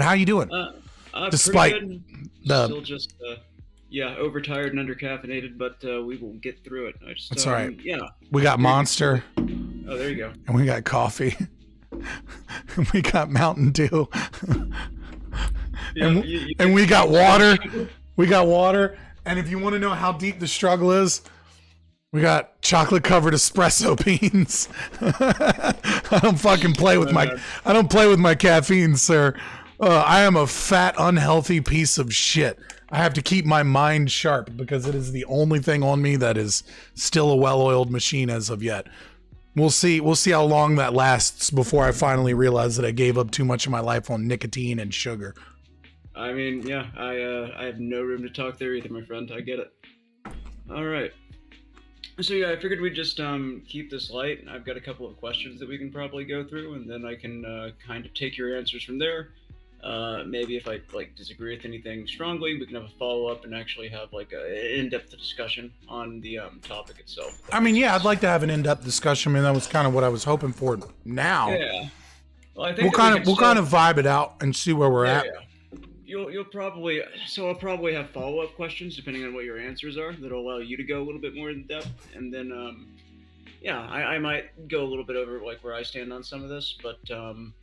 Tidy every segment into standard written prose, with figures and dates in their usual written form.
But how you doing? Despite pretty good. the, Still just, overtired and undercaffeinated, but we will get through it. that's all right. Yeah. We got Monster, Oh, there you go. and we got coffee, and we got Mountain Dew, Yeah, and we got water. We got water, and if you want to know how deep the struggle is, we got chocolate covered espresso beans. I don't fucking play with my caffeine, sir. I am a fat, unhealthy piece of shit. I have to keep my mind sharp because it is the only thing on me that is still a well-oiled machine as of yet. We'll see how long that lasts before I finally realize that I gave up too much of my life on nicotine and sugar. I mean, yeah, I have no room to talk there either, my friend. I get it. All right. So yeah, I figured we'd just keep this light. I've got a couple of questions that we can probably go through, and then I can kind of take your answers from there. Maybe if I disagree with anything strongly, we can have a follow-up and actually have an in-depth discussion on the topic itself. I mean, yeah, I'd like to have an in-depth discussion. I mean, that was kind of what I was hoping for. Now, yeah, well, I think we'll kind of vibe it out and see where we're at. Yeah. You'll probably, so I'll probably have follow-up questions depending on what your answers are that'll allow you to go a little bit more in depth, and then I might go a little bit over where I stand on some of this, but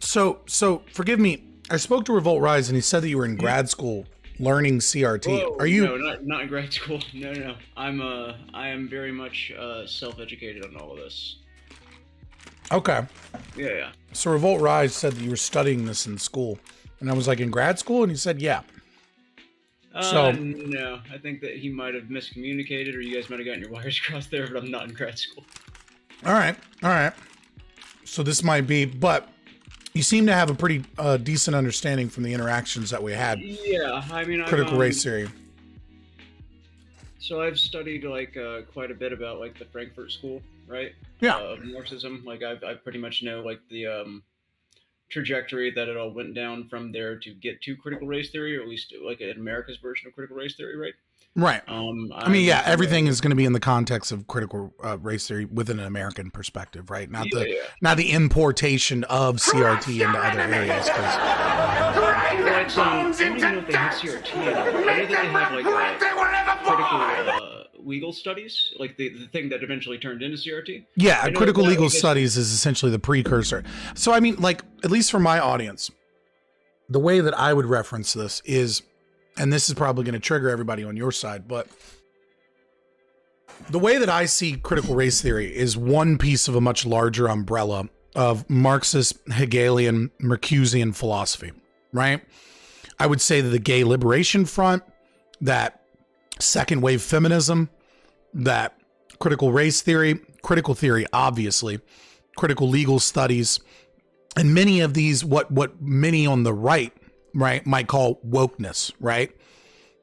So forgive me. I spoke to Revolt Rise, and he said that you were in grad school learning CRT. Whoa, Are you? No, not in grad school. No. I am very much self-educated on all of this. Okay. Yeah. So Revolt Rise said that you were studying this in school, and I was like, in grad school, and he said, yeah. No, I think that he might have miscommunicated, or you guys might have gotten your wires crossed there, but I'm not in grad school. All right. So this might be, but you seem to have a pretty decent understanding from the interactions that we had. Yeah, I mean, critical race theory. So I've studied quite a bit about the Frankfurt School, right? Yeah. Of Marxism. I pretty much know the trajectory that it all went down from there to get to critical race theory, or at least an America's version of critical race theory, right? Right. I mean, yeah, everything is going to be in the context of critical race theory within an American perspective, right? Not the importation of CRT into other areas. I don't even know if they have CRT. I know that they have critical legal studies, the thing that eventually turned into CRT. Yeah, critical legal studies is essentially the precursor. So I mean, at least for my audience, the way that I would reference this is, and this is probably going to trigger everybody on your side, but the way that I see critical race theory is one piece of a much larger umbrella of Marxist, Hegelian, Marcusean philosophy, right? I would say that the gay liberation front, that second wave feminism, that critical race theory, critical theory, obviously, critical legal studies, and many of these, what many on the right might call wokeness, right?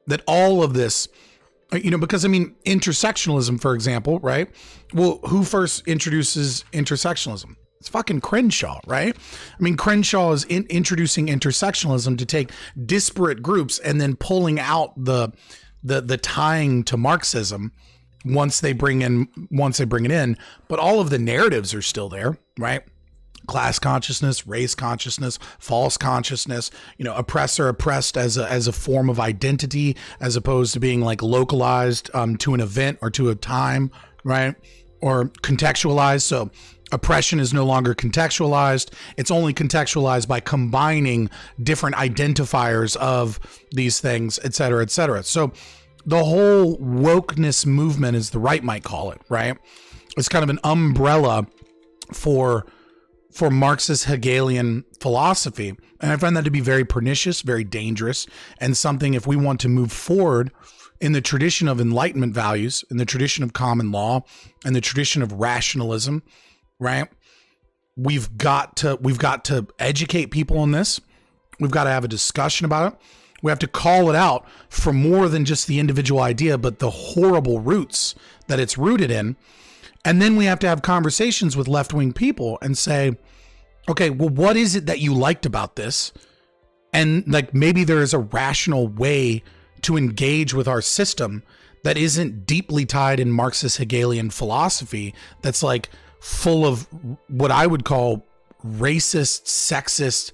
That all of this, because I mean, intersectionalism, for example, right? Well, who first introduces intersectionalism? It's fucking Crenshaw, right? I mean, Crenshaw is introducing intersectionalism to take disparate groups and then pulling out the tying to Marxism once they bring it in, but all of the narratives are still there, right? Class consciousness, race consciousness, false consciousness, oppressor oppressed as a form of identity, as opposed to being localized to an event or to a time, right? Or contextualized. So oppression is no longer contextualized. It's only contextualized by combining different identifiers of these things, et cetera, et cetera. So the whole wokeness movement, as the right might call it, right? It's kind of an umbrella for Marxist Hegelian philosophy. And I find that to be very pernicious, very dangerous, and something, if we want to move forward in the tradition of Enlightenment values, in the tradition of common law, and the tradition of rationalism, right? We've got to educate people on this. We've got to have a discussion about it. We have to call it out for more than just the individual idea, but the horrible roots that it's rooted in. And then we have to have conversations with left-wing people and say, okay, well, what is it that you liked about this? And maybe there is a rational way to engage with our system that isn't deeply tied in Marxist Hegelian philosophy, that's full of what I would call racist, sexist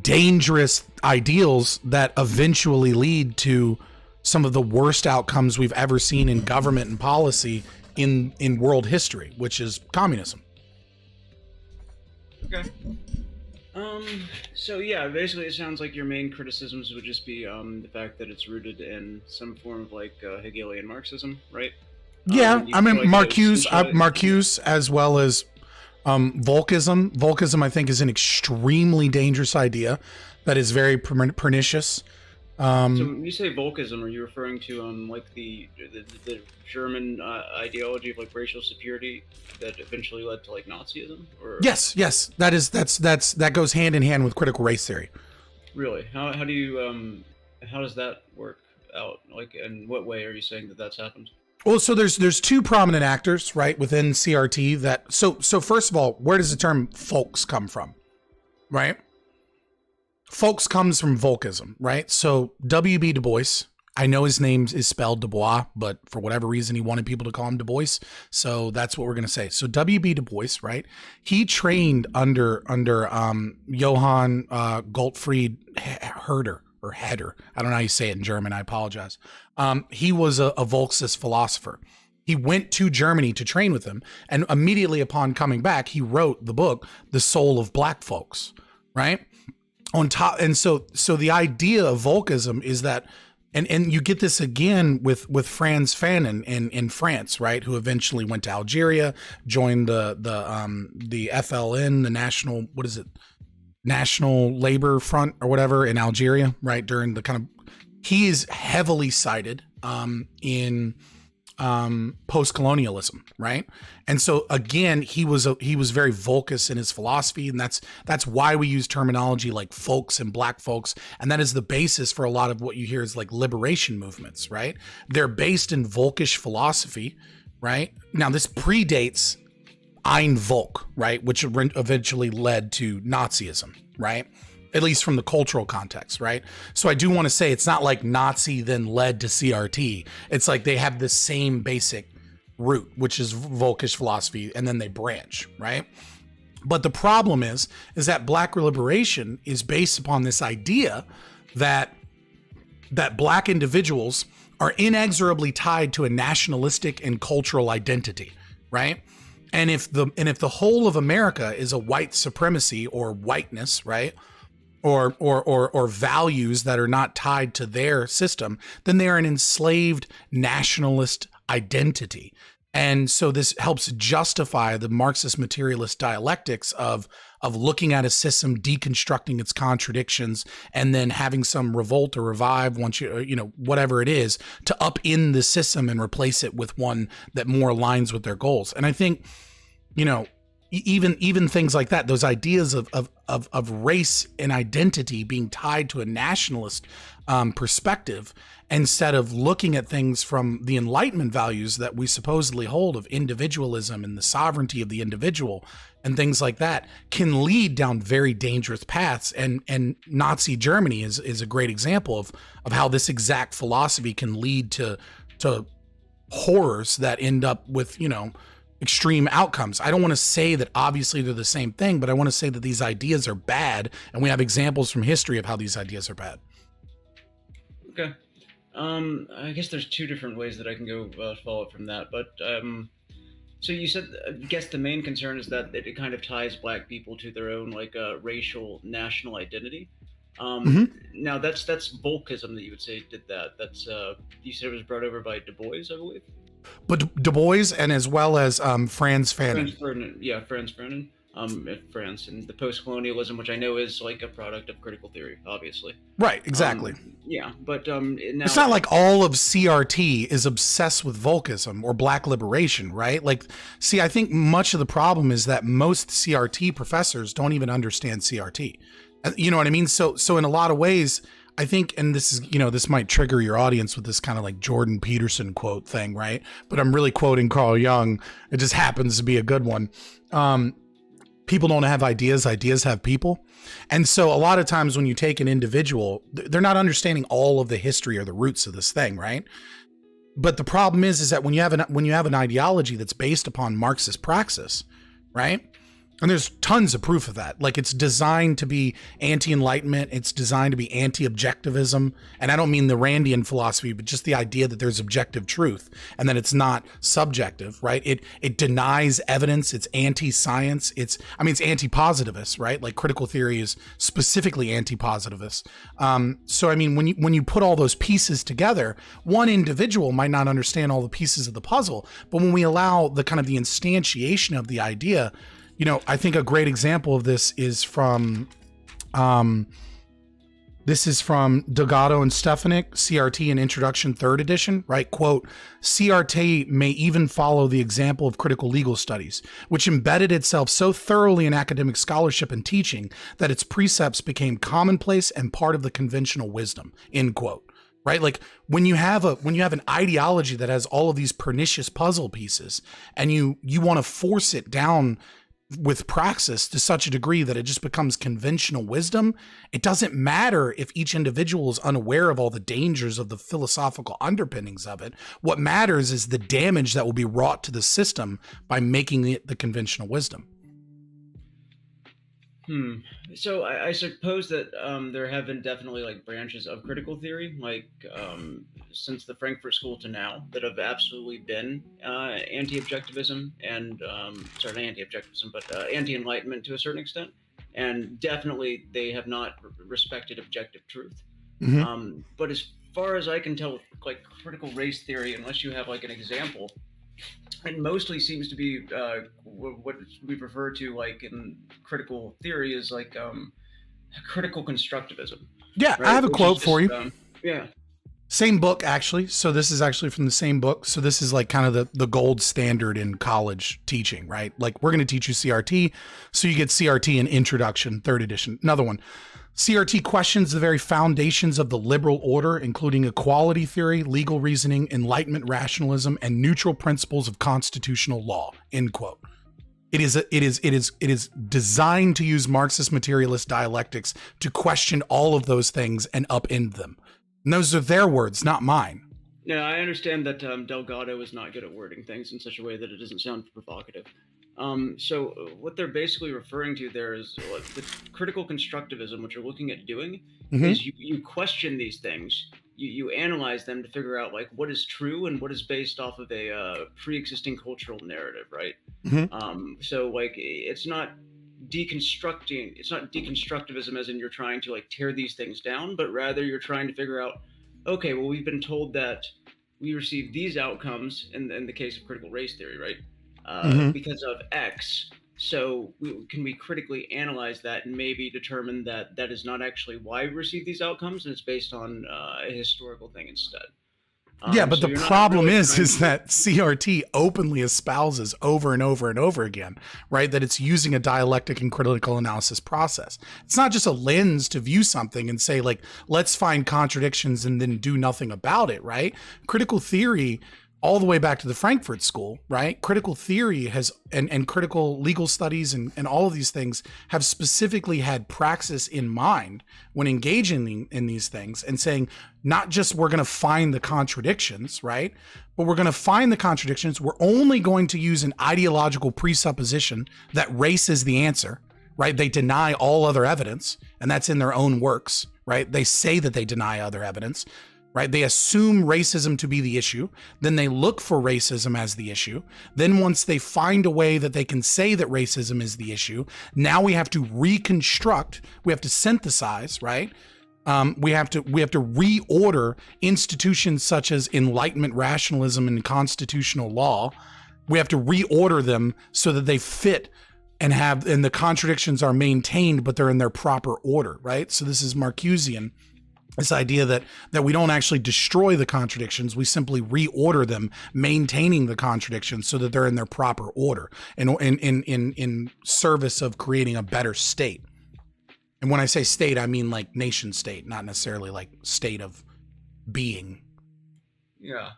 dangerous ideals that eventually lead to some of the worst outcomes we've ever seen in government and policy in world history, which is communism. Okay. So yeah, basically it sounds like your main criticisms would just be the fact that it's rooted in some form of like Hegelian Marxism, right? Yeah, I mean, like Marcuse, as well as Volkism. Volkism, I think, is an extremely dangerous idea that is very pernicious. So when you say Volkism, are you referring to like the German ideology of like racial superiority that eventually led to like Nazism? Or yes, that goes hand in hand with critical race theory. Really? How do you how does that work out? Like, in what way are you saying that that's happened? Well, so there's two prominent actors, right, within CRT that so first of all, where does the term folks come from? Right? Folks comes from Volkism, right? So W.B. Du Bois, I know his name is spelled Du Bois, but for whatever reason he wanted people to call him Du Bois, so that's what we're going to say. So W.B. Du Bois, right? He trained under Johann Gottfried Herder or Heder. I don't know how you say it in German. I apologize. He was a Volksist philosopher. He went to Germany to train with him, and immediately upon coming back, he wrote the book "The Soul of Black Folks," right? On top, and so the idea of Volkism is that, and you get this again with Frantz Fanon in France, right? Who eventually went to Algeria, joined the FLN, the National Labor Front or whatever in Algeria, right? During the kind of, he is heavily cited in post-colonialism, right? And so again, he was very Volkist in his philosophy, and that's why we use terminology like folks and black folks, and that is the basis for a lot of what you hear is like liberation movements, right? They're based in Volkish philosophy, right? Now this predates Ein Volk, right, which eventually led to Nazism, right? At least from the cultural context, right? So I do want to say it's not like Nazi then led to CRT. It's like they have the same basic root, which is Volkish philosophy, and then they branch, right? But the problem is that black liberation is based upon this idea that black individuals are inexorably tied to a nationalistic and cultural identity, right? And if the whole of America is a white supremacy or whiteness, right? Or values that are not tied to their system, then they are an enslaved nationalist identity. And so this helps justify the Marxist materialist dialectics of looking at a system, deconstructing its contradictions, and then having some revolt or revive once whatever it is to upend the system and replace it with one that more aligns with their goals. And I think, even things like that, those ideas of race and identity being tied to a nationalist perspective, instead of looking at things from the Enlightenment values that we supposedly hold of individualism and the sovereignty of the individual and things like that, can lead down very dangerous paths. And Nazi Germany is a great example of how this exact philosophy can lead to horrors that end up with, extreme outcomes. I don't want to say that obviously they're the same thing, but I want to say that these ideas are bad, and we have examples from history of how these ideas are bad. Okay. I guess there's two different ways that I can go follow up from that, but so you said, I guess the main concern is that it kind of ties black people to their own like racial national identity. Now that's Volkism that you would say did that. That's you said it was brought over by Du Bois, I believe. But Du Bois, and as well as Frantz Fanon. Frantz Fanon. France and the post-colonialism, which I know is like a product of critical theory, obviously. Right, exactly. But now it's not like all of CRT is obsessed with Volkism or black liberation, right? Like, see, I think much of the problem is that most CRT professors don't even understand CRT. You know what I mean? So in a lot of ways, I think, and this is, this might trigger your audience with this kind of like Jordan Peterson quote thing, right? But I'm really quoting Carl Jung. It just happens to be a good one. People don't have ideas. Ideas have people. And so a lot of times when you take an individual, they're not understanding all of the history or the roots of this thing, right? But the problem is that when you have an ideology that's based upon Marxist praxis, right? And there's tons of proof of that. Like, it's designed to be anti-enlightenment. It's designed to be anti-objectivism. And I don't mean the Randian philosophy, but just the idea that there's objective truth and that it's not subjective, right? It denies evidence. It's anti-science. It's anti-positivist, right? Like, critical theory is specifically anti-positivist. So, I mean, when you put all those pieces together, one individual might not understand all the pieces of the puzzle, but when we allow the kind of the instantiation of the idea, you know, I think a great example of this is from Delgado and Stefanik, CRT and Introduction, 3rd edition, right? Quote, CRT may even follow the example of critical legal studies, which embedded itself so thoroughly in academic scholarship and teaching that its precepts became commonplace and part of the conventional wisdom, end quote. Right? Like, when you have an ideology that has all of these pernicious puzzle pieces and you want to force it down with praxis to such a degree that it just becomes conventional wisdom, it doesn't matter if each individual is unaware of all the dangers of the philosophical underpinnings of it. What matters is the damage that will be wrought to the system by making it the conventional wisdom. So I suppose that there have been definitely like branches of critical theory, like since the Frankfurt School to now, that have absolutely been anti-objectivism and sorry, not anti-objectivism, but anti-enlightenment to a certain extent, and definitely they have not respected objective truth. But as far as I can tell, with like critical race theory, unless you have like an example, it mostly seems to be what we refer to like in critical theory is like critical constructivism. Yeah, right? I have a Which quote is for you. Yeah. Same book, actually. So this is actually from the same book. So this is like kind of the gold standard in college teaching, right? Like, we're going to teach you CRT. So you get CRT in Introduction, 3rd edition. Another one. CRT questions the very foundations of the liberal order, including equality theory, legal reasoning, Enlightenment rationalism, and neutral principles of constitutional law, end quote. It is designed to use Marxist materialist dialectics to question all of those things and upend them. And those are their words, not mine. Yeah, I understand that Delgado is not good at wording things in such a way that it doesn't sound provocative. So what they're basically referring to there is the critical constructivism. What you're looking at doing is you question these things, you analyze them to figure out like what is true and what is based off of a pre-existing cultural narrative, right? So like it's not deconstructivism as in you're trying to like tear these things down, but rather you're trying to figure out, okay, well, we've been told that we receive these outcomes in the case of critical race theory, right? Because of X. So can we critically analyze that and maybe determine that that is not actually why we receive these outcomes and it's based on a historical thing instead? Yeah, but so the you're not problem really is that CRT openly espouses over and over and over again, right? That it's using a dialectic and critical analysis process. It's not just a lens to view something and say, like, let's find contradictions and then do nothing about it, right? Critical theory, all the way back to the Frankfurt School, right? Critical theory has, and critical legal studies and all of these things have specifically had praxis in mind when engaging in these things and saying, not just we're going to find the contradictions, right? But we're going to find the contradictions. We're only going to use an ideological presupposition that race is the answer, right? They deny all other evidence, and that's in their own works, right? They say that they deny other evidence, right? They assume racism to be the issue. Then they look for racism as the issue. Then once they find a way that they can say that racism is the issue, now we have to reconstruct, we have to synthesize, right? We have to reorder institutions such as Enlightenment rationalism and constitutional law. We have to reorder them so that they fit and the contradictions are maintained, but they're in their proper order, right? So this is Marcusean. This idea that we don't actually destroy the contradictions, we simply reorder them, maintaining the contradictions so that they're in their proper order and in service of creating a better state. And when I say state, I mean like nation state, not necessarily like state of being. Yeah.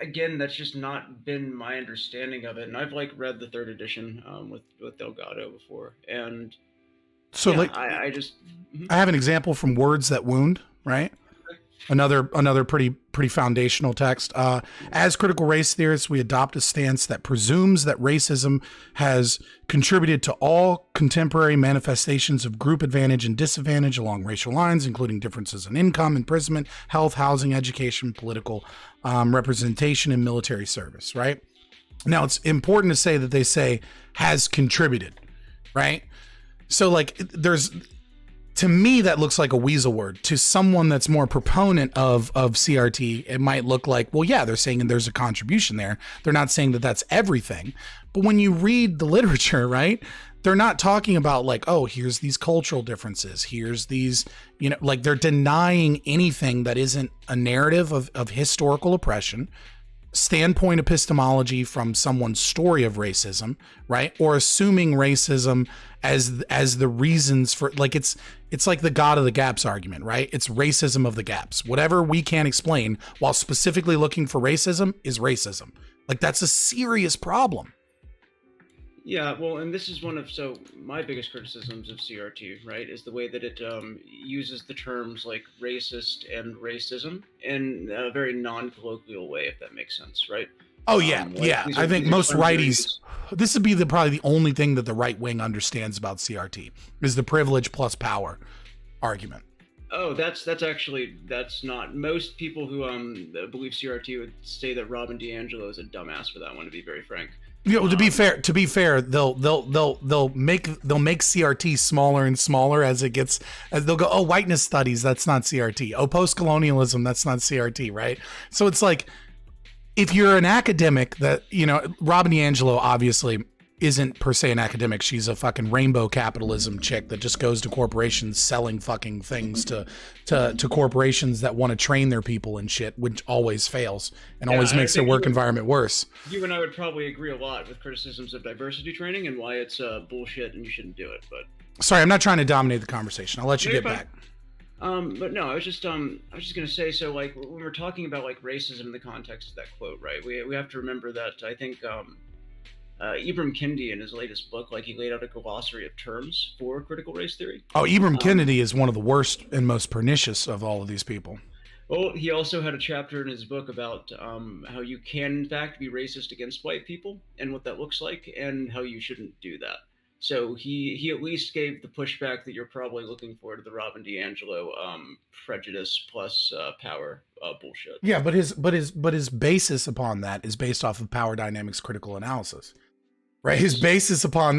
Again, that's just not been my understanding of it, and I've like read the 3rd edition with Delgado before, and. So yeah, like I just I have an example from Words That Wound, right? Another pretty foundational text. As critical race theorists, we adopt a stance that presumes that racism has contributed to all contemporary manifestations of group advantage and disadvantage along racial lines, including differences in income, imprisonment, health, housing, education, political representation, and military service. Right now, it's important to say that they say has contributed. Right, so like there's. To me, that looks like a weasel word. To someone that's more proponent of CRT, it might look like, well, yeah, they're saying there's a contribution there. They're not saying that that's everything. But when you read the literature, right, they're not talking about like, oh, here's these cultural differences. Here's these, like they're denying anything that isn't a narrative of historical oppression, standpoint epistemology from someone's story of racism, right? Or assuming racism as the reasons for, like, it's like the God of the gaps argument, right? It's racism of the gaps. Whatever we can't explain while specifically looking for racism is racism. Like, that's a serious problem. Yeah, well, and this is so my biggest criticisms of CRT, right, is the way that it uses the terms like racist and racism in a very non-colloquial way, if that makes sense, right? Oh, yeah, yeah. I think most righties, this would be probably the only thing that the right wing understands about CRT is the privilege plus power argument. Oh, that's not, most people who believe CRT would say that Robin DiAngelo is a dumbass for that one, to be very frank. To be fair, they'll make CRT smaller and smaller as they'll go, oh, whiteness studies, that's not CRT. Oh, post-colonialism, that's not CRT, right? So it's like, if you're an academic that, Robin DiAngelo obviously isn't per se an academic. She's a fucking rainbow capitalism chick that just goes to corporations selling fucking things to corporations that want to train their people and shit, which always fails and always makes their work environment worse. You and I would probably agree a lot with criticisms of diversity training and why it's bullshit and you shouldn't do it. But sorry, I'm not trying to dominate the conversation. I'll let you get back. But no, I was just gonna say, so like when we're talking about like racism in the context of that quote, right? We have to remember that I think Ibram Kendi in his latest book, like he laid out a glossary of terms for critical race theory. Oh, Ibram Kendi is one of the worst and most pernicious of all of these people. Well, he also had a chapter in his book about how you can in fact be racist against white people and what that looks like and how you shouldn't do that. So he at least gave the pushback that you're probably looking for to the Robin DiAngelo prejudice plus power bullshit. Yeah, but his basis upon that is based off of power dynamics critical analysis. Right, his basis upon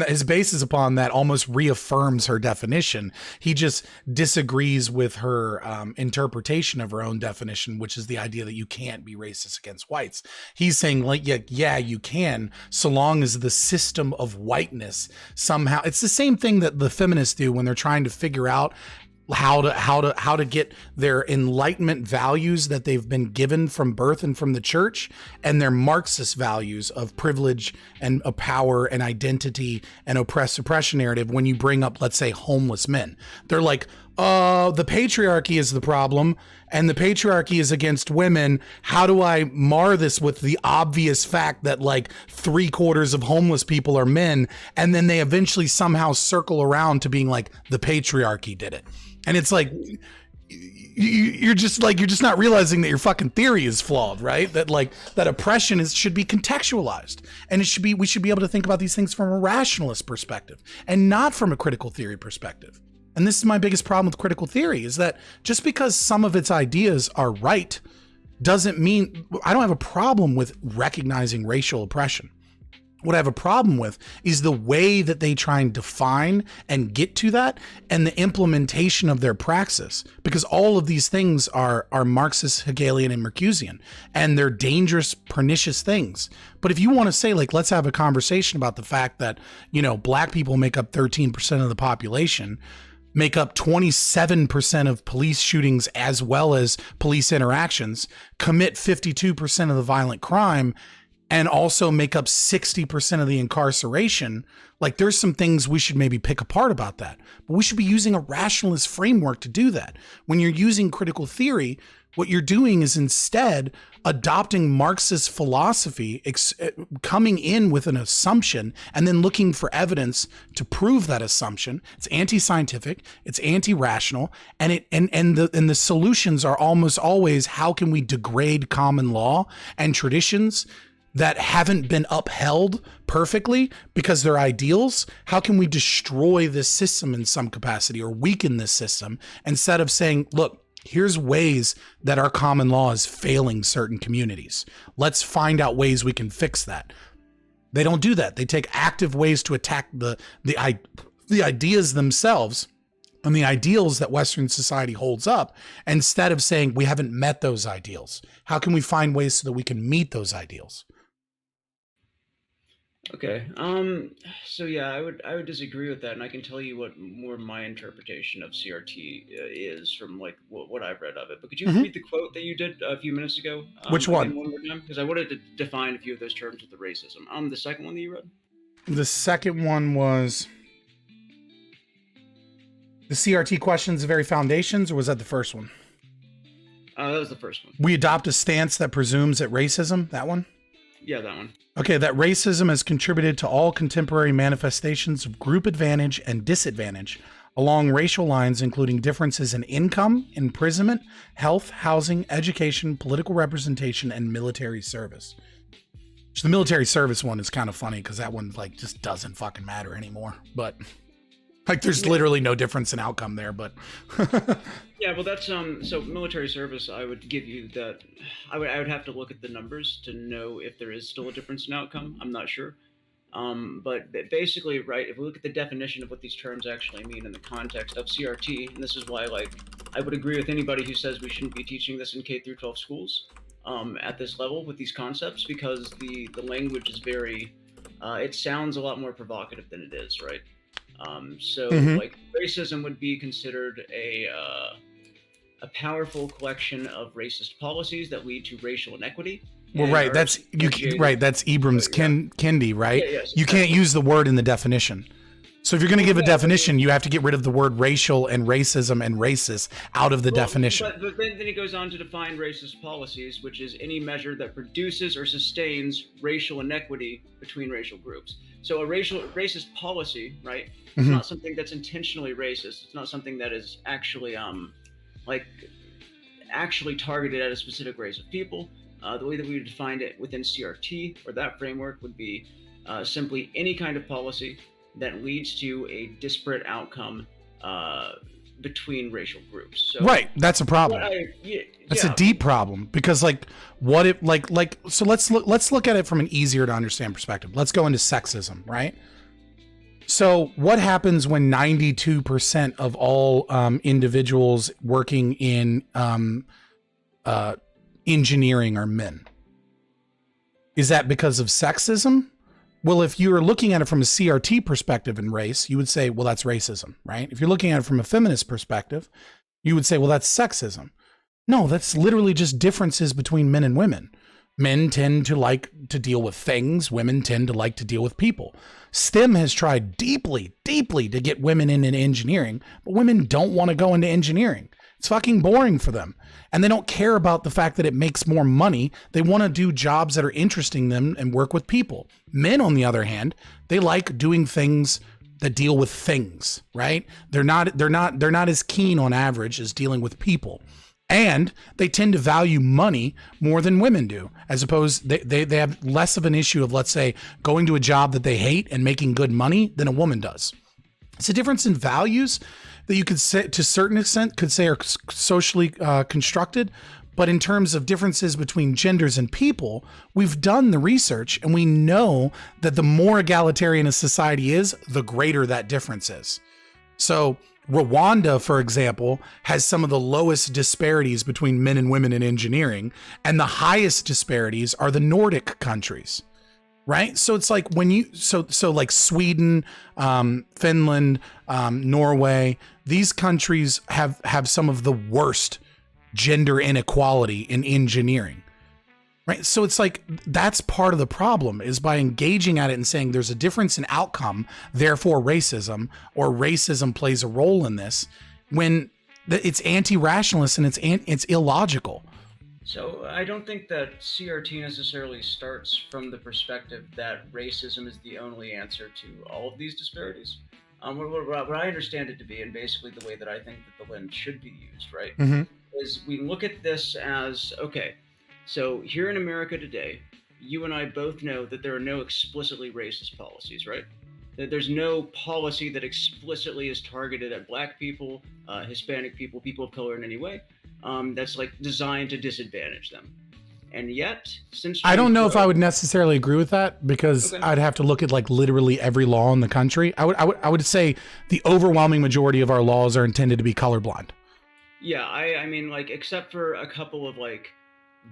that almost reaffirms her definition. He just disagrees with her interpretation of her own definition, which is the idea that you can't be racist against whites. He's saying like, yeah, you can, so long as the system of whiteness somehow. It's the same thing that the feminists do when they're trying to figure out how to get their enlightenment values that they've been given from birth and from the church and their Marxist values of privilege and power and identity and oppression narrative. When you bring up, let's say, homeless men, they're like, the patriarchy is the problem and the patriarchy is against women. How do I mar this with the obvious fact that like 3/4 of homeless people are men? And then they eventually somehow circle around to being like, the patriarchy did it. And it's like, you're just not realizing that your fucking theory is flawed, right? That like that oppression should be contextualized, and we should be able to think about these things from a rationalist perspective and not from a critical theory perspective. And this is my biggest problem with critical theory, is that just because some of its ideas are right doesn't mean I don't have a problem with recognizing racial oppression. What I have a problem with is the way that they try and define and get to that and the implementation of their praxis, because all of these things are Marxist, Hegelian, and Marcusian, and they're dangerous, pernicious things. But if you want to say, like, let's have a conversation about the fact that, black people make up 13% of the population, make up 27% of police shootings as well as police interactions, commit 52% of the violent crime, and also make up 60% of the incarceration, like there's some things we should maybe pick apart about that. But we should be using a rationalist framework to do that. When you're using critical theory, What you're doing is instead adopting Marxist philosophy, coming in with an assumption and then looking for evidence to prove that assumption. It's anti-scientific, it's anti-rational, and the solutions are almost always, how can we degrade common law and traditions that haven't been upheld perfectly because they're ideals? How can we destroy this system in some capacity or weaken this system, instead of saying, look, here's ways that our common law is failing certain communities. Let's find out ways we can fix that. They don't do that. They take active ways to attack the ideas themselves and the ideals that Western society holds up, instead of saying we haven't met those ideals. How can we find ways so that we can meet those ideals? Okay. So yeah, I would disagree with that, and I can tell you what more my interpretation of CRT is from like what I've read of it. But could you read the quote that you did a few minutes ago? Which one? One more time, because I wanted to define a few of those terms with the racism. The second one that you read. The second one was the CRT questions, the very foundations, or was that the first one? That was the first one. We adopt a stance that presumes that racism. That one. Yeah, that one. Okay, that racism has contributed to all contemporary manifestations of group advantage and disadvantage along racial lines, including differences in income, imprisonment, health, housing, education, political representation, and military service. So the military service one is kind of funny because that one like just doesn't fucking matter anymore. But like there's literally no difference in outcome there, but yeah, well that's so military service, I would give you that. I would have to look at the numbers to know if there is still a difference in outcome. I'm not sure. But basically, right, if we look at the definition of what these terms actually mean in the context of CRT, and this is why like I would agree with anybody who says we shouldn't be teaching this in K through 12 schools at this level with these concepts, because the language is very it sounds a lot more provocative than it is, right? So like racism would be considered a powerful collection of racist policies that lead to racial inequity. Well, right. That's That's Ibram's Kendi, right? Yeah, yes, you can't use the word in the definition. So if you're going to give a definition, you have to get rid of the word racial and racism and racist out of the definition. But then he goes on to define racist policies, which is any measure that produces or sustains racial inequity between racial groups. So a racist policy, right? It's not something that's intentionally racist. It's not something that is actually actually targeted at a specific race of people. The way that we would define it within CRT or that framework would be simply any kind of policy that leads to a disparate outcome between racial groups. So, right, that's a problem. That's a deep problem, because like what if so let's look at it from an easier to understand perspective. Let's go into sexism, right? So what happens when 92% of all individuals working in engineering are men? Is that because of sexism? Well, if you're looking at it from a CRT perspective in race, you would say, well, that's racism, right? If you're looking at it from a feminist perspective, you would say, well, that's sexism. No, that's literally just differences between men and women. Men tend to like to deal with things. Women tend to like to deal with people. STEM has tried deeply to get women in engineering, but women don't want to go into engineering. It's fucking boring for them. And they don't care about the fact that it makes more money. They want to do jobs that are interesting them and work with people. Men, on the other hand, they like doing things that deal with things, right? They're not as keen on average as dealing with people. And they tend to value money more than women do, as opposed they have less of an issue of, let's say, going to a job that they hate and making good money than a woman does. It's a difference in values that you could say, to a certain extent, could say are socially constructed. But in terms of differences between genders and people, we've done the research and we know that the more egalitarian a society is, the greater that difference is. So Rwanda, for example, has some of the lowest disparities between men and women in engineering, and the highest disparities are the Nordic countries. Right. So it's like when you so like Sweden, Finland, Norway, these countries have some of the worst gender inequality in engineering. Right. So it's like that's part of the problem, is by engaging at it and saying there's a difference in outcome, therefore racism, or racism plays a role in this, when It's anti-rationalist and it's illogical. So I don't think that CRT necessarily starts from the perspective that racism is the only answer to all of these disparities. What I understand it to be, and basically the way that I think that the lens should be used, right, Mm-hmm. is we look at this as, okay, so here in America today, you and I both know that there are no explicitly racist policies, right? That there's no policy that explicitly is targeted at Black people, Hispanic people, people of color in any way, that's like designed to disadvantage them. And yet, since I don't know if I would necessarily agree with that, because I'd have to look at like literally every law in the country. I would say the overwhelming majority of our laws are intended to be colorblind. Yeah, I mean, like, except for a couple of like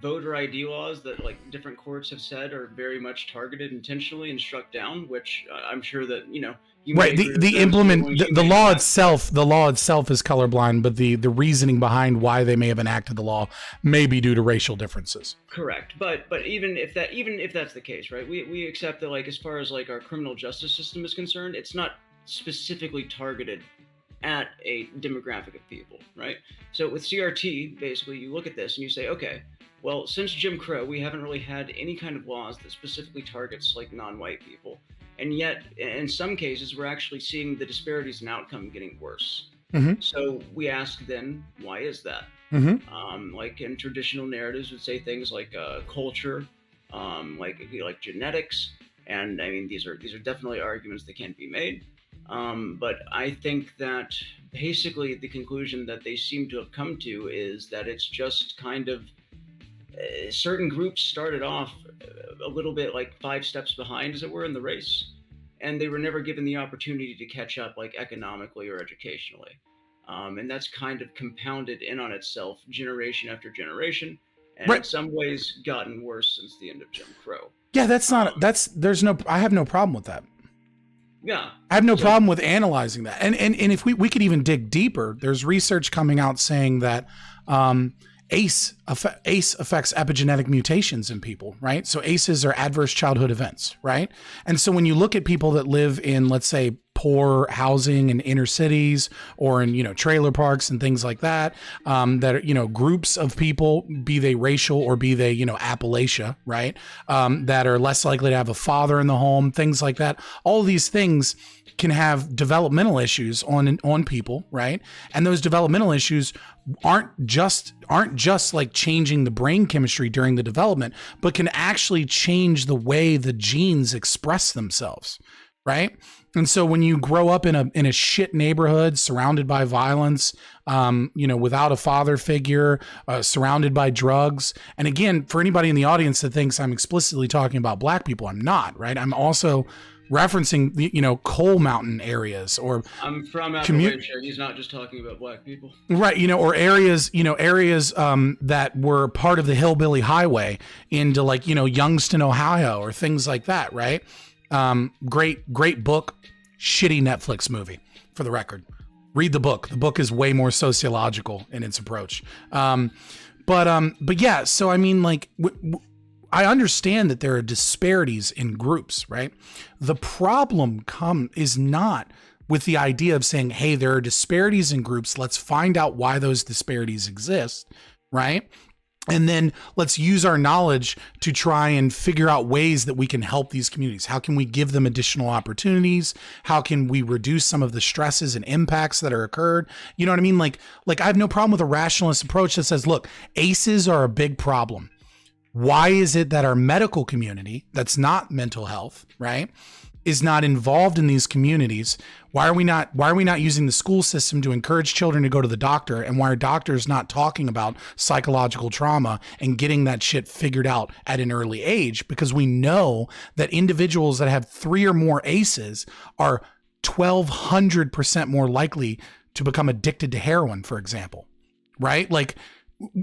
voter ID laws that like different courts have said are very much targeted intentionally and struck down, which I'm sure that you right. The law itself, is colorblind, but the reasoning behind why they may have enacted the law may be due to racial differences. Correct, but even if that's the case, right? We accept that, like, as far as like our criminal justice system is concerned, it's not specifically targeted at a demographic of people, right? So with CRT, basically, you look at this and you say, okay, well, since Jim Crow, we haven't really had any kind of laws that specifically targets like non-white people. And yet, in some cases, we're actually seeing the disparities in outcome getting worse. Mm-hmm. So we ask then, why is that? Mm-hmm. Like in traditional narratives would say things like culture, like genetics. And I mean, these are definitely arguments that can be made. But I think that basically the conclusion that they seem to have come to is that it's just kind of certain groups started off a little bit like 5 steps behind, as it were, in the race, and they were never given the opportunity to catch up, like economically or educationally. And that's kind of compounded in on itself generation after generation, and in some ways gotten worse since the end of Jim Crow. Yeah, I have no problem with that. Yeah. I have no problem with analyzing that. And if we could even dig deeper, there's research coming out saying that ACE affects epigenetic mutations in people, right? So ACEs are adverse childhood events, right? And so when you look at people that live in, let's say, poor housing in inner cities or in, trailer parks and things like that, that are, groups of people, be they racial or be they, Appalachia, right? That are less likely to have a father in the home, things like that. All of these things can have developmental issues on people, right? And those developmental issues aren't just like changing the brain chemistry during the development, but can actually change the way the genes express themselves, right? And so when you grow up in a shit neighborhood, surrounded by violence, without a father figure, surrounded by drugs, and again, for anybody in the audience that thinks I'm explicitly talking about Black people, I'm not, right? I'm also referencing the coal mountain areas, or I'm from Appalachia. He's not just talking about Black people, right? Or areas that were part of the hillbilly highway into like Youngstown, Ohio, or things like that, right? Great book, shitty Netflix movie, for the record. Read the book. The book is way more sociological in its approach. But yeah, so I mean, like, I understand that there are disparities in groups, right? The problem is not with the idea of saying, hey, there are disparities in groups. Let's find out why those disparities exist, right? And then let's use our knowledge to try and figure out ways that we can help these communities. How can we give them additional opportunities? How can we reduce some of the stresses and impacts that are occurred? You know what I mean? Like I have no problem with a rationalist approach that says, look, ACEs are a big problem. Why is it that our medical community, that's not mental health, right, is not involved in these communities? Why are we not using the school system to encourage children to go to the doctor? And why are doctors not talking about psychological trauma and getting that shit figured out at an early age? Because we know that individuals that have 3 or more ACEs are 1,200% more likely to become addicted to heroin, for example, right? Like,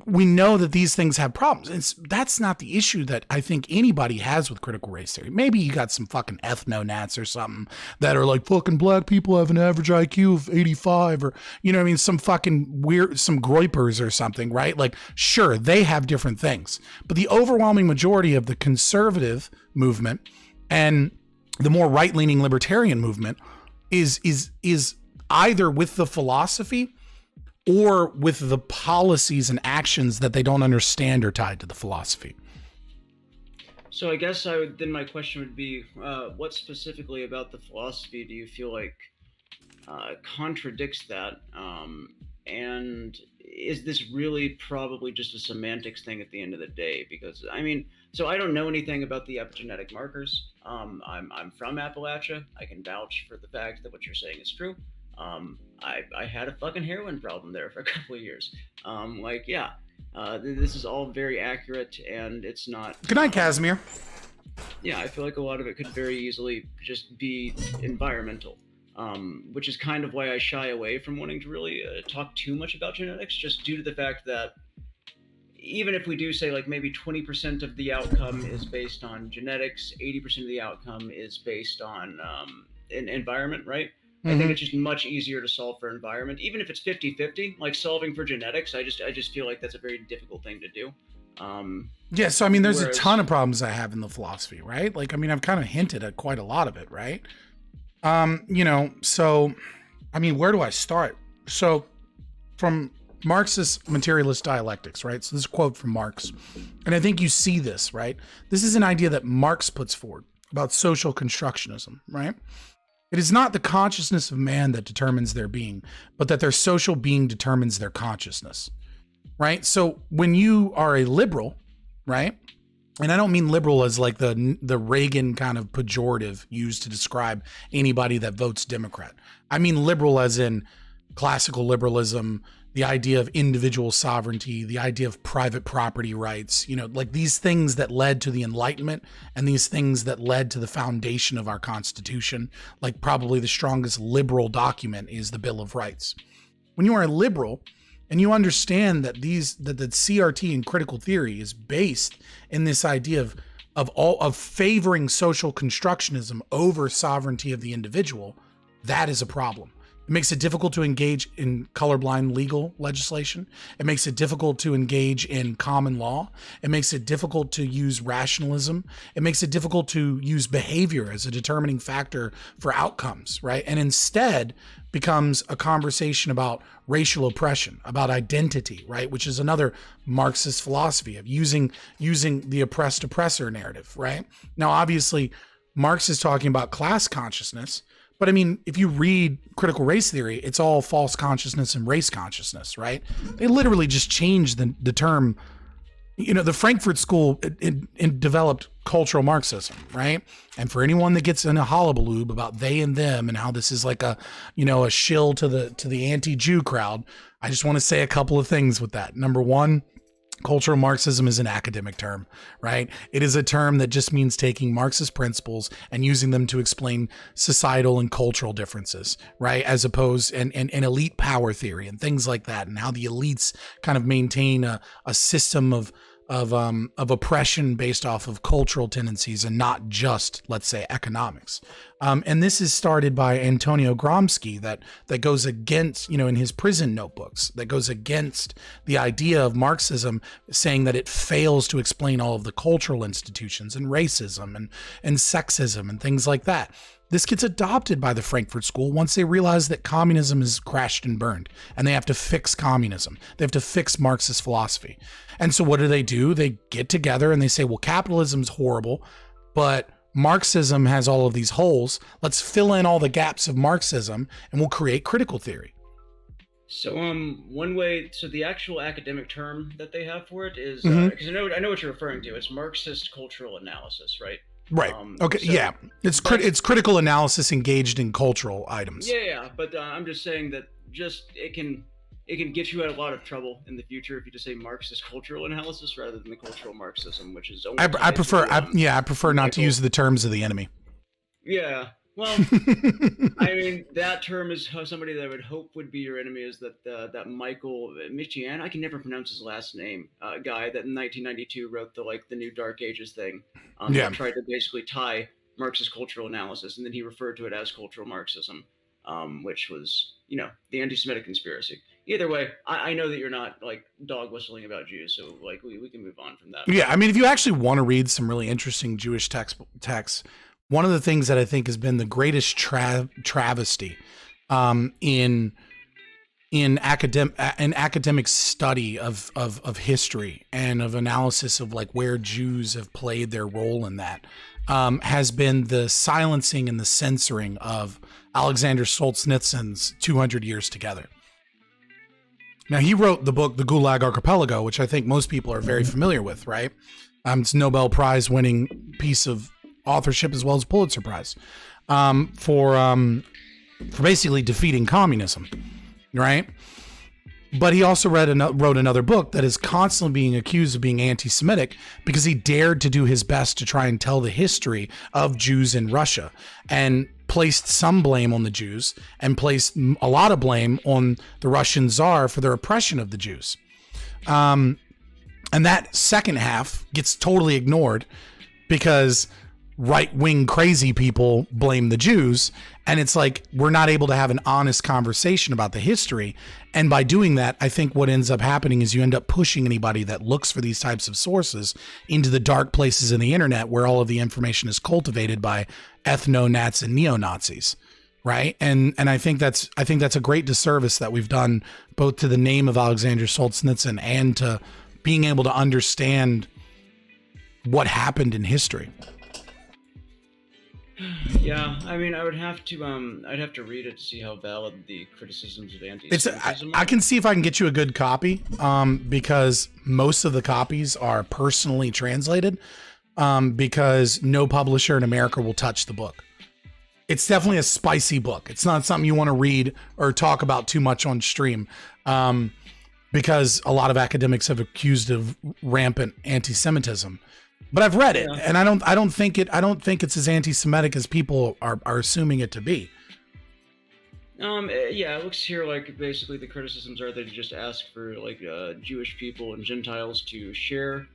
we know that these things have problems. That's not the issue that I think anybody has with critical race theory. Maybe you got some fucking ethno-nats or something that are like, fucking Black people have an average IQ of 85, or, some fucking weird, some groypers or something, right? Like, sure, they have different things. But the overwhelming majority of the conservative movement and the more right-leaning libertarian movement is either with the philosophy or with the policies and actions that they don't understand are tied to the philosophy. So I guess then my question would be, what specifically about the philosophy do you feel like contradicts that? And is this really probably just a semantics thing at the end of the day? Because I mean, so I don't know anything about the epigenetic markers. I'm from Appalachia. I can vouch for the fact that what you're saying is true. I had a fucking heroin problem there for a couple of years. This is all very accurate, and it's not. Good night, Casimir. Yeah, I feel like a lot of it could very easily just be environmental, which is kind of why I shy away from wanting to really talk too much about genetics, just due to the fact that even if we do say like maybe 20% of the outcome is based on genetics, 80% of the outcome is based on an environment, right? I think it's just much easier to solve for environment, even if it's 50-50. Like solving for genetics, I just feel like that's a very difficult thing to do. Yeah, so I mean, there's a ton of problems I have in the philosophy, right? Like, I mean, I've kind of hinted at quite a lot of it, right? So, I mean, where do I start? So, from Marxist materialist dialectics, right? So this is a quote from Marx, and I think you see this, right? This is an idea that Marx puts forward about social constructionism, right? It is not the consciousness of man that determines their being, but that their social being determines their consciousness, right? So when you are a liberal, right? And I don't mean liberal as like the Reagan kind of pejorative used to describe anybody that votes Democrat. I mean liberal as in classical liberalism, the idea of individual sovereignty, the idea of private property rights, like these things that led to the Enlightenment and these things that led to the foundation of our Constitution. Like probably the strongest liberal document is the Bill of Rights. When you are a liberal and you understand that the CRT and critical theory is based in this idea of favoring social constructionism over sovereignty of the individual, that is a problem. It makes it difficult to engage in colorblind legal legislation. It makes it difficult to engage in common law. It makes it difficult to use rationalism. It makes it difficult to use behavior as a determining factor for outcomes, right? And instead becomes a conversation about racial oppression, about identity, right? Which is another Marxist philosophy of using the oppressed oppressor narrative, right? Now, obviously, Marx is talking about class consciousness. But I mean, if you read critical race theory, it's all false consciousness and race consciousness, right? They literally just changed the term. The Frankfurt School it developed cultural Marxism, right? And for anyone that gets in a hullabaloo about they and them and how this is like a shill to the anti-Jew crowd, I just want to say a couple of things with that. Number one, cultural Marxism is an academic term, right? It is a term that just means taking Marxist principles and using them to explain societal and cultural differences, right? As opposed and elite power theory and things like that, and how the elites kind of maintain a system of oppression based off of cultural tendencies and not just, let's say, economics. And this is started by Antonio Gramsci that goes against, in his prison notebooks, that goes against the idea of Marxism, saying that it fails to explain all of the cultural institutions and racism and sexism and things like that. This gets adopted by the Frankfurt School once they realize that communism is crashed and burned, and they have to fix communism. They have to fix Marxist philosophy. And so what do? They get together and they say, well, capitalism's horrible, but Marxism has all of these holes. Let's fill in all the gaps of Marxism and we'll create critical theory. So one way, so the actual academic term that they have for it is, because I know what you're referring to. It's Marxist cultural analysis, right? Right. Okay. So yeah. It's critical analysis engaged in cultural items. Yeah. But I'm just saying that it can get you out of a lot of trouble in the future if you just say Marxist cultural analysis rather than the cultural Marxism, which is. I prefer not to use the terms of the enemy. Yeah. Well, I mean, that term is somebody that I would hope would be your enemy is that Michael Michian, I can never pronounce his last name, guy that in 1992 wrote the New Dark Ages thing. That tried to basically tie Marxist cultural analysis, and then he referred to it as cultural Marxism, which was, the anti-Semitic conspiracy. Either way, I know that you're not dog whistling about Jews, so we can move on from that. Yeah, I mean, if you actually want to read some really interesting Jewish texts, one of the things that I think has been the greatest travesty in in academic study of history and of analysis of like where Jews have played their role in that, has been the silencing and the censoring of Alexander Solzhenitsyn's 200 Years Together. Now, he wrote the book, The Gulag Archipelago, which I think most people are very familiar with, right? It's a Nobel Prize winning piece of authorship as well as Pulitzer Prize, for basically defeating communism, right? But he also wrote another book that is constantly being accused of being anti-Semitic because he dared to do his best to try and tell the history of Jews in Russia, and placed some blame on the Jews and placed a lot of blame on the Russian Tsar for their oppression of the Jews. And that second half gets totally ignored because right-wing crazy people blame the Jews, and it's like we're not able to have an honest conversation about the history. And by doing that, I think what ends up happening is you end up pushing anybody that looks for these types of sources into the dark places in the internet where all of the information is cultivated by ethno-nats and neo-Nazis, right? And I think that's a great disservice that we've done both to the name of Alexander Solzhenitsyn and to being able to understand what happened in history. Yeah, I mean, I'd have to read it to see how valid the criticisms of anti-Semitism are. I can see if I can get you a good copy, because most of the copies are personally translated, because no publisher in America will touch the book. It's definitely a spicy book. It's not something you want to read or talk about too much on stream, because a lot of academics have accused of rampant anti-Semitism. But I've read it, and I don't think it's as anti-Semitic as people are assuming it to be. Yeah, it looks here like basically the criticisms are they just ask for like Jewish people and Gentiles to share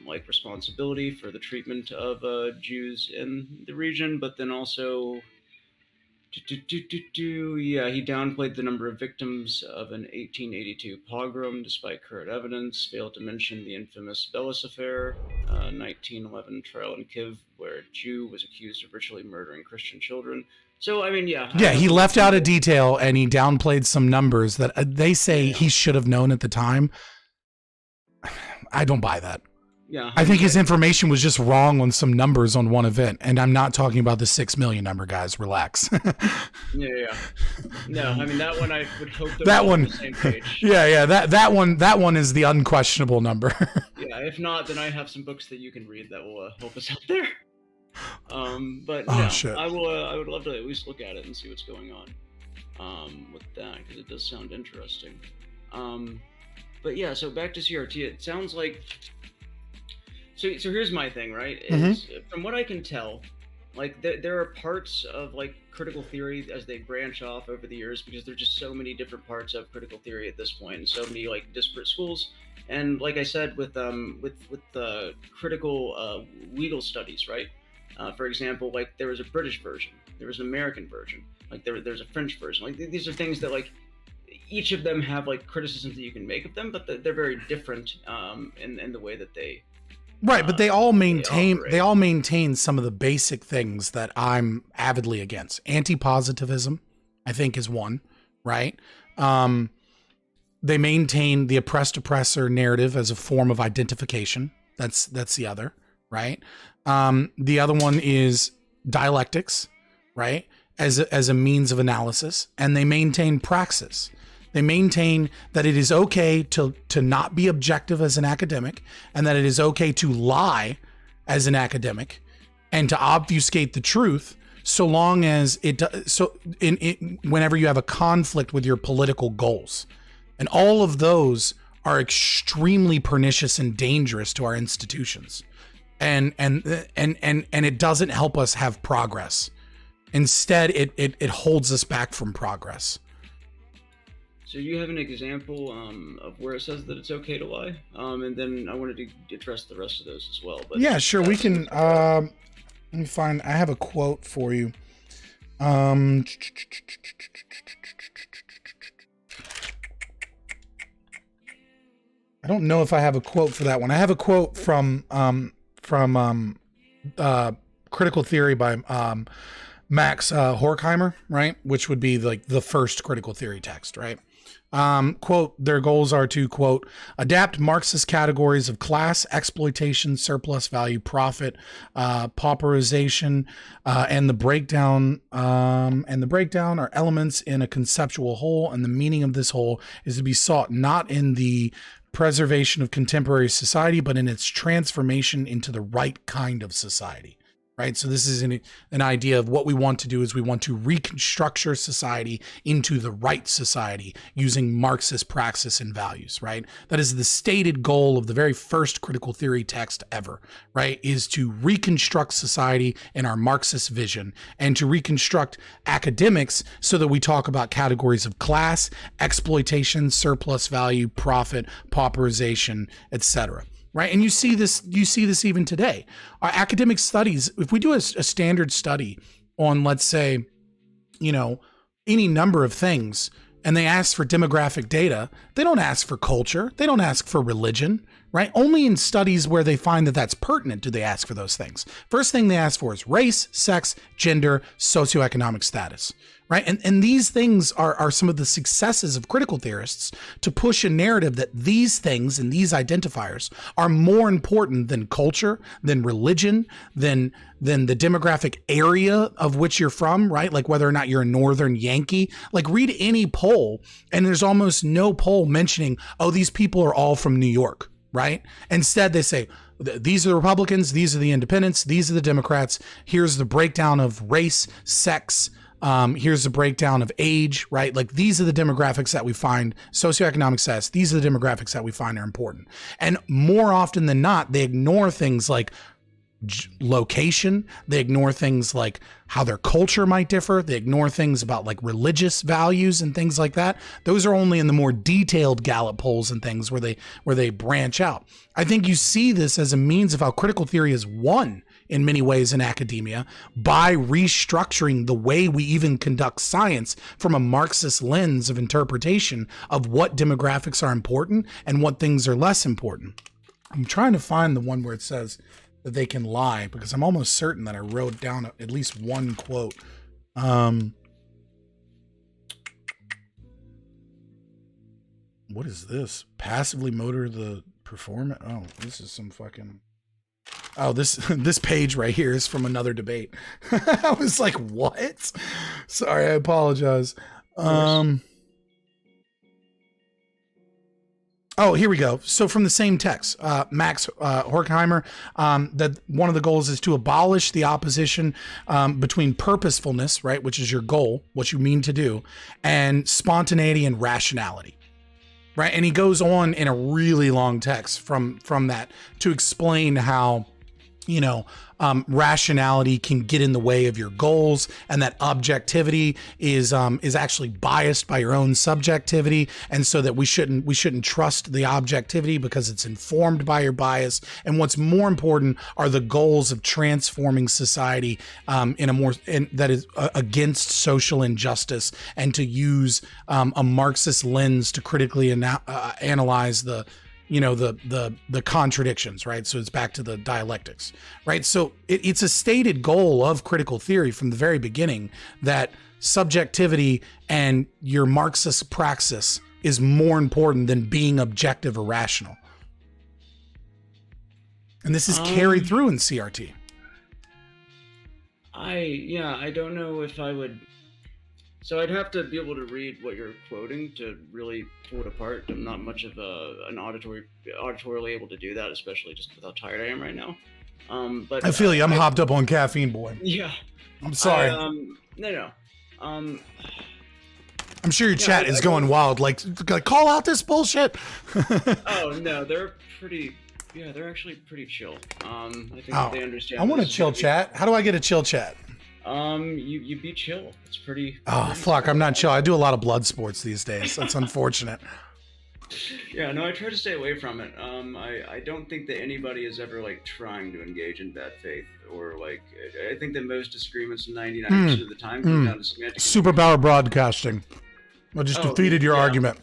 like responsibility for the treatment of Jews in the region, but then also yeah, he downplayed the number of victims of an 1882 pogrom despite current evidence, failed to mention the infamous Bellis affair, 1911 trial in Kiev where a Jew was accused of ritually murdering Christian children. So, I mean, yeah. Yeah, he left out a detail and he downplayed some numbers that they say he should have known at the time. I don't buy that. Yeah, I think his information was just wrong on some numbers on one event, and I'm not talking about the 6 million number, guys. Relax. Yeah. No, I mean that one I would hope that one. On the same page. Yeah. That one is the unquestionable number. Yeah, if not, then I have some books that you can read that will help us out there. But shit. I would love to at least look at it and see what's going on with that, because it does sound interesting. But yeah, so back to CRT. It sounds like. So here's my thing, right? Is from what I can tell, like there are parts of like critical theory as they branch off over the years, because there's just so many different parts of critical theory at this point, and so many like disparate schools. And like I said, with the critical legal studies, right? For example, like there was a British version, there was an American version, like there's a French version. Like these are things that like each of them have like criticisms that you can make of them, but they're very different in the way that they. Right, but they all maintain some of the basic things that I'm avidly against. Anti-positivism, I think, is one, right? They maintain the oppressed-oppressor narrative as a form of identification. That's the other, right? The other one is dialectics, right? As a means of analysis, and they maintain praxis. They maintain that it is okay to not be objective as an academic, and that it is okay to lie as an academic and to obfuscate the truth, so long as whenever you have a conflict with your political goals. And all of those are extremely pernicious and dangerous to our institutions. And it doesn't help us have progress. Instead, it holds us back from progress. So do you have an example of where it says that it's okay to lie? And then I wanted to address the rest of those as well. But yeah, sure. We can. Let me find. I have a quote for you. I don't know if I have a quote for that one. I have a quote from Critical Theory by Max Horkheimer, right? Which would be like the first critical theory text, right? Quote, their goals are to, quote, adapt Marxist categories of class, exploitation, surplus value, profit, pauperization, and the breakdown are elements in a conceptual whole, and the meaning of this whole is to be sought not in the preservation of contemporary society, but in its transformation into the right kind of society. Right. So this is an idea of what we want to do is we want to reconstruct society into the right society using Marxist praxis and values. Right. That is the stated goal of the very first critical theory text ever. Right. Is to reconstruct society in our Marxist vision and to reconstruct academics so that we talk about categories of class, exploitation, surplus value, profit, pauperization, etc. Right. And you see this even today. Our academic studies, if we do a standard study on, let's say, any number of things, and they ask for demographic data, they don't ask for culture. They don't ask for religion. Right. Only in studies where they find that that's pertinent do they ask for those things. First thing they ask for is race, sex, gender, socioeconomic status. Right. And these things are some of the successes of critical theorists to push a narrative that these things and these identifiers are more important than culture, than religion, than the demographic area of which you're from. Right. Like whether or not you're a Northern Yankee, like read any poll and there's almost no poll mentioning, oh, these people are all from New York. Right. Instead, they say, these are the Republicans, these are the independents, these are the Democrats. Here's the breakdown of race, sex. Here's the breakdown of age, right? Like these are the demographics that we find, socioeconomic status, these are the demographics that we find are important. And more often than not, they ignore things like location. They ignore things like how their culture might differ. They ignore things about like religious values and things like that. Those are only in the more detailed Gallup polls and things where they branch out. I think you see this as a means of how critical theory is won in many ways in academia by restructuring the way we even conduct science from a Marxist lens of interpretation of what demographics are important and what things are less important. I'm trying to find the one where it says that they can lie, because I'm almost certain that I wrote down at least one quote. What is this? Passively motor the performance. Oh, this is some fucking... Oh, this page right here is from another debate. I was like, what? Sorry, I apologize. Oh, here we go. So from the same text, Max Horkheimer, that one of the goals is to abolish the opposition between purposefulness, right, which is your goal, what you mean to do, and spontaneity and rationality. Right. And he goes on in a really long text from that to explain how, rationality can get in the way of your goals, and that objectivity is actually biased by your own subjectivity, and so that we shouldn't trust the objectivity because it's informed by your bias. And what's more important are the goals of transforming society that is against social injustice, and to use a Marxist lens to critically analyze the contradictions, right? So it's back to the dialectics, right? So it's a stated goal of critical theory from the very beginning that subjectivity and your Marxist praxis is more important than being objective or rational. And this is carried through in CRT. I don't know if I would... So I'd have to be able to read what you're quoting to really pull it apart. I'm not much of an auditorially able to do that, especially just with how tired I am right now. But I feel you. I'm hopped up on caffeine, boy. Yeah. I'm sorry. No. I'm sure your chat is going wild. Like, call out this bullshit. Oh no, they're pretty. Yeah, they're actually pretty chill. I think that they understand. I want a chill chat. How do I get a chill chat? You be chill. It's pretty. Oh, fuck. I'm not chill. I do a lot of blood sports these days. That's unfortunate. Yeah, no, I try to stay away from it. I don't think that anybody is ever like trying to engage in bad faith, or like, I think that most disagreements 99% of the time come down to semantic. Superpower broadcasting. I just defeated your argument.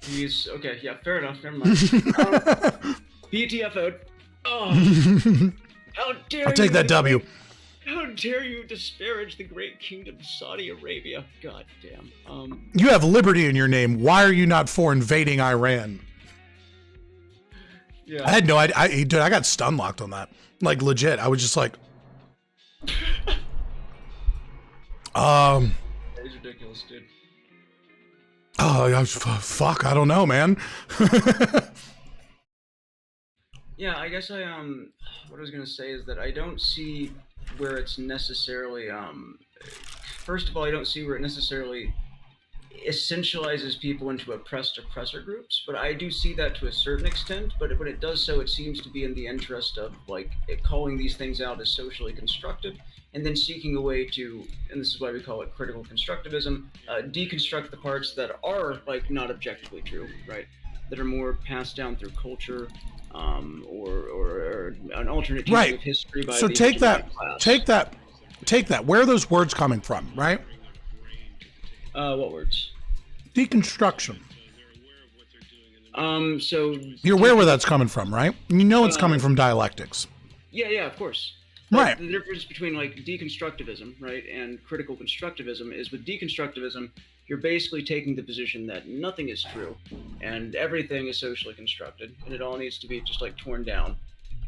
Okay, yeah, fair enough. Never mind. BTFO'd. Oh, how dare you! I'll take that W. How dare you disparage the great kingdom of Saudi Arabia? God damn. You have liberty in your name. Why are you not for invading Iran? Yeah. I had no idea. Dude, I got stun locked on that. Like, legit. I was just like... It's ridiculous, dude. Oh, fuck. I don't know, man. Yeah, I guess what I was gonna say is that I don't see where it's necessarily, first of all, I don't see where it necessarily essentializes people into oppressed oppressor groups, but I do see that to a certain extent, but when it does so, it seems to be in the interest of, like, calling these things out as socially constructive, and then seeking a way to, and this is why we call it critical constructivism, deconstruct the parts that are, like, not objectively true, right? That are more passed down through culture, or an alternate teaching Right. of history by So the take that, class. take that. Where are those words coming from, right? What words? Deconstruction. So You're aware where that's coming from, right? You know it's coming from dialectics. yeah, of course. Right. The difference between, like, deconstructivism, right, and critical constructivism is with deconstructivism, you're basically taking the position that nothing is true and everything is socially constructed and it all needs to be just, like, torn down.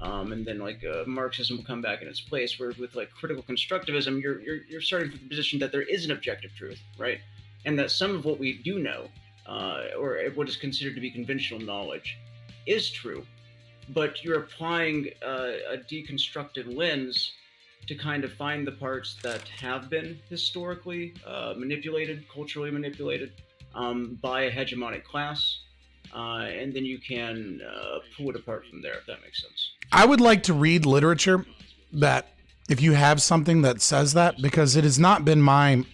And then, like, Marxism will come back in its place, where with, like, critical constructivism, you're starting from the position that there is an objective truth, right? And that some of what we do know, or what is considered to be conventional knowledge, is true. But you're applying a deconstructed lens to kind of find the parts that have been historically manipulated, culturally manipulated, by a hegemonic class, and then you can pull it apart from there, if that makes sense. I would like to read literature that, if you have something that says that, because it has not been my,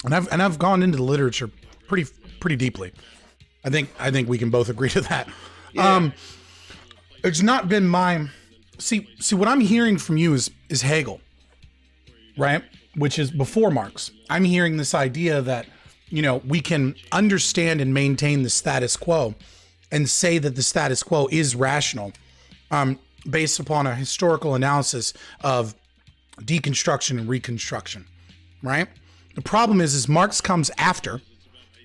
and I've gone into the literature pretty deeply. I think we can both agree to that. Yeah. It's not been my, see what I'm hearing from you is Hegel, right? Which is before Marx. I'm hearing this idea that, you know, we can understand and maintain the status quo and say that the status quo is rational, based upon a historical analysis of deconstruction and reconstruction, right? The problem is Marx comes after,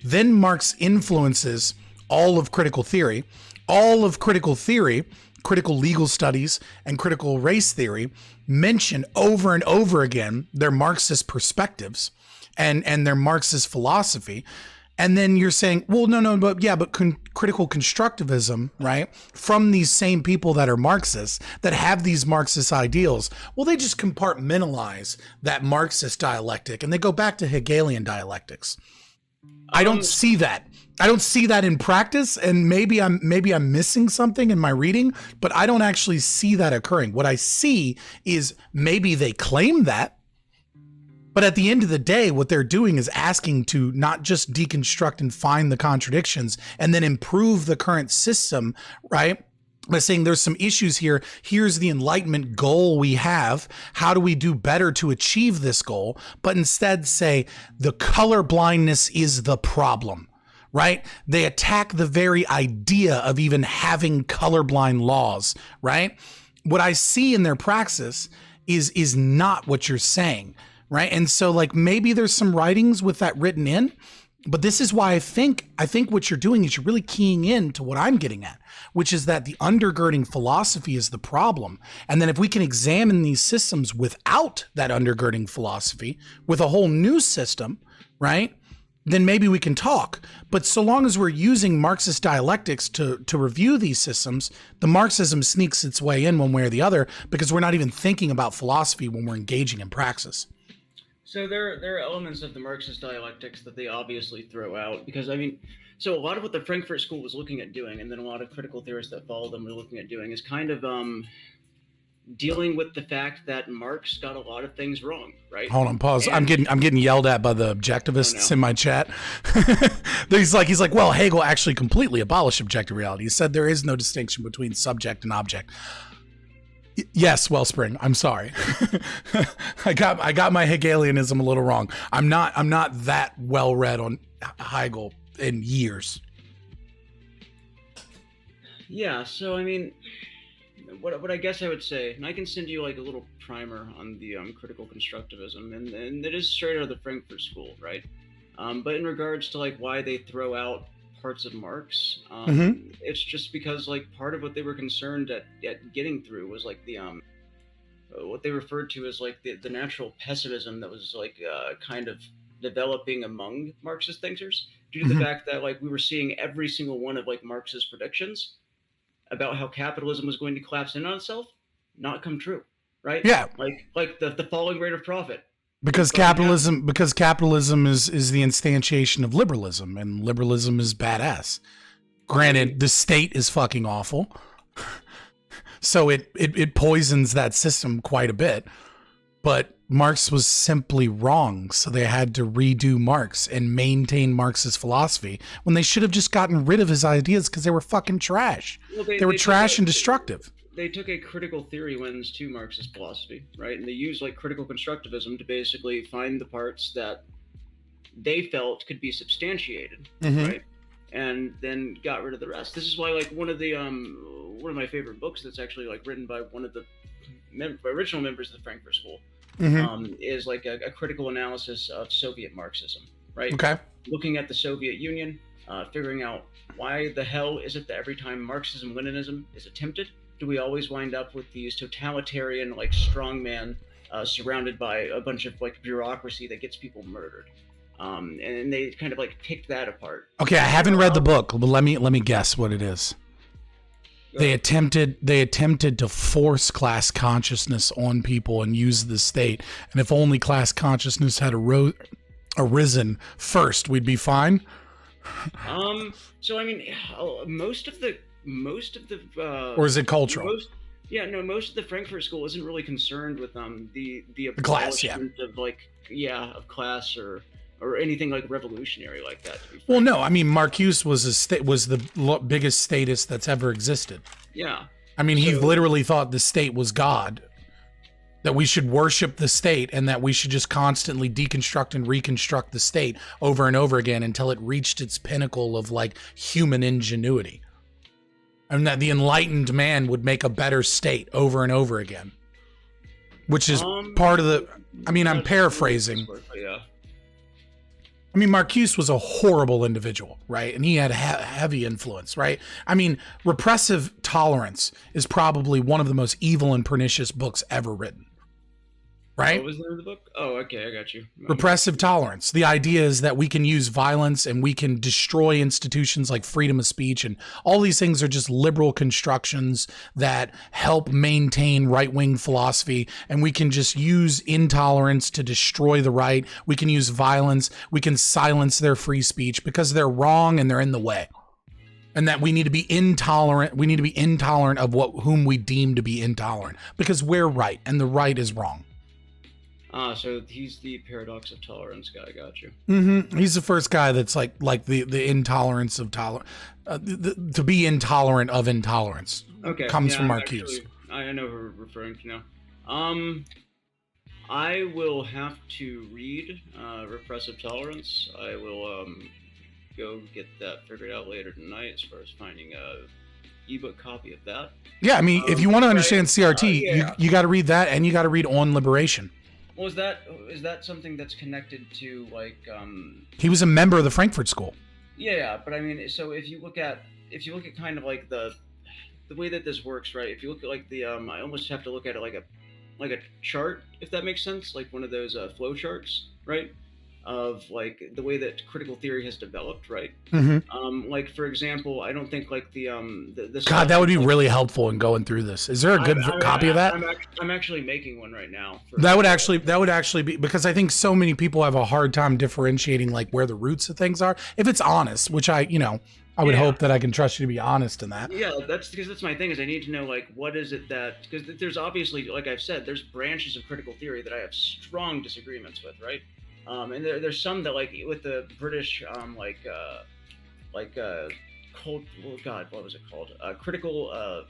then Marx influences all of critical theory. All of critical theory, critical legal studies, and critical race theory mention over and over again their Marxist perspectives and their Marxist philosophy. And then you're saying, well, no, but critical constructivism, right? From these same people that are Marxists, that have these Marxist ideals, well, they just compartmentalize that Marxist dialectic and they go back to Hegelian dialectics. I don't see that. I don't see that in practice, and maybe I'm missing something in my reading, but I don't actually see that occurring. What I see is maybe they claim that, but at the end of the day, what they're doing is asking to not just deconstruct and find the contradictions and then improve the current system, right? By saying there's some issues here. Here's the Enlightenment goal we have. How do we do better to achieve this goal? But instead say the color blindness is the problem, right? They attack the very idea of even having colorblind laws, right? What I see in their praxis is not what you're saying. Right. And so, like, maybe there's some writings with that written in, but this is why I think what you're doing is you're really keying in to what I'm getting at, which is that the undergirding philosophy is the problem. And then if we can examine these systems without that undergirding philosophy, with a whole new system, right, then maybe we can talk. But so long as we're using Marxist dialectics to review these systems, the Marxism sneaks its way in one way or the other, because we're not even thinking about philosophy when we're engaging in praxis. So there are elements of the Marxist dialectics that they obviously throw out, because, I mean, so a lot of what the Frankfurt School was looking at doing, and then a lot of critical theorists that follow them were looking at doing, is kind of dealing with the fact that Marx got a lot of things wrong, right? Hold on, pause. And, I'm getting yelled at by the objectivists in my chat. he's like, well, Hegel actually completely abolished objective reality. He said there is no distinction between subject and object. Yes, Wellspring. I'm sorry. I got my Hegelianism a little wrong. I'm not that well read on Hegel in years. Yeah, so I mean, what I guess I would say, and I can send you like a little primer on the critical constructivism, and it is straight out of the Frankfurt School, right? But in regards to like why they throw out parts of Marx, it's just because like part of what they were concerned at getting through was like the what they referred to as like the natural pessimism that was like kind of developing among Marxist thinkers due to the fact that like we were seeing every single one of like Marx's predictions about how capitalism was going to collapse in on itself not come true, right? Yeah, like the falling rate of profit. because capitalism is the instantiation of liberalism, and liberalism is badass. Granted, the state is fucking awful, so it poisons that system quite a bit. But Marx was simply wrong, so they had to redo Marx and maintain Marx's philosophy when they should have just gotten rid of his ideas because they were fucking trash. Well, they were trash and destructive. They took a critical theory lens to Marxist philosophy, right? And they used like critical constructivism to basically find the parts that they felt could be substantiated, right? And then got rid of the rest. This is why like one of my favorite books that's actually like written by one of the original members of the Frankfurt School is like a critical analysis of Soviet Marxism, right? Okay. Looking at the Soviet Union, figuring out why the hell is it that every time Marxism-Leninism is attempted, do we always wind up with these totalitarian, like strongman surrounded by a bunch of like bureaucracy that gets people murdered? And they kind of like picked that apart. Okay, I haven't read the book, but let me guess what it is. They attempted to force class consciousness on people and use the state. And if only class consciousness had arisen first, we'd be fine. So I mean, most of the or is it cultural? Most of the Frankfurt School isn't really concerned with the class, of like of class or anything like revolutionary like that. Well, no, I mean Marcuse was the biggest statist that's ever existed. Yeah. I mean, he literally thought the state was God, that we should worship the state, and that we should just constantly deconstruct and reconstruct the state over and over again until it reached its pinnacle of like human ingenuity. And that the enlightened man would make a better state over and over again. Which is part of the, I mean, I'm paraphrasing. Yeah. I mean, Marcuse was a horrible individual, right? And he had heavy influence, right? I mean, Repressive Tolerance is probably one of the most evil and pernicious books ever written, right? What was the name of the book? Oh, okay, I got you. Repressive Tolerance. The idea is that we can use violence and we can destroy institutions like freedom of speech, and all these things are just liberal constructions that help maintain right-wing philosophy, and we can just use intolerance to destroy the right. We can use violence. We can silence their free speech because they're wrong and they're in the way. And that we need to be intolerant. We need to be intolerant of whom we deem to be intolerant because we're right and the right is wrong. So he's the paradox of tolerance guy. Got you. He's the first guy that's like the intolerance of tolerance, to be intolerant of intolerance. Okay, comes from Marcuse. Actually, I know who we're referring to now. I will have to read Repressive Tolerance. I will go get that figured out later tonight as far as finding a ebook copy of that. Yeah, I mean, if you want to understand CRT, you got to read that, and you got to read On Liberation. Well, is that something that's connected to like? He was a member of the Frankfurt School. Yeah, but I mean, so if you look at kind of like the way that this works, right? If you look at like the I almost have to look at it like a chart, if that makes sense, like one of those flow charts, right? Of like the way that critical theory has developed, right? Like for example, I don't think like the God, that would be really helpful in going through this. Is there a good copy of that? I'm actually making one right now. That would actually be, because I think so many people have a hard time differentiating like where the roots of things are. If it's honest, which I would hope that I can trust you to be honest in that. Yeah, that's my thing is I need to know like what is it that, because there's obviously, like I've said, there's branches of critical theory that I have strong disagreements with, right? And there's some that like with the British what was it called? Critical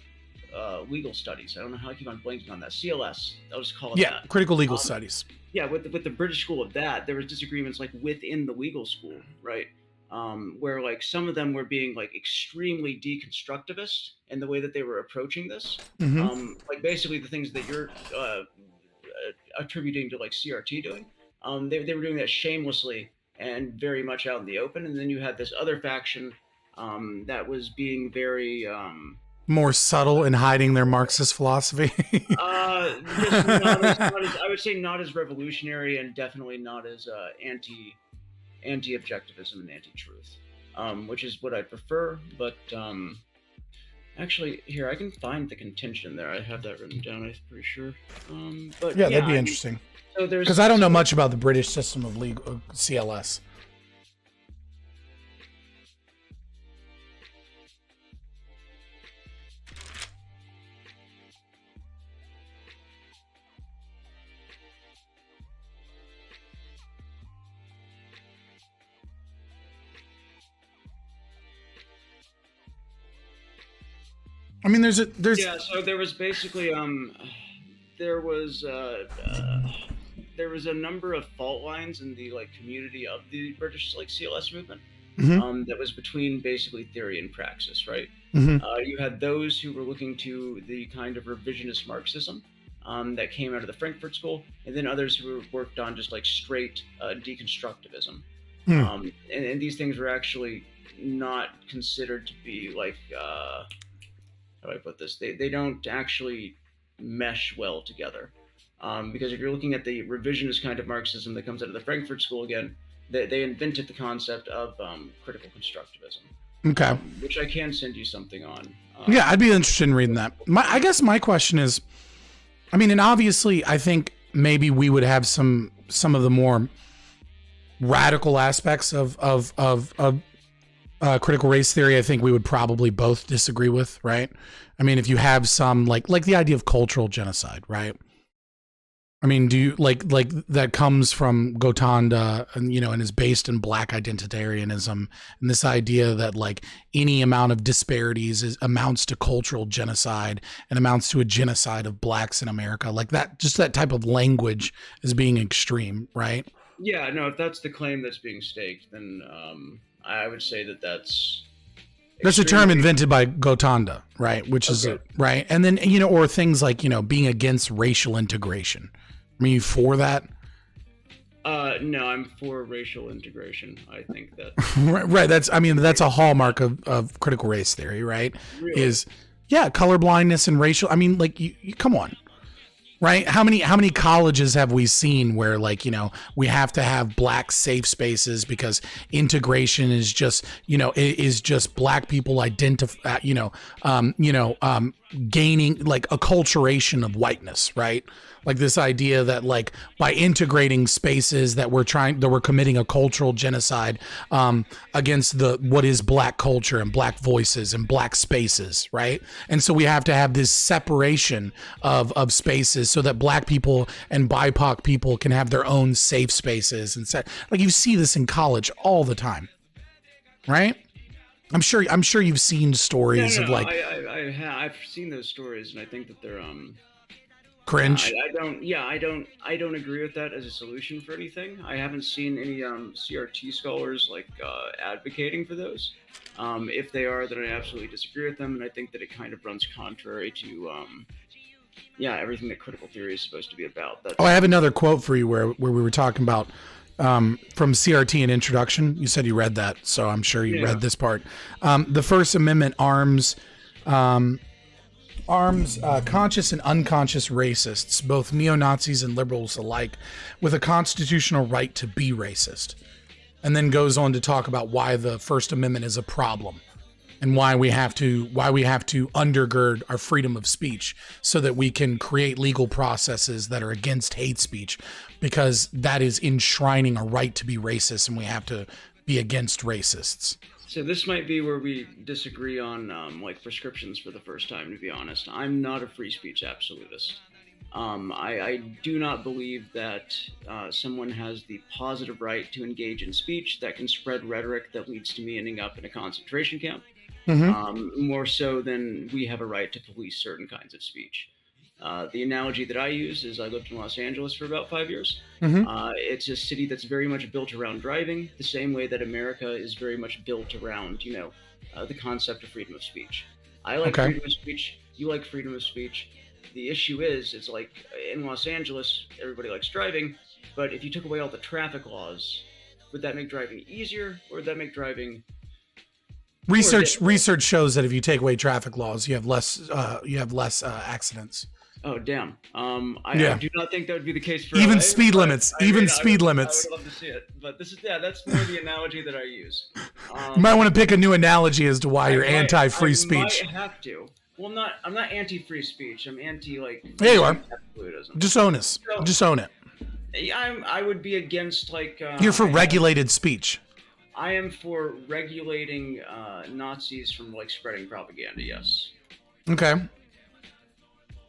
legal studies. I don't know how I keep on blanking on that. CLS. I'll just call it that. Yeah, critical legal studies. Yeah, with the British school of that, there was disagreements like within the legal school, right? where like some of them were being like extremely deconstructivist in the way that they were approaching this. Hmm. Like basically the things that you're attributing to like CRT doing, they were doing that shamelessly and very much out in the open. And then you had this other faction that was being very More subtle in hiding their Marxist philosophy. just not as I would say not as revolutionary and definitely not as anti-objectivism and anti-truth, which is what I prefer. But actually, here I can find the contention there. I have that written down. I'm pretty sure. But Yeah, yeah, that'd be interesting. so there's Because I don't know much about the British system of legal CLS. I mean, there's yeah. So there was basically there was uh, uh, there was a number of fault lines in the like community of the British like CLS movement. Mhm, That was between basically theory and praxis, right? mhm. You had those who were looking to the kind of revisionist Marxism that came out of the Frankfurt School, and then others who worked on just like straight deconstructivism. Hmm. And these things were actually not considered to be like, how do I put this? They don't actually mesh well together. Because if you're looking at the revisionist kind of Marxism that comes out of the Frankfurt School again, they invented the concept of critical constructivism, Okay. which I can send you something on. Yeah, I'd be interested in reading that. I guess my question is, I mean, and obviously, I think maybe we would have some of the more radical aspects of critical race theory. I think we would probably both disagree with, right? I mean, if you have some like the idea of cultural genocide, right? I mean, do you like that comes from Gotanda and and is based in black identitarianism and this idea that like any amount of disparities amounts to cultural genocide and amounts to a genocide of blacks in America, like that, just that type of language is being extreme, right? Yeah, no, if that's the claim that's being staked, then I would say that That's a term extremely invented by Gotanda, right? Which is okay. right, and then or things like being against racial integration. I mean, you for that? No, I'm for racial integration. I think that Right. That's a hallmark of critical race theory, right? really, Is yeah, colorblindness and racial. I mean, like you come on, right? How many colleges have we seen where like we have to have black safe spaces because integration is just is just black people identify gaining like acculturation of whiteness, right? Like this idea that like by integrating spaces that we're committing a cultural genocide against what is black culture and black voices and black spaces, right? And so we have to have this separation of spaces so that black people and BIPOC people can have their own safe spaces and like you see this in college all the time, right? I'm sure you've seen stories no, of like I've seen those stories, and I think that they're cringe. I don't agree with that as a solution for anything. I haven't seen any CRT scholars like advocating for those. If they are, then I absolutely disagree with them, and I think that it kind of runs contrary to everything that critical theory is supposed to be about. Oh, I have another quote for you where we were talking about from CRT in Introduction. You said you read that, so I'm sure you read this part. The First Amendment arms conscious and unconscious racists, both neo-Nazis and liberals alike, with a constitutional right to be racist. And then goes on to talk about why the First Amendment is a problem and why we have to undergird our freedom of speech so that we can create legal processes that are against hate speech, because that is enshrining a right to be racist, and we have to be against racists. So this might be where we disagree on like prescriptions for the first time. To be honest, I'm not a free speech absolutist. I do not believe that someone has the positive right to engage in speech that can spread rhetoric that leads to me ending up in a concentration camp. Mm-hmm. More so than we have a right to police certain kinds of speech. The analogy that I use is I lived in Los Angeles for about 5 years. Mm-hmm. It's a city that's very much built around driving, the same way that America is very much built around, the concept of freedom of speech. I like Okay. freedom of speech. You like freedom of speech. The issue is, it's like in Los Angeles, everybody likes driving, but if you took away all the traffic laws, would that make driving easier, or would that make driving Research shows that if you take away traffic laws, you have less accidents. Oh damn! I Yeah. do not think that would be the case for Even LA, speed but limits. I Even mean, speed limits. I would love to see it, but that's more the analogy that I use. You might want to pick a new analogy as to why you're I might- anti-free speech. I might have to. Well, I'm not anti-free speech. I'm anti Yeah, you are. absolutism. Just own us. Just own it. I would be against You're for regulated speech. I am for regulating Nazis from like spreading propaganda. Yes. Okay.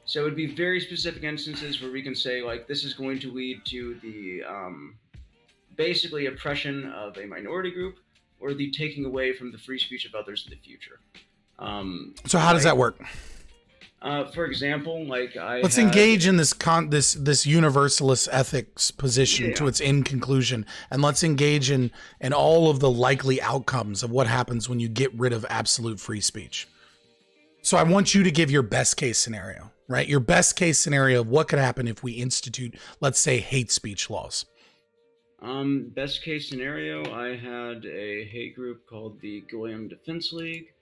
So it would be very specific instances where we can say like this is going to lead to the basically oppression of a minority group or the taking away from the free speech of others in the future. So how does that work? For example, like Let's engage in this universalist ethics position to its end conclusion, and let's engage in all of the likely outcomes of what happens when you get rid of absolute free speech. So I want you to give your best case scenario, right? Your best case scenario of what could happen if we institute, let's say, hate speech laws. Best case scenario, I had a hate group called the Goyim Defense League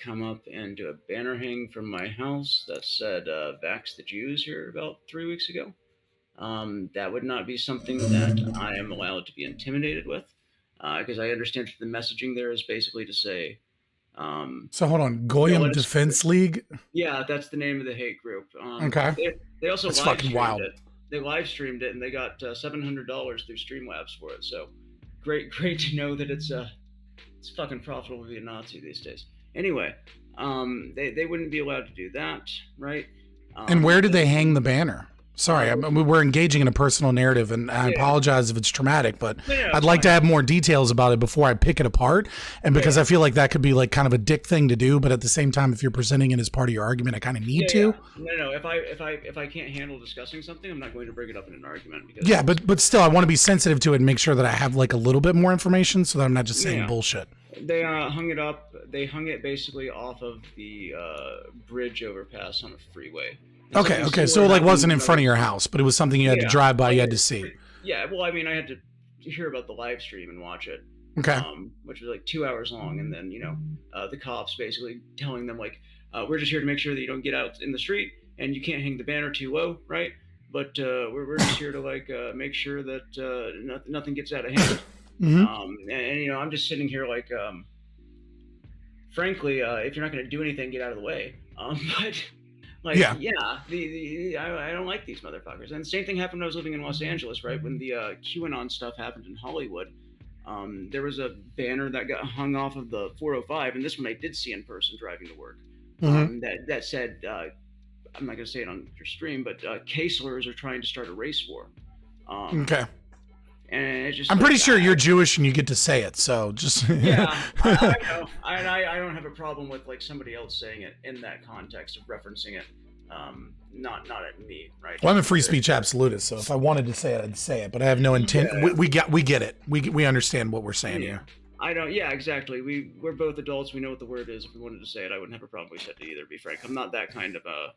come up and do a banner hang from my house that said "Vax the Jews" here about 3 weeks ago. That would not be something that I am allowed to be intimidated with, because I understand that the messaging there is basically to say. So hold on, Goyim Defense League. Yeah, that's the name of the hate group. Okay. They also That's live fucking streamed wild. it. They live streamed it and they got $700 through Streamlabs for it. So great to know that it's fucking profitable to be a Nazi these days. Anyway, they wouldn't be allowed to do that, right? And where did they hang the banner? Sorry, we're engaging in a personal narrative, and I apologize if it's traumatic, but I'd like to have more details about it before I pick it apart. And because I feel like that could be like kind of a dick thing to do, but at the same time, if you're presenting it as part of your argument, I kind of need to. No. If I can't handle discussing something, I'm not going to bring it up in an argument. Because yeah, but still, I want to be sensitive to it and make sure that I have like a little bit more information so that I'm not just saying bullshit. They hung it up. They hung it basically off of the bridge overpass on a freeway. Okay. So it like wasn't in front of your house, but it was something you had to drive by, you had to see. Yeah, well, I mean, I had to hear about the live stream and watch it. Okay. Which was like 2 hours long, and then the cops basically telling them like, we're just here to make sure that you don't get out in the street, and you can't hang the banner too low, right? But we're just here to like make sure that nothing gets out of hand. Mm-hmm. And I'm just sitting here like, frankly, if you're not going to do anything, get out of the way. But. Like, I don't like these motherfuckers. And the same thing happened when I was living in Los Angeles, right? When the QAnon stuff happened in Hollywood, there was a banner that got hung off of the 405, and this one I did see in person driving to work. That said, I'm not going to say it on your stream, but K-slurs are trying to start a race war. Okay. And it's just I'm pretty sure you're Jewish and you get to say it, so just yeah, I know. I don't have a problem with like somebody else saying it in that context of referencing it, not at me, right? Well, I'm a free speech absolutist, so if I wanted to say it, I'd say it, but I have no intent. Yeah. We get it. We understand what we're saying here. I don't. Yeah, exactly. We're both adults. We know what the word is. If we wanted to say it, I wouldn't have a problem with it either. To be frank, I'm not that kind of I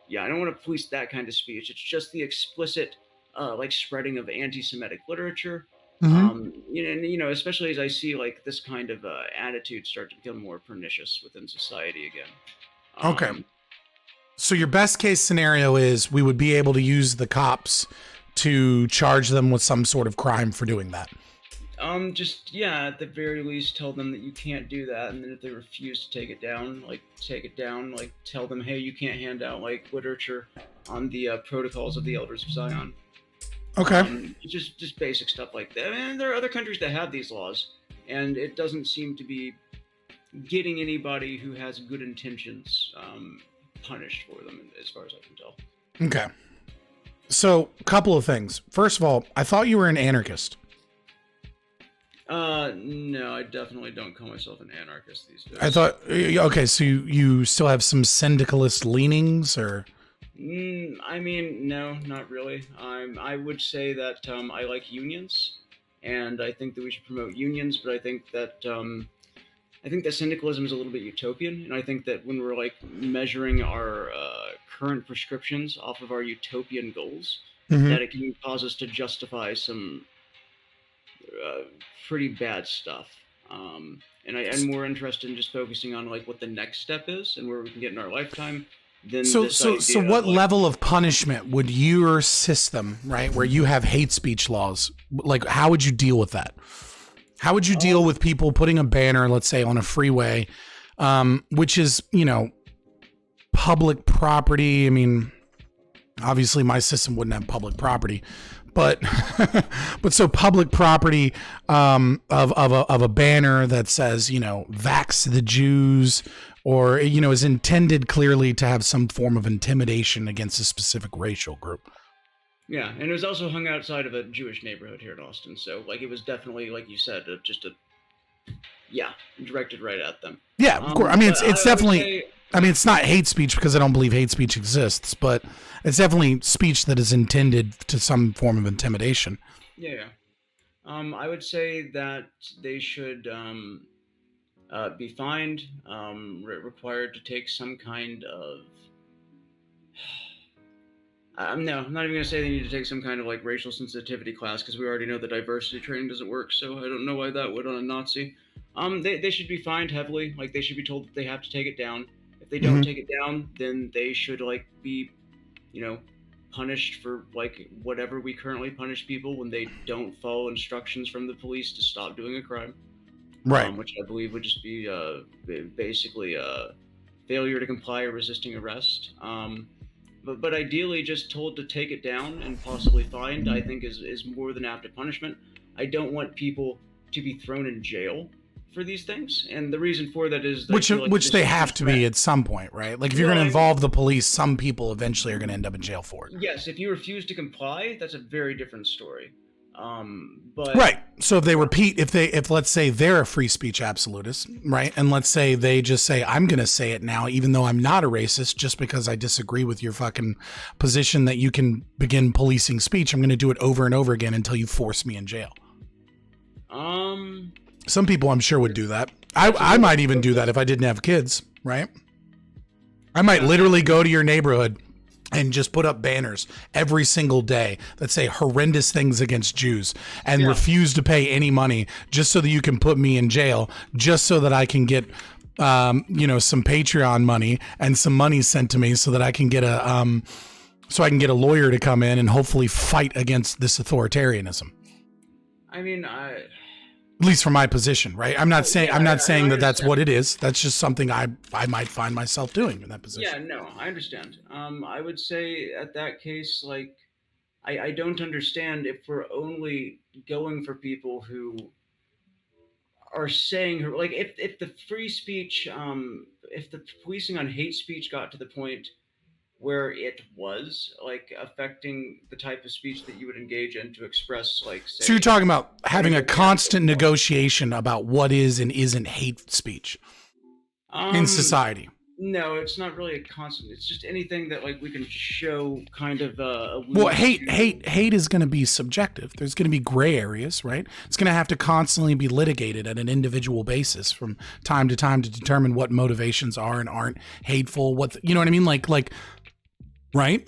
don't want to police that kind of speech. It's just the explicit. Like spreading of anti-Semitic literature, especially as I see like this kind of attitude start to become more pernicious within society again. Okay. So your best case scenario is we would be able to use the cops to charge them with some sort of crime for doing that. At the very least, tell them that you can't do that, and then if they refuse to take it down. Like tell them, hey, you can't hand out like literature on the protocols of the Elders of Zion. Okay. Just basic stuff like that. I mean, there are other countries that have these laws, and it doesn't seem to be getting anybody who has good intentions punished for them, as far as I can tell. Okay. So, a couple of things. First of all, I thought you were an anarchist. No, I definitely don't call myself an anarchist these days. I thought, okay, so you still have some syndicalist leanings, or? I mean, no, not really. I would say that I like unions, and I think that we should promote unions. But I think that syndicalism is a little bit utopian, and I think that when we're like measuring our current prescriptions off of our utopian goals, Mm-hmm. that it can cause us to justify some uh, pretty bad stuff. I'm more interested in just focusing on like what the next step is and where we can get in our lifetime than So, this so, so, idea of what like, level of punishment would your system, right, where you have hate speech laws, like, how would you deal with that? How would you deal with people putting a banner, let's say, on a freeway, which is, public property? I mean, obviously, my system wouldn't have public property, but but so public property of a banner that says, vax the Jews, or is intended clearly to have some form of intimidation against a specific racial group. yeah, and it was also hung outside of a Jewish neighborhood here in Austin, so like it was definitely like you said, yeah, directed right at them. Yeah, of course. I mean, it's definitely. Say, I mean, it's not hate speech because I don't believe hate speech exists, but it's definitely speech that is intended to some form of intimidation. yeah. I would say that they should be fined, required to take some kind of. No, I'm not even gonna say they need to take some kind of like racial sensitivity class because we already know that diversity training doesn't work. So I don't know why that would on a Nazi. They should be fined heavily. Like they should be told that they have to take it down. If they don't take it down, then they should like be, punished for like whatever we currently punish people when they don't follow instructions from the police to stop doing a crime. Right. Which I believe would just be basically failure to comply or resisting arrest. But ideally, just told to take it down and possibly fined, I think is more than apt at punishment. I don't want people to be thrown in jail for these things, and the reason for that is that which they have to be at some point, right? Like if you're going to involve the police, some people eventually are going to end up in jail for it. Yes, if you refuse to comply, that's a very different story. But right. So if they repeat, if let's say they're a free speech absolutist, right? And let's say they just say, I'm going to say it now, even though I'm not a racist, just because I disagree with your fucking position that you can begin policing speech. I'm going to do it over and over again until you force me in jail. Some people I'm sure would do that. I might even do that if I didn't have kids, right? I might literally go to your neighborhood and just put up banners every single day that say horrendous things against Jews and refuse to pay any money just so that you can put me in jail, just so that I can get, some Patreon money and some money sent to me so that I can get a lawyer to come in and hopefully fight against this authoritarianism. I mean, at least from my position, right? I'm not saying that that's what it is. That's just something I might find myself doing in that position. Yeah, no, I understand. I would say at that case, like, I don't understand if we're only going for people who are saying, like, if the free speech, if the policing on hate speech got to the point where it was like affecting the type of speech that you would engage in to express, like, say, so you're talking about having a constant negotiation about what is and isn't hate speech in society. No, it's not really a constant. It's just anything that like we can show kind of well, hate is going to be subjective. There's going to be gray areas, right? It's going to have to constantly be litigated at an individual basis from time to time to determine what motivations are and aren't hateful. You know what I mean? Like, right?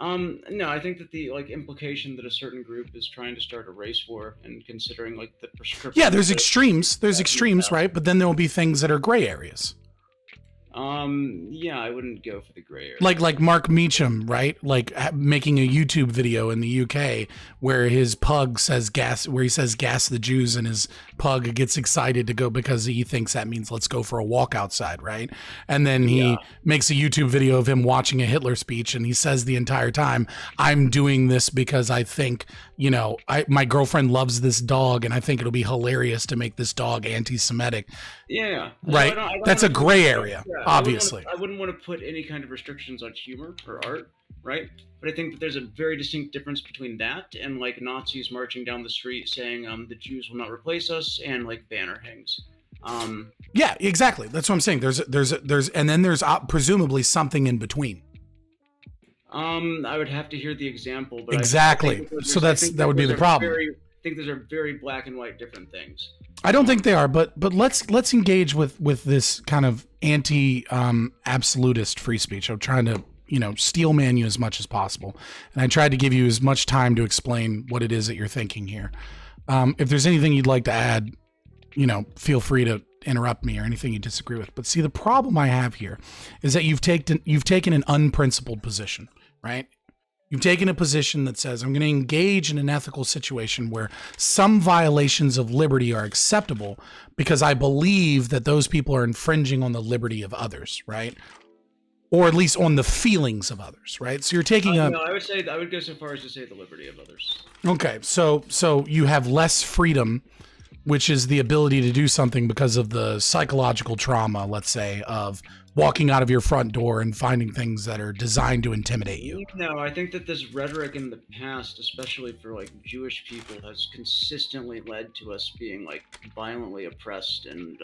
No, I think that the like implication that a certain group is trying to start a race war and considering like the prescription. Yeah, there's extremes. There's extremes, right? But then there will be things that are gray areas. Yeah, I wouldn't go for the gray area. Like Mark Meacham, right? Like making a YouTube video in the UK where his pug says gas the Jews, and his pug gets excited to go because he thinks that means let's go for a walk outside, right? And then he makes a YouTube video of him watching a Hitler speech, and he says the entire time, I'm doing this because I think, my girlfriend loves this dog, and I think it'll be hilarious to make this dog anti-Semitic. Yeah. Right? That's a gray area, obviously. I wouldn't want to put any kind of restrictions on humor or art, right? But I think that there's a very distinct difference between that and like Nazis marching down the street saying the Jews will not replace us and like banner hangs. Yeah, exactly. That's what I'm saying. There's and then there's presumably something in between. I would have to hear the example, but Exactly. So that would be the problem. I think those are very black and white different things. I don't think they are, but let's engage with this kind of anti absolutist free speech. I'm trying to steel man you as much as possible, and I tried to give you as much time to explain what it is that you're thinking here. If there's anything you'd like to add, feel free to interrupt me or anything you disagree with. But see, the problem I have here is that you've taken an unprincipled position, right? You've taken a position that says, I'm going to engage in an ethical situation where some violations of liberty are acceptable because I believe that those people are infringing on the liberty of others, right? Or at least on the feelings of others, right? So you're taking No, I would go so far as to say the liberty of others. Okay, so you have less freedom, which is the ability to do something because of the psychological trauma, let's say, of walking out of your front door and finding things that are designed to intimidate you. No, I think that this rhetoric in the past, especially for like Jewish people, has consistently led to us being like violently oppressed and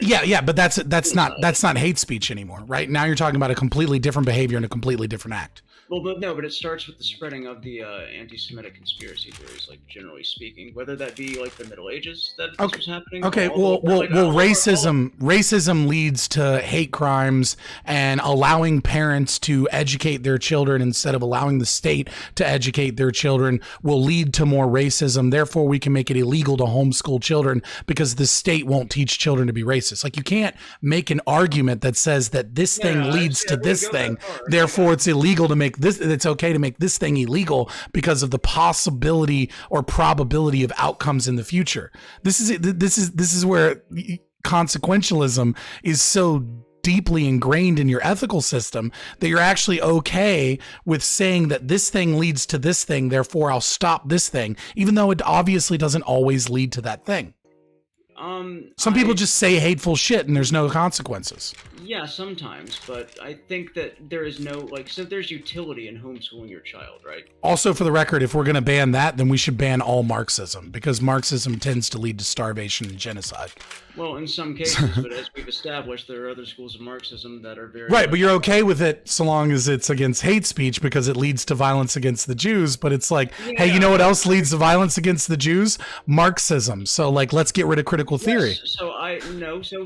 yeah, but that's not hate speech anymore, right? Now you're talking about a completely different behavior and a completely different act. Well, but it starts with the spreading of the anti-Semitic conspiracy theories, like generally speaking, whether that be like the Middle Ages that this was happening. Okay, racism leads to hate crimes, and allowing parents to educate their children instead of allowing the state to educate their children will lead to more racism. Therefore, we can make it illegal to homeschool children because the state won't teach children to be racist. Like, you can't make an argument that says that this thing leads to this thing, therefore it's illegal to make this, it's okay to make this thing illegal because of the possibility or probability of outcomes in the future. This is where consequentialism is so deeply ingrained in your ethical system that you're actually okay with saying that this thing leads to this thing, therefore I'll stop this thing, even though it obviously doesn't always lead to that thing. Some people just say hateful shit and there's no consequences. Yeah, sometimes, but I think that there is no, so there's utility in homeschooling your child, right? Also, for the record, if we're going to ban that, then we should ban all Marxism, because Marxism tends to lead to starvation and genocide. Well, in some cases, but as we've established, there are other schools of Marxism that are very... Right, but you're okay with it so long as it's against hate speech because it leads to violence against the Jews, but it's like, hey, you know what else leads to violence against the Jews? Marxism. So, let's get rid of critical theory. Yes, so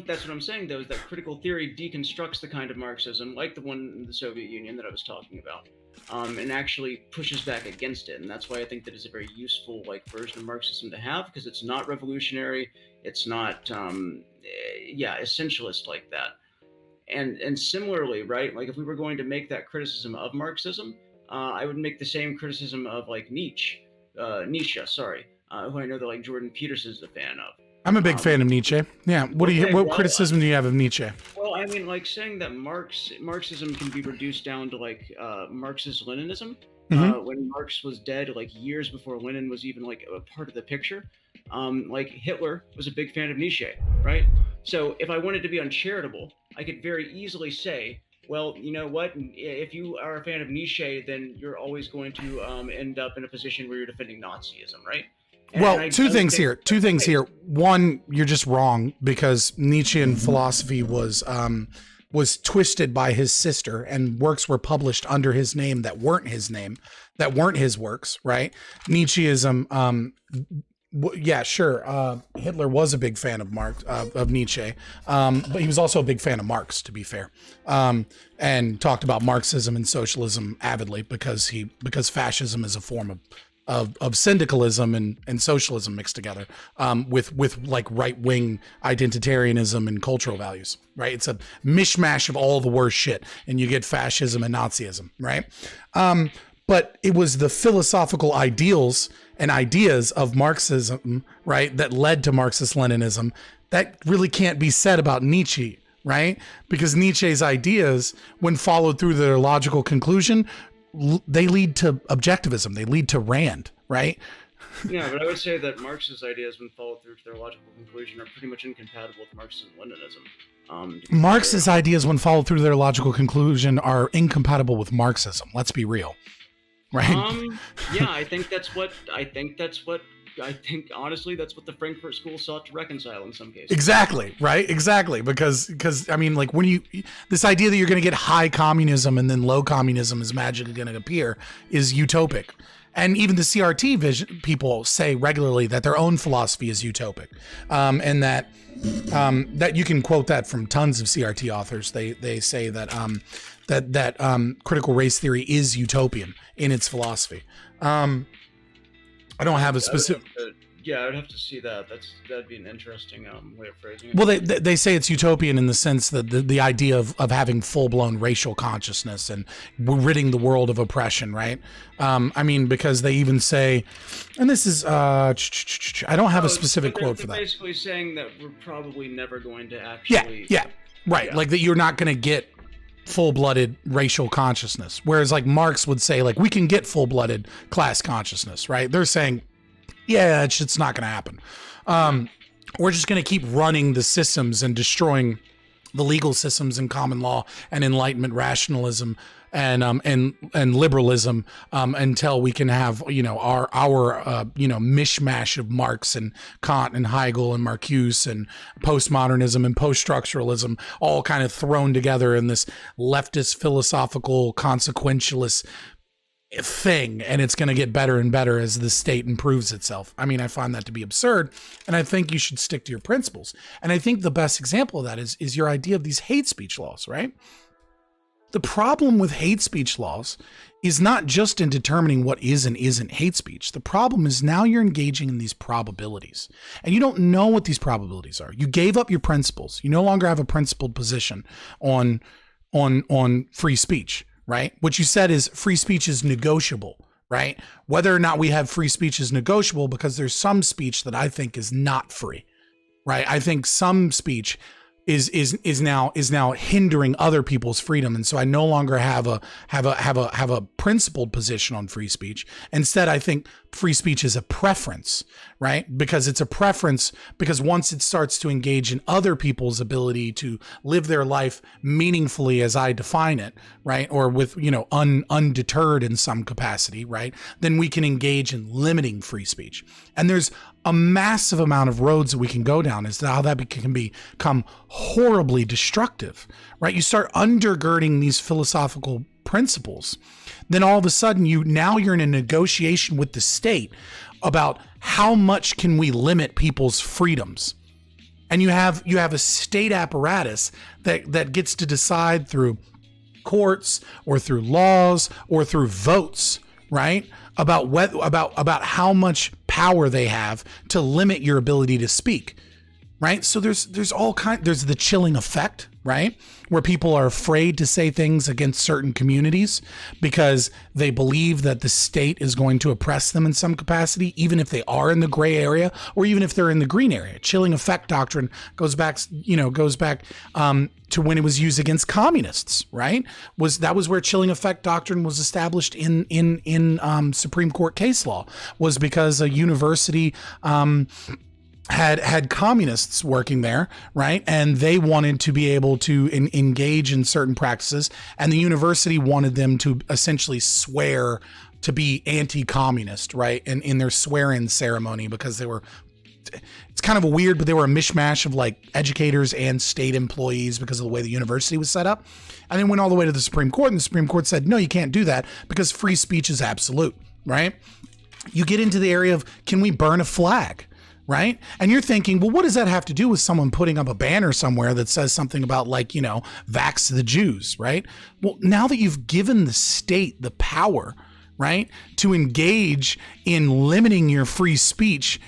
that's what I'm saying, though, is that critical theory deconstructs the kind of Marxism, like the one in the Soviet Union that I was talking about, and actually pushes back against it. And that's why I think that it's a very useful version of Marxism to have, because it's not revolutionary, it's not essentialist like that. And similarly, right, if we were going to make that criticism of Marxism, I would make the same criticism of Nietzsche, who I know that Jordan Peterson is a fan of. I'm a big fan of Nietzsche. Yeah. What criticism do you have of Nietzsche? Well, I mean, saying that Marxism can be reduced down to Marxist-Leninism. When Marx was dead, years before Lenin was even a part of the picture. Hitler was a big fan of Nietzsche, right? So if I wanted to be uncharitable, I could very easily say, well, you know what? If you are a fan of Nietzsche, then you're always going to end up in a position where you're defending Nazism, right? Well, two things here. One, you're just wrong, because Nietzschean philosophy was twisted by his sister, and works were published under his name that weren't his works, right? Nietzscheism, yeah, sure. Hitler was a big fan of Nietzsche, but he was also a big fan of Marx, to be fair, and talked about Marxism and socialism avidly because fascism is a form of syndicalism and socialism mixed together, with right-wing identitarianism and cultural values, right? It's a mishmash of all the worst shit, and you get fascism and Nazism, right? But it was the philosophical ideals and ideas of Marxism, right, that led to Marxist-Leninism. That really can't be said about Nietzsche, right? Because Nietzsche's ideas, when followed through their logical conclusion, they lead to objectivism. They lead to Rand, right? Yeah, but I would say that Marx's ideas, when followed through to their logical conclusion, are pretty much incompatible with Marxism-Leninism. Marx's ideas, when followed through their logical conclusion, are incompatible with Marxism. Let's be real, right? Yeah, I think that's what I think honestly that's what the Frankfurt School sought to reconcile in some cases. Exactly, right? Exactly. Because I mean, like when this idea that you're going to get high communism and then low communism is magically going to appear is utopic. And even the CRT vision people say regularly that their own philosophy is utopic, and that you can quote that from tons of CRT authors. They say that critical race theory is utopian in its philosophy. I don't have a specific. Yeah, I would have to see that. That'd be an interesting way of phrasing it. Well, they say it's utopian in the sense that the idea of having full-blown racial consciousness and ridding the world of oppression, right? I mean, because they even say, and this is, I don't have a specific quote for that. They're basically saying that we're probably never going to actually... Yeah, right. Yeah. Like that you're not going to get full-blooded racial consciousness. Whereas like Marx would say, like, we can get full-blooded class consciousness, right? They're saying, yeah, it's not going to happen. We're just going to keep running the systems and destroying the legal systems and common law and Enlightenment rationalism and liberalism until we can have our mishmash of Marx and Kant and Hegel and Marcuse and postmodernism and post-structuralism all kind of thrown together in this leftist philosophical consequentialist thing, and it's going to get better and better as the state improves itself. I mean, I find that to be absurd, and I think you should stick to your principles. And I think the best example of that is your idea of these hate speech laws, right? The problem with hate speech laws is not just in determining what is and isn't hate speech. The problem is now you're engaging in these probabilities, and you don't know what these probabilities are. You gave up your principles. You no longer have a principled position on free speech. Right? What you said is free speech is negotiable, right? Whether or not we have free speech is negotiable because there's some speech that I think is not free, right? I think some speech is now hindering other people's freedom, and so I no longer have a principled position on free speech. Instead, I think free speech is a preference, right? Because it's a preference because once it starts to engage in other people's ability to live their life meaningfully as I define it, right? Or with, undeterred in some capacity, right? Then we can engage in limiting free speech. And there's a massive amount of roads that we can go down as to how that can become horribly destructive, right? You start undergirding these philosophical principles, then all of a sudden you're in a negotiation with the state about how much can we limit people's freedoms. And you have a state apparatus that gets to decide through courts or through laws or through votes, right? About how much power they have to limit your ability to speak, right? So there's the chilling effect, right? Where people are afraid to say things against certain communities because they believe that the state is going to oppress them in some capacity, even if they are in the gray area or even if they're in the green area. Chilling effect doctrine goes back to when it was used against communists, right? That was where chilling effect doctrine was established in Supreme Court case law, was because a university had communists working there, right? And they wanted to be able to engage in certain practices, and the university wanted them to essentially swear to be anti-communist, right? And in their swear-in ceremony, because they were, it's kind of weird, but they were a mishmash of like educators and state employees because of the way the university was set up. And then went all the way to the Supreme Court, and the Supreme Court said, no, you can't do that because free speech is absolute, right? You get into the area of, can we burn a flag? Right? And you're thinking, well, what does that have to do with someone putting up a banner somewhere that says something about vax the Jews, right? Well, now that you've given the state the power, right, to engage in limiting your free speech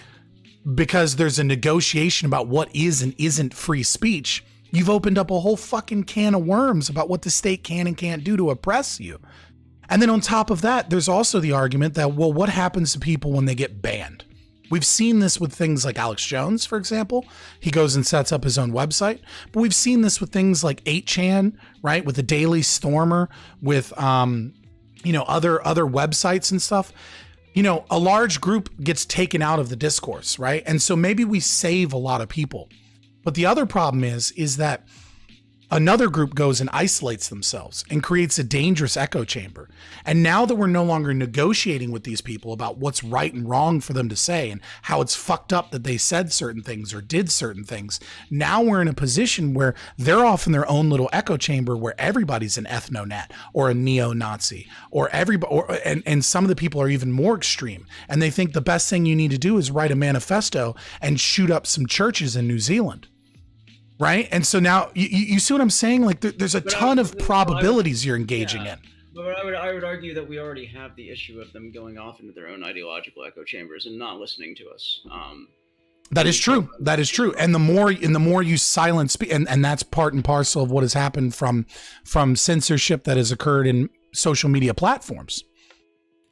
because there's a negotiation about what is and isn't free speech, you've opened up a whole fucking can of worms about what the state can and can't do to oppress you. And then on top of that, there's also the argument that, well, what happens to people when they get banned? We've seen this with things like Alex Jones, for example. He goes and sets up his own website. But we've seen this with things like 8chan, right? With the Daily Stormer, with other websites and stuff. A large group gets taken out of the discourse, right? And so maybe we save a lot of people. But the other problem is that Another group goes and isolates themselves and creates a dangerous echo chamber. And now that we're no longer negotiating with these people about what's right and wrong for them to say and how it's fucked up that they said certain things or did certain things, now we're in a position where they're off in their own little echo chamber where everybody's an ethno-nat or a neo-Nazi or and some of the people are even more extreme. And they think the best thing you need to do is write a manifesto and shoot up some churches in New Zealand. Right. And so now you see what I'm saying? Like there's a ton of probabilities you're engaging in. But I would argue that we already have the issue of them going off into their own ideological echo chambers and not listening to us. That is true. That is true. And the more you silence, and that's part and parcel of what has happened from censorship that has occurred in social media platforms.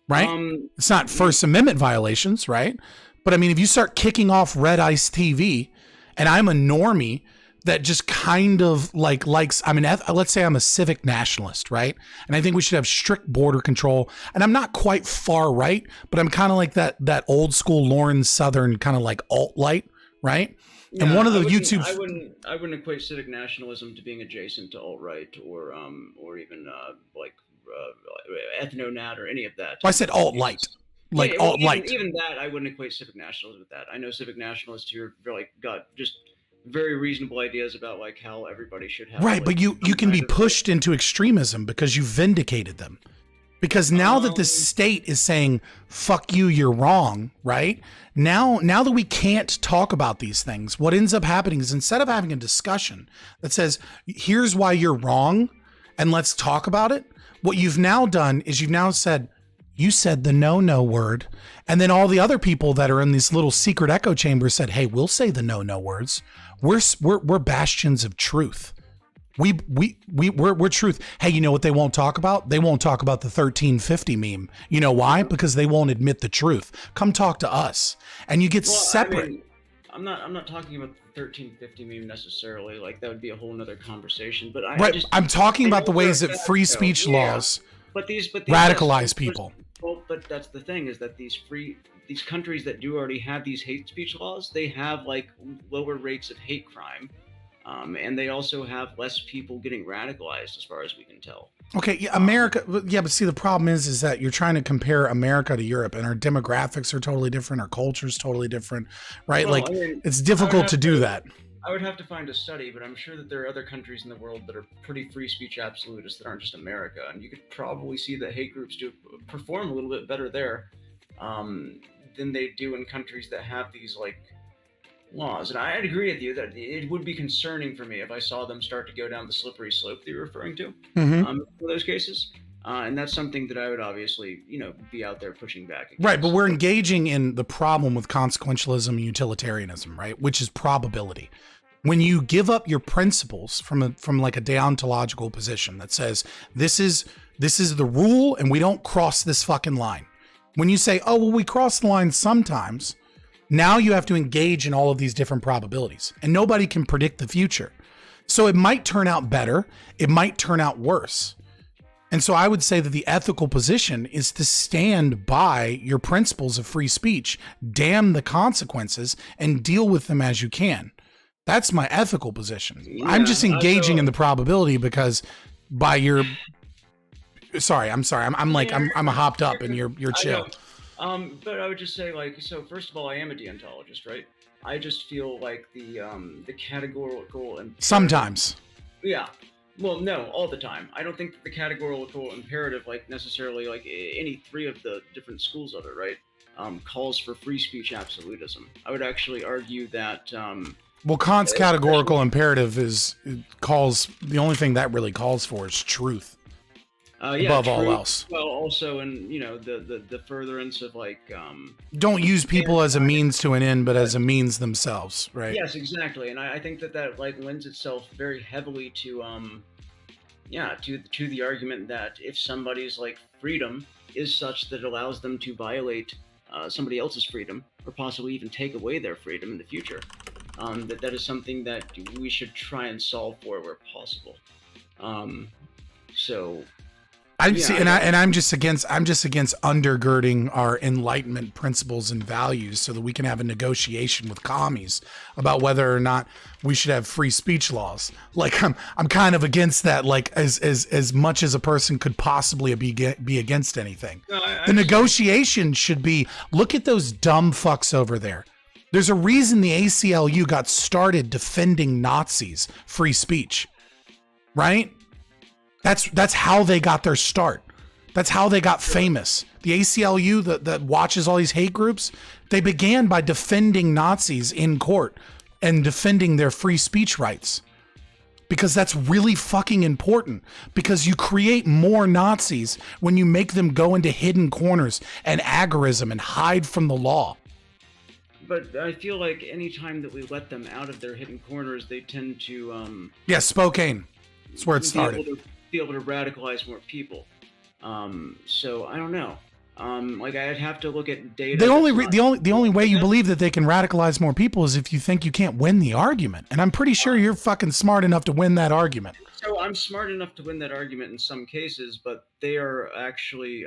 Right. It's not First Amendment violations. Right. But I mean, if you start kicking off Red Ice TV and I'm a normie that just kind of likes, I mean, let's say I'm a civic nationalist, right? And I think we should have strict border control. And I'm not quite far right, but I'm kind of like that old school Lauren Southern kind of like alt-light, right? Yeah, and one of the YouTube, I wouldn't equate civic nationalism to being adjacent to alt-right or even ethno-nat or any of that. I said alt-light. Like alt-light. Even that, I wouldn't equate civic nationalism with that. I know civic nationalists who are like got just very reasonable ideas about like how everybody should have. Right, like, but you can be pushed into extremism because you vindicated them. Because now that the state is saying, fuck you, you're wrong, right? Now that we can't talk about these things, what ends up happening is instead of having a discussion that says, here's why you're wrong, and let's talk about it, what you've now done is you've now said, you said the no word. And then all the other people that are in these little secret echo chambers said, hey, we'll say the no words. We're bastions of truth. We're truth. Hey, you know what they won't talk about? They won't talk about the 1350 meme. You know why? Because they won't admit the truth. Come talk to us. And you get separate. I mean, I'm not talking about the 1350 meme necessarily. Like that would be a whole nother conversation. But I'm talking about the ways that free speech laws but these radicalize people. Well, but that's the thing is that these countries that do already have these hate speech laws, they have like lower rates of hate crime, and they also have less people getting radicalized, as far as we can tell. Okay, yeah, America, yeah, but see, the problem is that you're trying to compare America to Europe, and our demographics are totally different, our culture's totally different, right? Well, like, I mean, it's difficult to do that. I would have to find a study, but I'm sure that there are other countries in the world that are pretty free speech absolutists that aren't just America, and you could probably see that hate groups do perform a little bit better there than they do in countries that have these like laws. And I'd agree with you that it would be concerning for me if I saw them start to go down the slippery slope that you're referring to for those cases. And that's something that I would obviously, be out there pushing back against. Right, but we're engaging in the problem with consequentialism and utilitarianism, right? Which is probability. When you give up your principles from like a deontological position that says this is the rule and we don't cross this fucking line. When you say, oh, well, we cross the line sometimes, now you have to engage in all of these different probabilities, and nobody can predict the future. So it might turn out better, it might turn out worse. And so I would say that the ethical position is to stand by your principles of free speech, damn the consequences, and deal with them as you can. That's my ethical position. Yeah, I'm just engaging in the probability because by your... Sorry. I'm hopped up and you're chill. But I would just say, like, so first of all, I am a deontologist, right? I just feel like the categorical and... Sometimes. Yeah. Well, no, all the time. I don't think that the categorical imperative, like necessarily, like any three of the different schools of it, right, calls for free speech absolutism. I would actually argue that. Well, Kant's categorical imperative calls the only thing that really calls for is truth. Above all else. Well, also, and the furtherance of like. Don't use people as a means to an end, but as a means themselves, right? Yes, exactly, and I think that like lends itself very heavily to to the argument that if somebody's like freedom is such that it allows them to violate somebody else's freedom or possibly even take away their freedom in the future, that is something that we should try and solve for where possible. So. I'm just against undergirding our Enlightenment principles and values so that we can have a negotiation with commies about whether or not we should have free speech laws. Like I'm kind of against that. Like as much as a person could possibly be against anything. No, the negotiation should be, look at those dumb fucks over there. There's a reason the ACLU got started defending Nazis, free speech, right? That's how they got their start. That's how they got famous. The ACLU that watches all these hate groups, they began by defending Nazis in court and defending their free speech rights. Because that's really fucking important. Because you create more Nazis when you make them go into hidden corners and agorism and hide from the law. But I feel like any time that we let them out of their hidden corners, they tend to Spokane. That's where it started. Be able to radicalize more people. So I don't know. Like I'd have to look at data. The only way you believe that they can radicalize more people is if you think you can't win the argument. And I'm pretty sure you're fucking smart enough to win that argument. So I'm smart enough to win that argument in some cases, but they are actually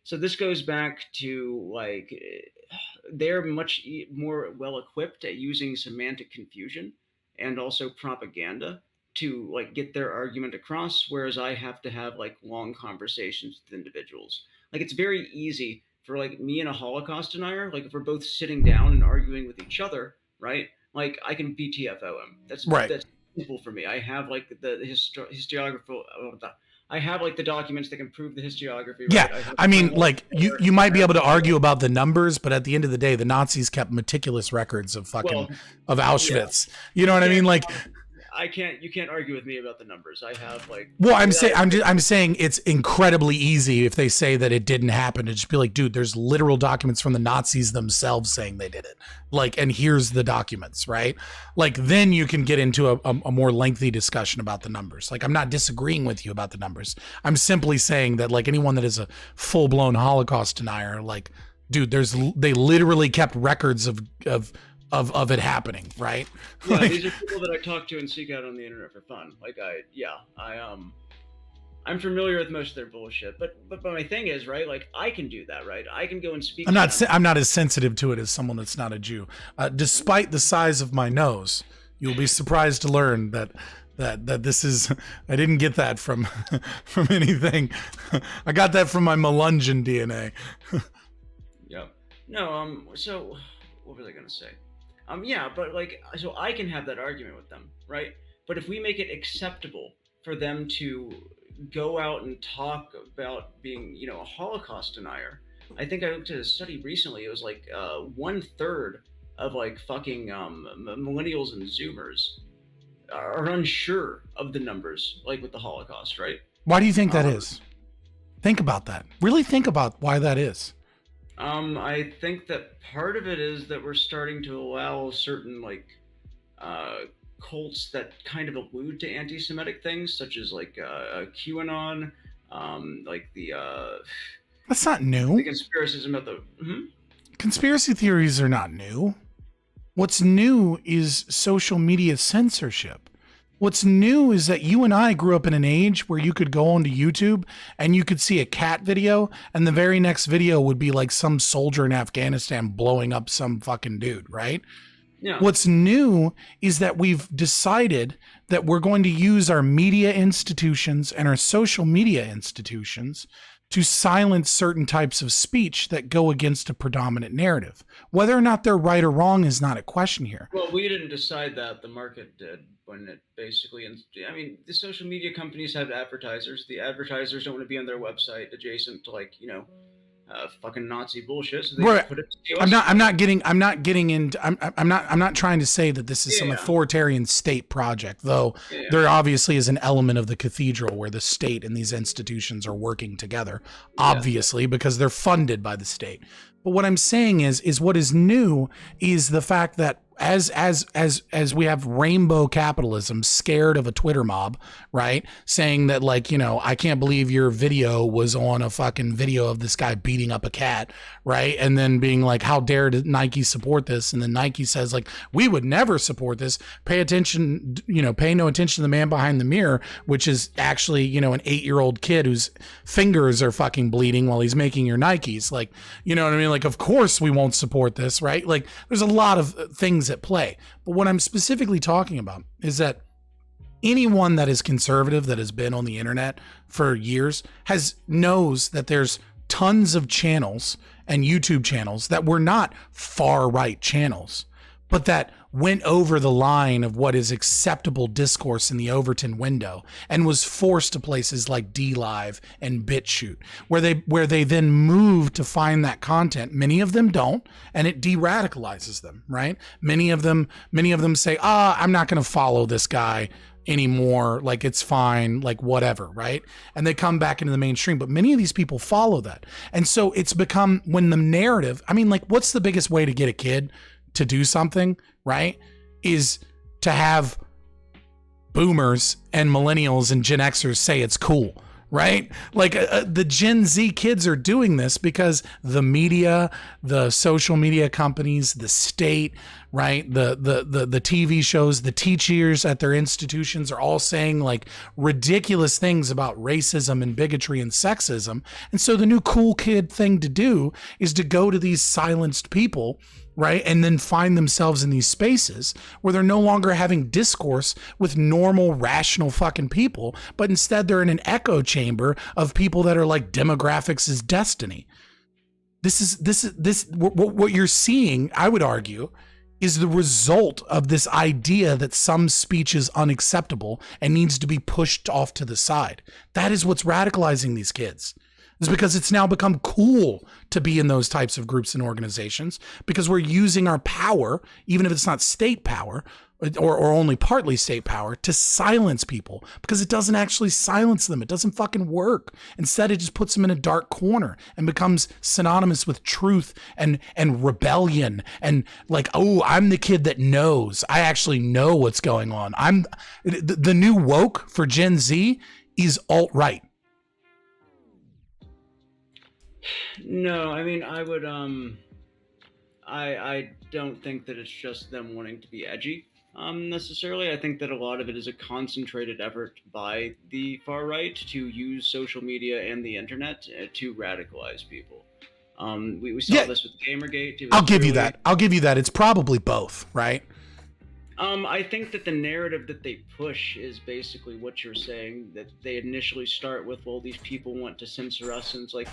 so this goes back to like they're much more well equipped at using semantic confusion and also propaganda to like get their argument across, whereas I have to have like long conversations with individuals. Like it's very easy for like me and a Holocaust denier, like if we're both sitting down and arguing with each other, right? Like I can BTFO him. That's right. That's simple for me. I have like the historiographical. I have like the documents that can prove the historiography. Right? Yeah, I mean, like you might be able to argue about the numbers, but at the end of the day, the Nazis kept meticulous records of of Auschwitz. Yeah. You know what I mean? Like. You can't argue with me about the numbers. I have like. Well, I'm saying it's incredibly easy if they say that it didn't happen to just be like, dude, there's literal documents from the Nazis themselves saying they did it. Like, and here's the documents, right? Like, then you can get into a more lengthy discussion about the numbers. Like, I'm not disagreeing with you about the numbers. I'm simply saying that like anyone that is a full blown Holocaust denier, like, dude, they literally kept records of it happening, right? Yeah, like, these are people that I talk to and seek out on the internet for fun. Like I'm familiar with most of their bullshit, but my thing is, right? Like I can do that, right? I can go and speak. I'm not as sensitive to it as someone that's not a Jew. Despite the size of my nose, you'll be surprised to learn that this is. I didn't get that from anything. I got that from my Melungeon DNA. Yeah. No. So what was I gonna say? Yeah, but like, so I can have that argument with them, right? But if we make it acceptable for them to go out and talk about being, a Holocaust denier, I think I looked at a study recently. It was like 1/3 of like fucking millennials and Zoomers are unsure of the numbers, like with the Holocaust, right? Why do you think that is? Think about that. Really think about why that is. I think that part of it is that we're starting to allow certain like cults that kind of allude to anti-Semitic things, such as like QAnon, like the that's not new. The conspiracies about the conspiracy theories are not new. What's new is social media censorship. What's new is that you and I grew up in an age where you could go onto YouTube and you could see a cat video and the very next video would be like some soldier in Afghanistan blowing up some fucking dude, right? Yeah. What's new is that we've decided that we're going to use our media institutions and our social media institutions to silence certain types of speech that go against a predominant narrative. Whether or not they're right or wrong is not a question here. Well, we didn't decide that. The market did. When it basically, I mean, the social media companies have advertisers. The advertisers don't want to be on their website adjacent to like, fucking Nazi bullshit. So they right. Put it I'm not trying to say that this is some authoritarian state project, though there obviously is an element of the cathedral where the state and these institutions are working together, obviously, because they're funded by the state. But what I'm saying is what is new is the fact that as we have rainbow capitalism scared of a Twitter mob, right? Saying that, like, you know, I can't believe your video was on a fucking video of this guy beating up a cat, right? And then being like, how dare Nike support this? And then Nike says, like, we would never support this. Pay attention, you know, pay no attention to the man behind the mirror, which is actually, you know, an 8-year-old kid whose fingers are fucking bleeding while he's making your Nikes. Like, you know what I mean? Like, of course we won't support this, right? Like, there's a lot of things at play. But what I'm specifically talking about is that anyone that is conservative, that has been on the internet for years, knows that there's tons of channels and YouTube channels that were not far right channels, but that went over the line of what is acceptable discourse in the Overton window and was forced to places like DLive and BitChute, where they then move to find that content. Many of them don't, and it de-radicalizes them, right? Many of them say, I'm not going to follow this guy anymore, like, it's fine, like, whatever, right? And they come back into the mainstream, but many of these people follow that. And so it's become, when the narrative, I mean, like, what's the biggest way to get a kid to do something, right, is to have boomers and millennials and Gen Xers say it's cool, right? Like, the Gen Z kids are doing this because the media, the social media companies, the state, right, the TV shows, the teachers at their institutions are all saying, like, ridiculous things about racism and bigotry and sexism. And so the new cool kid thing to do is to go to these silenced people, right, and then find themselves in these spaces where they're no longer having discourse with normal, rational fucking people, but instead they're in an echo chamber of people that are like, demographics is destiny. What you're seeing, I would argue, is the result of this idea that some speech is unacceptable and needs to be pushed off to the side. That is what's radicalizing these kids. Is because it's now become cool to be in those types of groups and organizations, because we're using our power, even if it's not state power or only partly state power, to silence people, because it doesn't actually silence them. It doesn't fucking work. Instead, it just puts them in a dark corner and becomes synonymous with truth and rebellion and, like, oh, I'm the kid that knows. I actually know what's going on. The new woke for Gen Z is alt-right. No, I mean, I would, I don't think that it's just them wanting to be edgy, necessarily. I think that a lot of it is a concentrated effort by the far right to use social media and the internet to radicalize people. We saw this with Gamergate. I'll give you that. It's probably both, right? I think that the narrative that they push is basically what you're saying, that they initially start with, well, these people want to censor us, and it's like,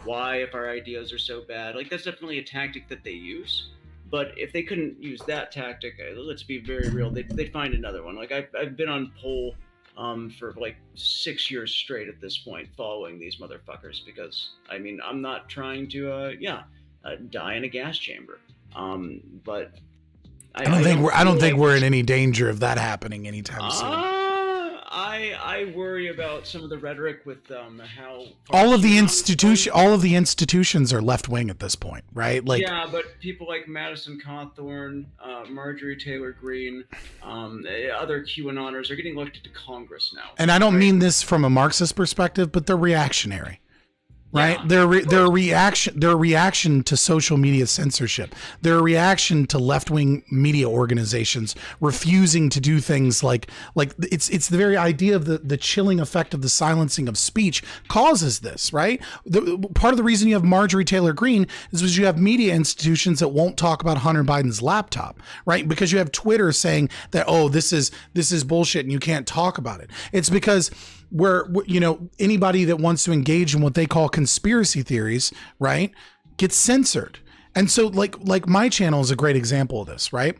why, if our ideas are so bad? Like, that's definitely a tactic that they use. But if they couldn't use that tactic, let's be very real, they'd find another one. Like, I've been on poll for like 6 years straight at this point, following these motherfuckers, because, I mean, I'm not trying to, die in a gas chamber. But I don't think we're in any danger of that happening anytime soon. I worry about some of the rhetoric with how all of the institutions are left wing at this point, right? Like, yeah, but people like Madison Cawthorn, Marjorie Taylor Greene, other QAnoners are getting elected to Congress now. And I don't mean this from a Marxist perspective, but they're reactionary. Right? Yeah, their reaction to social media censorship, their reaction to left-wing media organizations refusing to do things like it's the very idea of the chilling effect of the silencing of speech causes this, right? Part of the reason you have Marjorie Taylor Greene is because you have media institutions that won't talk about Hunter Biden's laptop, right? Because you have Twitter saying that, oh, this is bullshit and you can't talk about it. It's because where, you know, anybody that wants to engage in what they call conspiracy theories, right, gets censored. And so like my channel is a great example of this, right?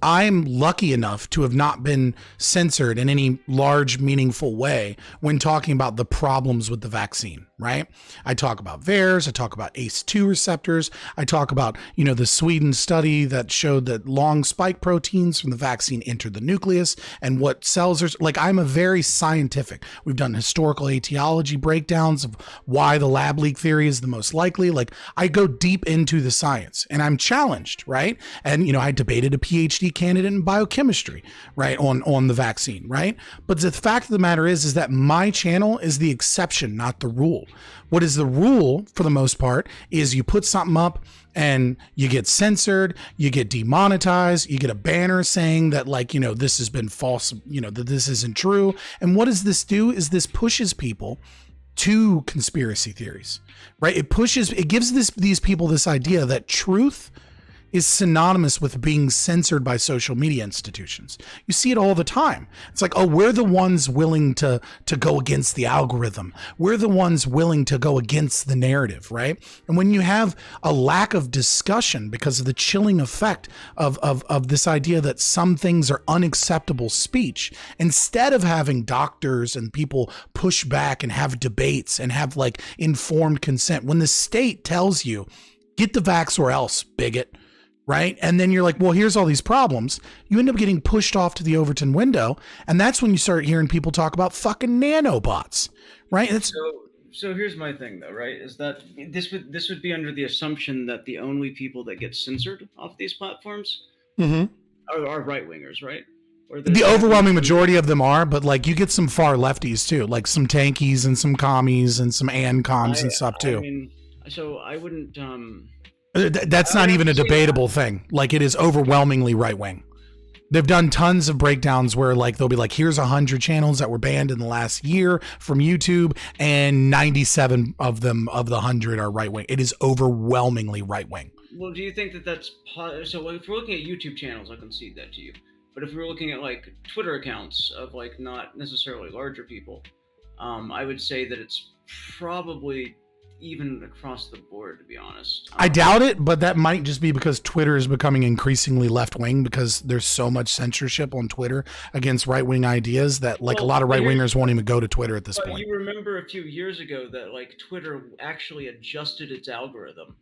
I'm lucky enough to have not been censored in any large, meaningful way when talking about the problems with the vaccine, right? I talk about VAERS, I talk about ACE2 receptors, I talk about, the Sweden study that showed that long spike proteins from the vaccine enter the nucleus and what cells are, like, I'm a very scientific. We've done historical etiology breakdowns of why the lab leak theory is the most likely. Like, I go deep into the science and I'm challenged, right? And, I debated a PhD candidate in biochemistry, right, on the vaccine, right? But the fact of the matter is that my channel is the exception, not the rule. What is the rule, for the most part, is you put something up and you get censored, you get demonetized, you get a banner saying that, like, this has been false, that this isn't true. And what does this do is this pushes people to conspiracy theories, right? It gives these people this idea that truth is synonymous with being censored by social media institutions. You see it all the time. It's like, oh, we're the ones willing to go against the algorithm. We're the ones willing to go against the narrative, right? And when you have a lack of discussion because of the chilling effect of this idea that some things are unacceptable speech, instead of having doctors and people push back and have debates and have, like, informed consent, when the state tells you, get the vax or else, bigot, right? And then you're like, well, here's all these problems. You end up getting pushed off to the Overton window. And that's when you start hearing people talk about fucking nanobots, right? So here's my thing, though, right? Is that this would be under the assumption that the only people that get censored off these platforms are right-wingers, right? Or the overwhelming majority of them are, but, like, you get some far lefties too, like some tankies and some commies and some ancoms and stuff too. I mean, so I wouldn't... That's not even a debatable thing. Like, it is overwhelmingly right wing. They've done tons of breakdowns where, like, they'll be like, here's 100 channels that were banned in the last year from YouTube, and 97 of them, of the 100, are right wing. It is overwhelmingly right wing. Well, do you think that that's so? If we're looking at YouTube channels, I concede that to you. But if we're looking at, like, Twitter accounts of, like, not necessarily larger people, I would say that it's probably even across the board, to be honest. I doubt it, but that might just be because Twitter is becoming increasingly left-wing because there's so much censorship on Twitter against right-wing ideas that, like, a lot of right-wingers won't even go to Twitter at this point. You remember a few years ago that, like, Twitter actually adjusted its algorithm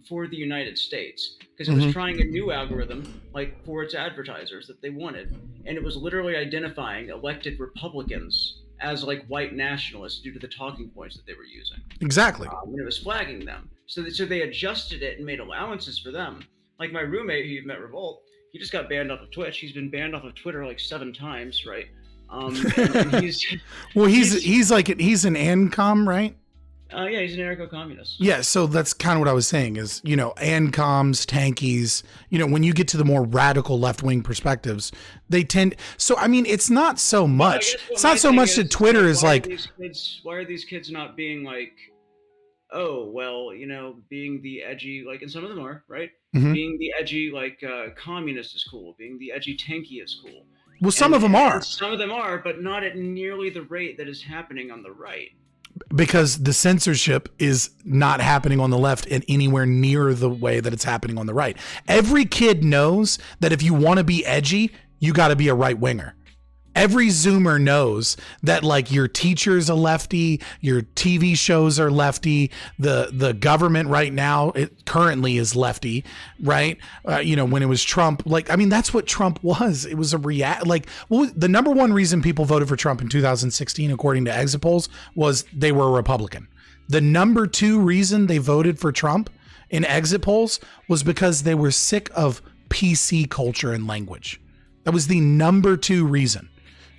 for the United States because it was trying a new algorithm, like, for its advertisers that they wanted, and it was literally identifying elected Republicans as, like, white nationalists due to the talking points that they were using. Exactly. And it was flagging them. So they adjusted it and made allowances for them. Like, my roommate, who you've met, Revolt, he just got banned off of Twitch. He's been banned off of Twitter, like, 7 times, right? And he's... well, he's an ANCOM, right? Yeah, he's an anarcho-communist. Yeah, so that's kind of what I was saying is, ANCOMs, tankies, when you get to the more radical left-wing perspectives, they tend... So, I mean, it's not so much. It's not so much that Twitter is like... Why are these kids not being like, oh, well, being the edgy, like, and some of them are, right? Being the edgy, like, communist is cool. Being the edgy tanky is cool. Well, some of them are. Some of them are, but not at nearly the rate that is happening on the right. Because the censorship is not happening on the left in anywhere near the way that it's happening on the right. Every kid knows that if you want to be edgy, you got to be a right winger. Every Zoomer knows that, like, your teacher's a lefty, your TV shows are lefty, the government right now, it currently is lefty, right? When it was Trump, like, I mean, that's what Trump was. It was the number one reason people voted for Trump in 2016, according to exit polls, was they were a Republican. The number 2 reason they voted for Trump in exit polls was because they were sick of PC culture and language. That was the number 2 reason.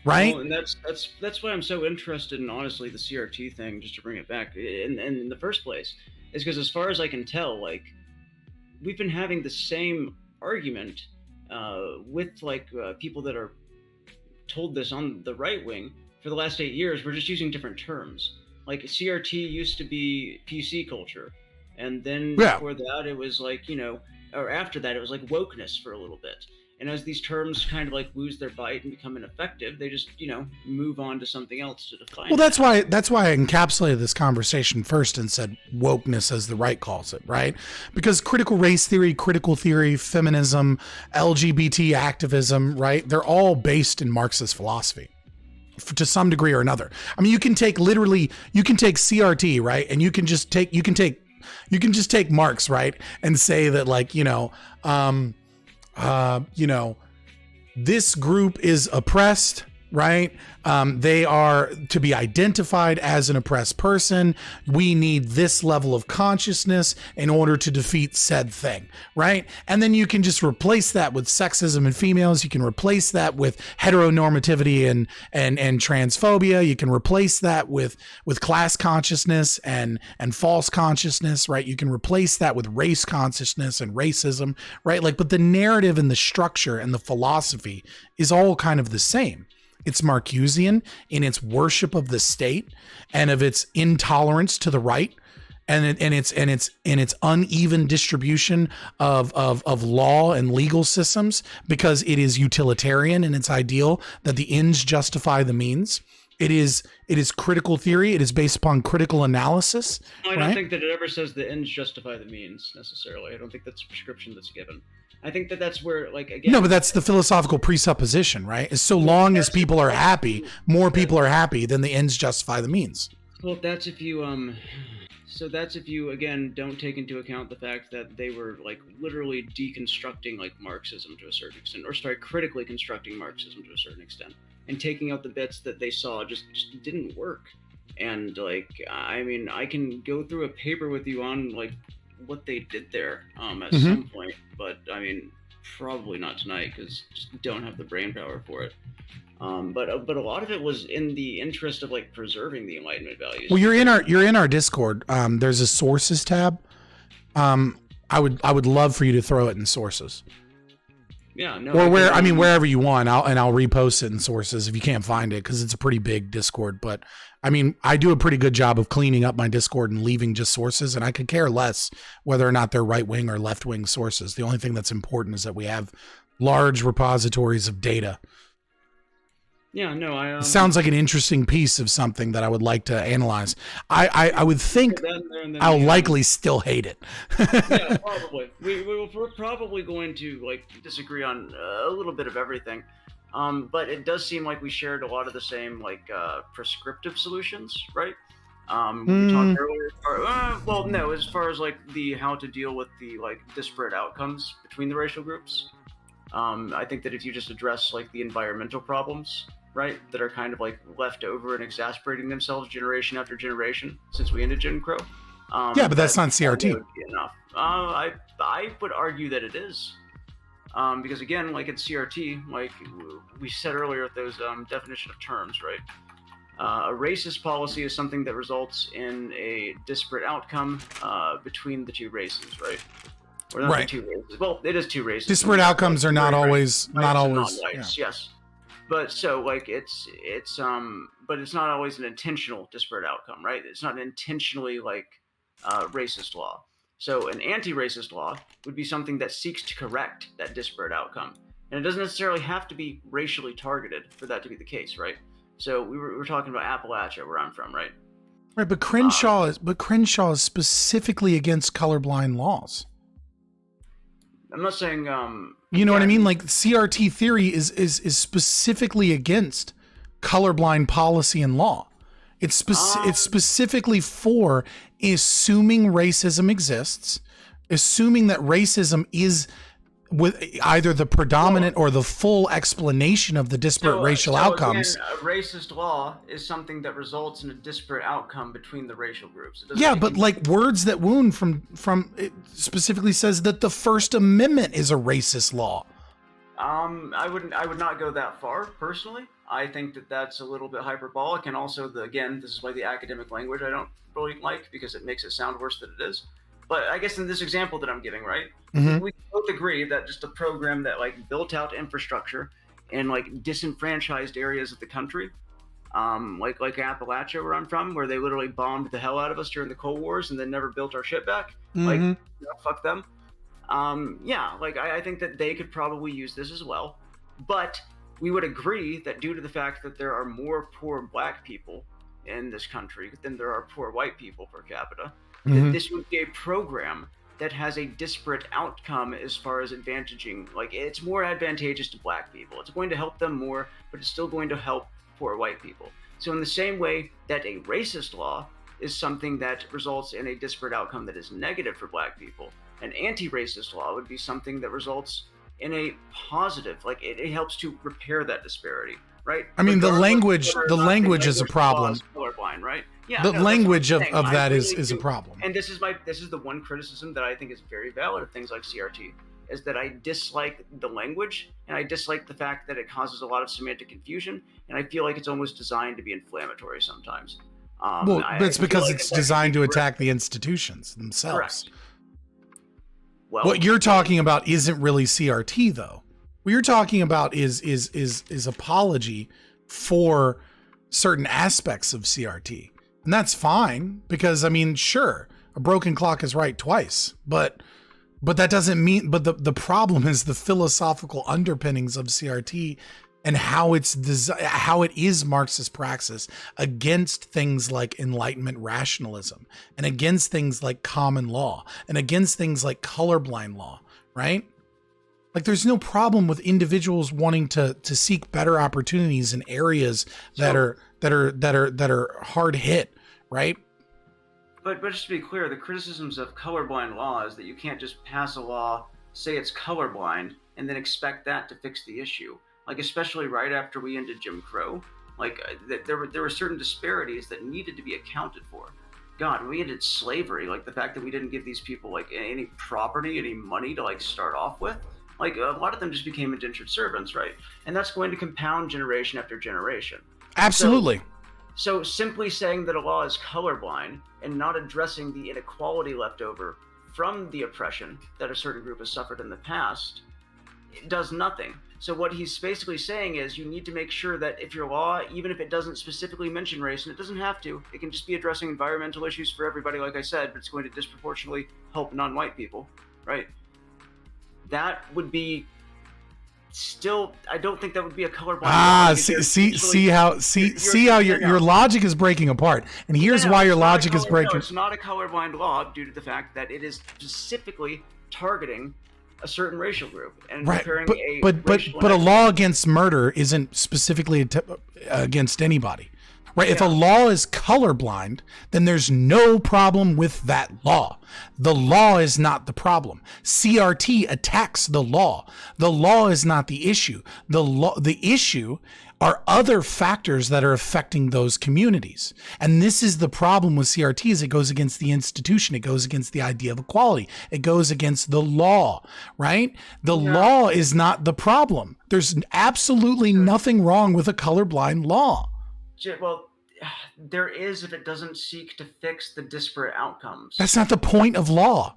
Right. Well, and that's why I'm so interested in, honestly, the CRT thing, just to bring it back in the first place, is because as far as I can tell, like, we've been having the same argument with, like, people that are told this on the right wing for the last 8 years. We're just using different terms. Like, CRT used to be PC culture, and then before that it was, like, or after that it was, like, wokeness for a little bit. And as these terms kind of, like, lose their bite and become ineffective, they just, move on to something else to define. Well, that's why I encapsulated this conversation first and said wokeness, as the right calls it, right? Because critical race theory, critical theory, feminism, LGBT activism, right? They're all based in Marxist philosophy. to some degree or another. I mean, you can take CRT, right? And you can just take Marx, right? And say that, like, this group is oppressed, right? They are to be identified as an oppressed person. We need this level of consciousness in order to defeat said thing, right? And then you can just replace that with sexism and females. You can replace that with heteronormativity and transphobia. You can replace that with class consciousness and false consciousness, right? You can replace that with race consciousness and racism, right? Like, but the narrative and the structure and the philosophy is all kind of the same. It's Marcusean in its worship of the state and of its intolerance to the right, and its uneven distribution of law and legal systems, because it is utilitarian in its ideal that the ends justify the means. It is critical theory. It is based upon critical analysis. No, I don't think that it ever says the ends justify the means necessarily. I don't think that's a prescription that's given. I think that that's where, like, again... No, but that's the philosophical presupposition, right? Is so long as people are happy, more people are happy, then the ends justify the means. Well, that's if you, So that's if you, again, don't take into account the fact that they were, like, literally deconstructing, like, Marxism to a certain extent, or critically constructing Marxism to a certain extent, and taking out the bits that they saw just didn't work. And, like, I mean, I can go through a paper with you on, like, what they did there at some point, but I mean, probably not tonight, because just don't have the brain power for it. But a lot of it was in the interest of, like, preserving the Enlightenment values. Well, you're in our Discord. There's a sources tab. I would love for you to throw it in sources. Yeah, no. Or wherever you want. I'll repost it in sources if you can't find it, because it's a pretty big Discord. But I mean, I do a pretty good job of cleaning up my Discord and leaving just sources, and I could care less whether or not they're right wing or left wing sources. The only thing that's important is that we have large repositories of data. Yeah, no, It sounds like an interesting piece of something that I would like to analyze. I would think I'll likely still hate it. Yeah, probably. We're probably going to, like, disagree on a little bit of everything. But it does seem like we shared a lot of the same, like, prescriptive solutions, right? We talked earlier, as far as, like, the how to deal with the, like, disparate outcomes between the racial groups. I think that if you just address, like, the environmental problems, right, that are kind of, like, left over and exasperating themselves generation after generation since we ended Jim Crow. Yeah, but that's not CRT. That would be enough. I would argue that it is. Because, again, like, in CRT, like we said earlier, those definition of terms, right? A racist policy is something that results in a disparate outcome between the two races, right? Or not the two races. Well, it is two races. Disparate outcomes are not always. Yes. But so, like, it's but it's not always an intentional disparate outcome, right? It's not an intentionally, like, racist law. So an anti-racist law would be something that seeks to correct that disparate outcome. And it doesn't necessarily have to be racially targeted for that to be the case, right? So we were talking about Appalachia, where I'm from, right? Right, but Crenshaw is specifically against colorblind laws. I'm not saying you know what I mean? Like, CRT theory is specifically against colorblind policy and law. It's specifically for assuming racism exists, assuming that racism is with either the predominant or the full explanation of the disparate racial outcomes. Again, a racist law is something that results in a disparate outcome between the racial groups. Yeah, but like Words That Wound from it specifically says that the First Amendment is a racist law. I would not go that far personally. I think that that's a little bit hyperbolic, and also this is why the academic language I don't really like, because it makes it sound worse than it is. But I guess in this example that I'm giving, right, we both agree that just a program that, like, built out infrastructure in, like, disenfranchised areas of the country, like Appalachia, where I'm from, where they literally bombed the hell out of us during the Cold Wars and then never built our shit back. Like, fuck them. I think that they could probably use this as well. But we would agree that due to the fact that there are more poor black people in this country than there are poor white people per capita, that this would be a program that has a disparate outcome as far as advantaging, like, it's more advantageous to black people. It's going to help them more, but it's still going to help for white people. So in the same way that a racist law is something that results in a disparate outcome that is negative for black people, an anti-racist law would be something that results in a positive, like it helps to repair that disparity, right? I mean, the Regardless of language, whether or the not language a is a racist law problem. is colorblind, right? Yeah, The no, that's what I'm language of saying. I that really is a do. problem. And this is the one criticism that I think is very valid of things like CRT, is that I dislike the language, and I dislike the fact that it causes a lot of semantic confusion, and I feel like it's almost designed to be inflammatory sometimes. Well, that's I feel because like it's actually designed to correct. attack the institutions themselves. Correct. Well, What you're talking about isn't really CRT, though. What you're talking about is apology for certain aspects of CRT, and that's fine because I mean, sure, a broken clock is right twice, but that doesn't mean. But the problem is the philosophical underpinnings of CRT and how how it is Marxist praxis against things like Enlightenment rationalism and against things like common law and against things like colorblind law, right? Like there's no problem with individuals wanting to seek better opportunities in areas that are hard hit, right? But just to be clear, the criticisms of colorblind law is that you can't just pass a law, say it's colorblind, and then expect that to fix the issue. Like especially right after we ended Jim Crow, like there were certain disparities that needed to be accounted for. God, when we ended slavery, like the fact that we didn't give these people like any property, any money to like start off with, like a lot of them just became indentured servants, right? And that's going to compound generation after generation. Absolutely. So simply saying that a law is colorblind and not addressing the inequality left over from the oppression that a certain group has suffered in the past, it does nothing. So what he's basically saying is you need to make sure that if your law, even if it doesn't specifically mention race, and it doesn't have to, it can just be addressing environmental issues for everybody, like I said, but it's going to disproportionately help non-white people, right? That would be still, I don't think that would be a colorblind. See how your logic is breaking apart, and here's why your logic is breaking. No, it's not a colorblind law due to the fact that it is specifically targeting a certain racial group and right, preparing but a law against murder isn't specifically against anybody. Right. Yeah. If a law is colorblind, then there's no problem with that law. The law is not the problem. CRT attacks the law. The law is not the issue. The issue are other factors that are affecting those communities. And this is the problem with CRT is it goes against the institution. It goes against the idea of equality. It goes against the law, right? The law is not the problem. There's absolutely nothing wrong with a colorblind law. Well, there is if it doesn't seek to fix the disparate outcomes. That's not the point of law.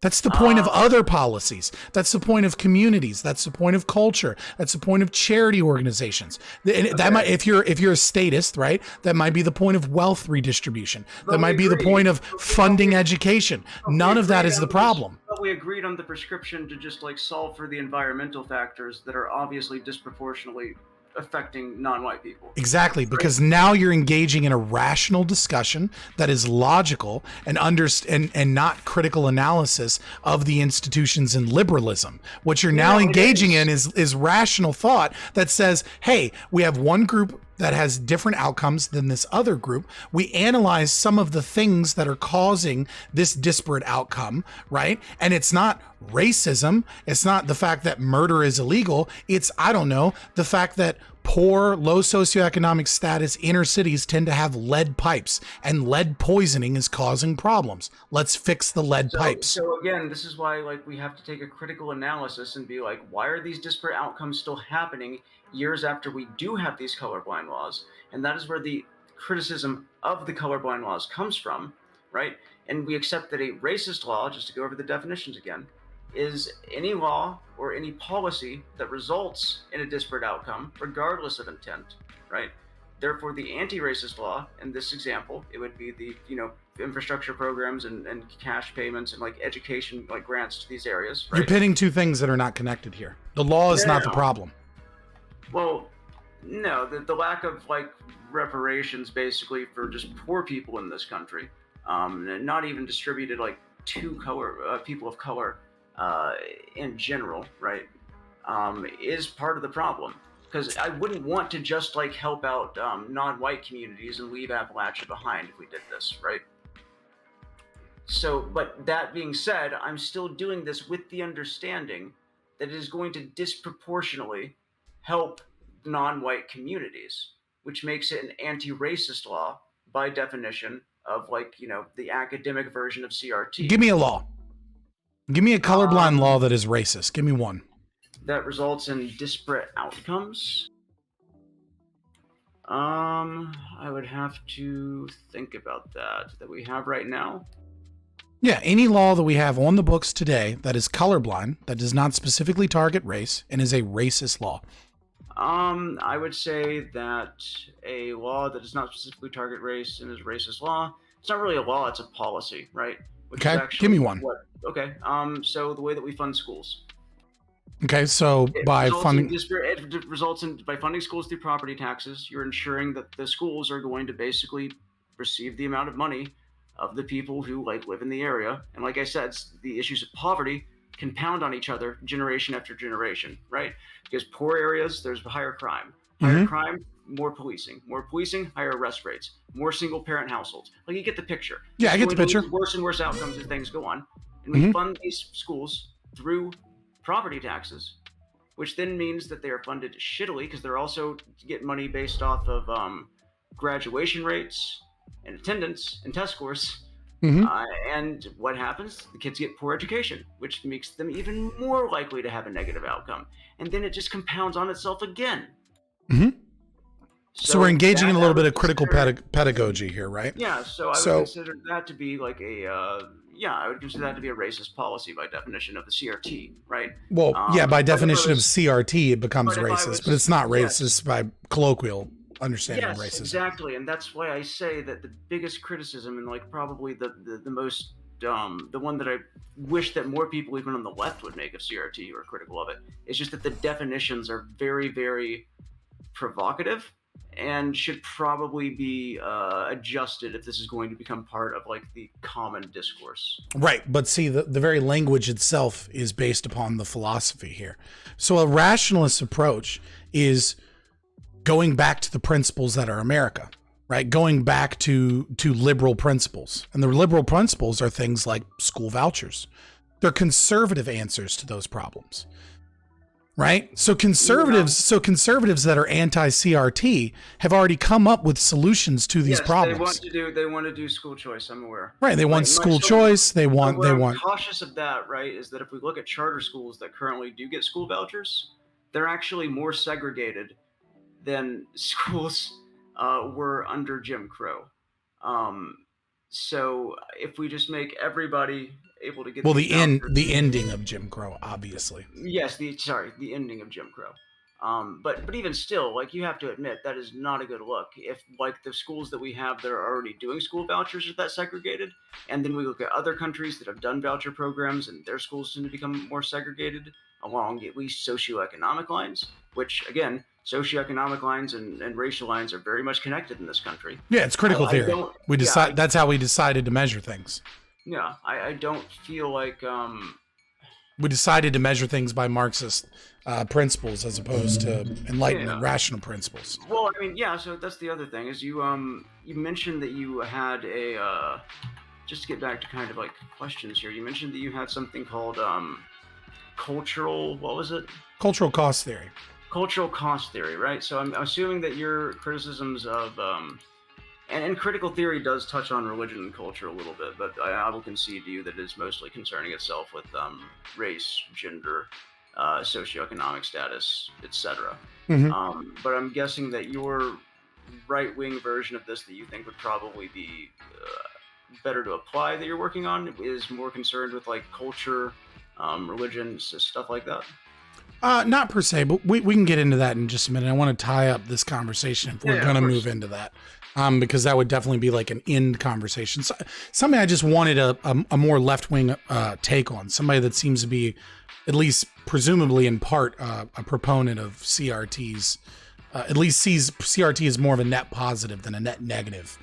That's the point of other policies. That's the point of communities. That's the point of culture. That's the point of charity organizations. That might, if you're a statist, right? That might be the point of wealth redistribution. That might be the point of funding education. None of that is the problem. But we agreed on the prescription to just like solve for the environmental factors that are obviously disproportionately affecting non-white people. Exactly, because now you're engaging in a rational discussion that is logical and not critical analysis of the institutions and liberalism. What you're now engaging in is rational thought that says, hey, we have one group that has different outcomes than this other group. We analyze some of the things that are causing this disparate outcome, right? And it's not racism. It's not the fact that murder is illegal. It's, I don't know, the fact that poor, low socioeconomic status inner cities tend to have lead pipes, and lead poisoning is causing problems. Let's fix the lead pipes. So again, this is why like we have to take a critical analysis and be like, why are these disparate outcomes still happening years after we do have these colorblind laws? And that is where the criticism of the colorblind laws comes from, right? And we accept that a racist law, just to go over the definitions again, is any law or any policy that results in a disparate outcome, regardless of intent, right? Therefore, the anti-racist law, in this example, it would be the, infrastructure programs and cash payments and like education, like grants to these areas, right? You're pitting two things that are not connected here. The law is not the problem. Well, no, the lack of like reparations basically for just poor people in this country, not even distributed like to people of color in general, right, is part of the problem. because I wouldn't want to just like help out non-white communities and leave Appalachia behind if we did this, right? So, but that being said, I'm still doing this with the understanding that it is going to disproportionately help non-white communities, which makes it an anti-racist law by definition of, like, you know, the academic version of CRT. Give me a law. Give me a colorblind law that is racist. Give me one. That results in disparate outcomes. I would have to think about that we have right now. Yeah, any law that we have on the books today that is colorblind, that does not specifically target race, and is a racist law. I would say that a law that does not specifically target race and is a racist law, it's not really a law, it's a policy, right? Which okay, give me one. Okay, so the way that we fund schools. Okay, so by funding... It results in, by funding schools through property taxes, you're ensuring that the schools are going to basically receive the amount of money of the people who, like, live in the area. And like I said, the issues of poverty compound on each other generation after generation, right? Because poor areas, there's higher crime. Higher crime, more policing. More policing, higher arrest rates. More single-parent households. Like, you get the picture. Yeah, I get the picture. Worse and worse outcomes as things go on. And we fund these schools through property taxes, which then means that they are funded shittily because they're also get money based off of graduation rates and attendance and test scores. And what happens? The kids get poor education, which makes them even more likely to have a negative outcome. And then it just compounds on itself again. So we're engaging in a little bit of critical pedagogy here, right? Yeah, so I would consider that to be like I would consider that to be a racist policy by definition of the CRT, right? Well, by definition of CRT, it becomes racist, but it's not racist by colloquial understanding of racism. Exactly, and that's why I say that the biggest criticism, and like probably the most the one that I wish that more people even on the left would make of CRT or critical of it, is just that the definitions are very, very provocative and should probably be adjusted if this is going to become part of like the common discourse. Right, but see, the very language itself is based upon the philosophy here. So a rationalist approach is going back to the principles that are America, right? Going back to liberal principles. And the liberal principles are things like school vouchers. They're conservative answers to those problems. Right? So conservatives that are anti-CRT have already come up with solutions to these problems. They want to do school choice, I'm aware. Right, they want school choice, they want I'm cautious of that, right? Is that if we look at charter schools that currently do get school vouchers, they're actually more segregated than schools were under Jim Crow. So if we just make everybody able to get the ending of Jim Crow, obviously. Yes, the ending of Jim Crow. But even still, like, you have to admit that is not a good look. If like the schools that we have that are already doing school vouchers are that segregated, and then we look at other countries that have done voucher programs and their schools tend to become more segregated along at least socioeconomic lines, which again, socioeconomic lines and racial lines are very much connected in this country. Yeah, it's critical theory. That's how we decided to measure things. Yeah, I don't feel like we decided to measure things by Marxist principles as opposed to Enlightenment rational principles. Well, I mean, yeah. So that's the other thing is you mentioned that you had a just to get back to kind of like questions here. You mentioned that you had something called cultural. What was it? Cultural cost theory. Cultural cost theory, right? So I'm assuming that your criticisms of and critical theory does touch on religion and culture a little bit, but I will concede to you that it is mostly concerning itself with race, gender, socioeconomic status, etc. But I'm guessing that your right-wing version of this that you think would probably be better to apply that you're working on is more concerned with like culture, religion, stuff like that. Not per se, but we can get into that in just a minute. I want to tie up this conversation if we're going to move into that. Because that would definitely be like an end conversation. So, something I just wanted a more left-wing take on. Somebody that seems to be, at least presumably in part, a proponent of CRTs. At least sees CRT as more of a net positive than a net negative.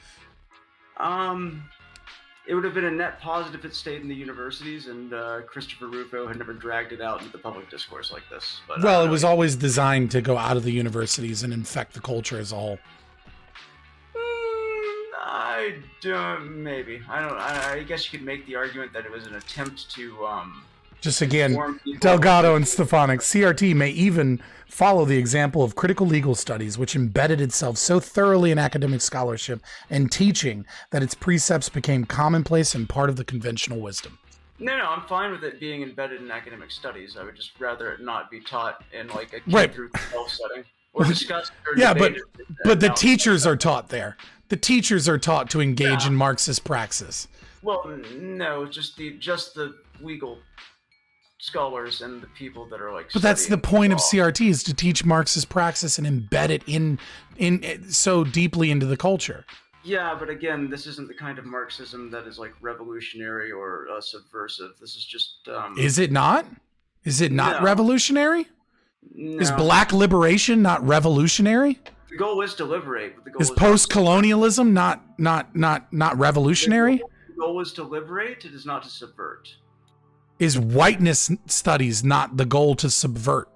it would have been a net positive if it stayed in the universities, and Christopher Rufo had never dragged it out into the public discourse like this. But well, it was always designed to go out of the universities and infect the culture as a whole. I don't. Maybe I don't. I guess you could make the argument that it was an attempt to. Just again, Delgado and Stefanik, CRT may even follow the example of critical legal studies, which embedded itself so thoroughly in academic scholarship and teaching that its precepts became commonplace and part of the conventional wisdom. No, I'm fine with it being embedded in academic studies. I would just rather it not be taught in like a K through 12 setting or discussed. Or yeah, but the teachers are taught there. The teachers are taught to engage in Marxist praxis. Well, no, just the legal scholars and the people that are like. But that's the point of CRT, is to teach Marxist praxis and embed it in so deeply into the culture. Yeah, but again, this isn't the kind of Marxism that is like revolutionary or subversive. This is just. Is it not? Is it not revolutionary? No. Is black liberation not revolutionary? The goal is to liberate. But the goal is post-colonialism not revolutionary? The goal is to liberate. It is not to subvert. Is whiteness studies not the goal to subvert?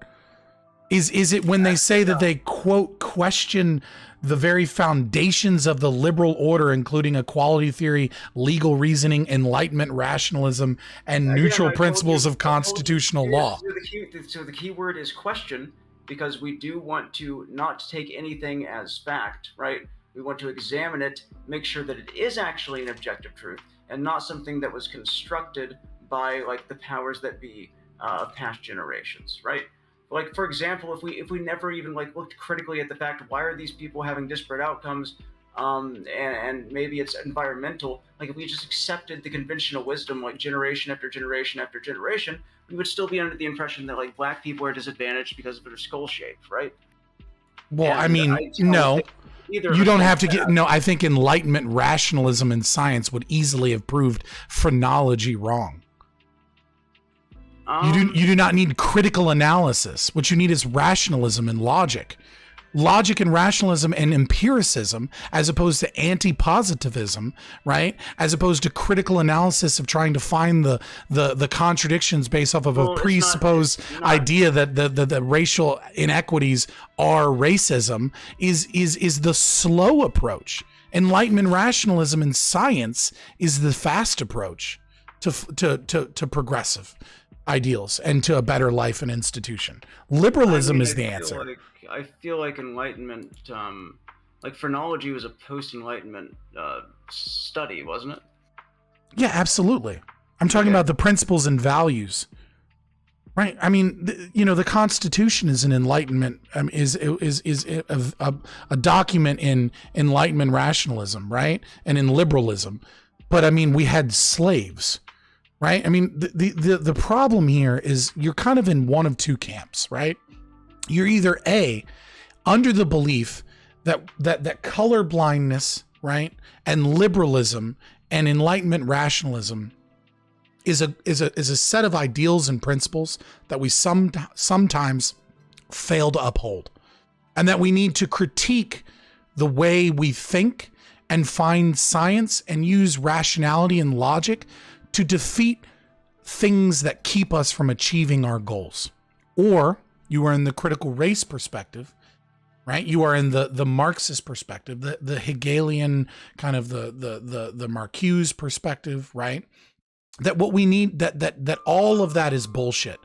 Is it when they say that they, quote, question the very foundations of the liberal order, including equality theory, legal reasoning, Enlightenment rationalism, and neutral principles of constitutional law? So the key word is question, because we do want to not take anything as fact, right? We want to examine it, make sure that it is actually an objective truth, and not something that was constructed by like the powers that be of past generations, right? Like, for example, if we never even like looked critically at the fact, why are these people having disparate outcomes, and maybe it's environmental, like if we just accepted the conventional wisdom like generation after generation after generation, we would still be under the impression that like black people are disadvantaged because of their skull shape, right? Well, and I mean, no. You don't have to get. No, I think Enlightenment rationalism and science would easily have proved phrenology wrong. You do not need critical analysis. What you need is rationalism and logic. Logic and rationalism and empiricism, as opposed to anti-positivism, right? As opposed to critical analysis of trying to find the contradictions based off of a presupposed idea that the racial inequities are racism is the slow approach. Enlightenment rationalism and science is the fast approach to progressive ideals and to a better life and institution. Liberalism is the answer. I feel like Enlightenment, like phrenology was a post-Enlightenment study, wasn't it? Yeah, absolutely. I'm talking about the principles and values, right? I mean, the Constitution is an Enlightenment, is a document in Enlightenment rationalism, right? And in liberalism. But I mean, we had slaves. Right? I mean, the problem here is you're kind of in one of two camps, right? You're either A, under the belief that color blindness, right, and liberalism and Enlightenment rationalism is a set of ideals and principles that we sometimes fail to uphold, and that we need to critique the way we think and find science and use rationality and logic to defeat things that keep us from achieving our goals. Or you are in the critical race perspective, right? You are in the Marxist perspective, the Hegelian kind of the Marcuse perspective, right? That what we need, that all of that is bullshit.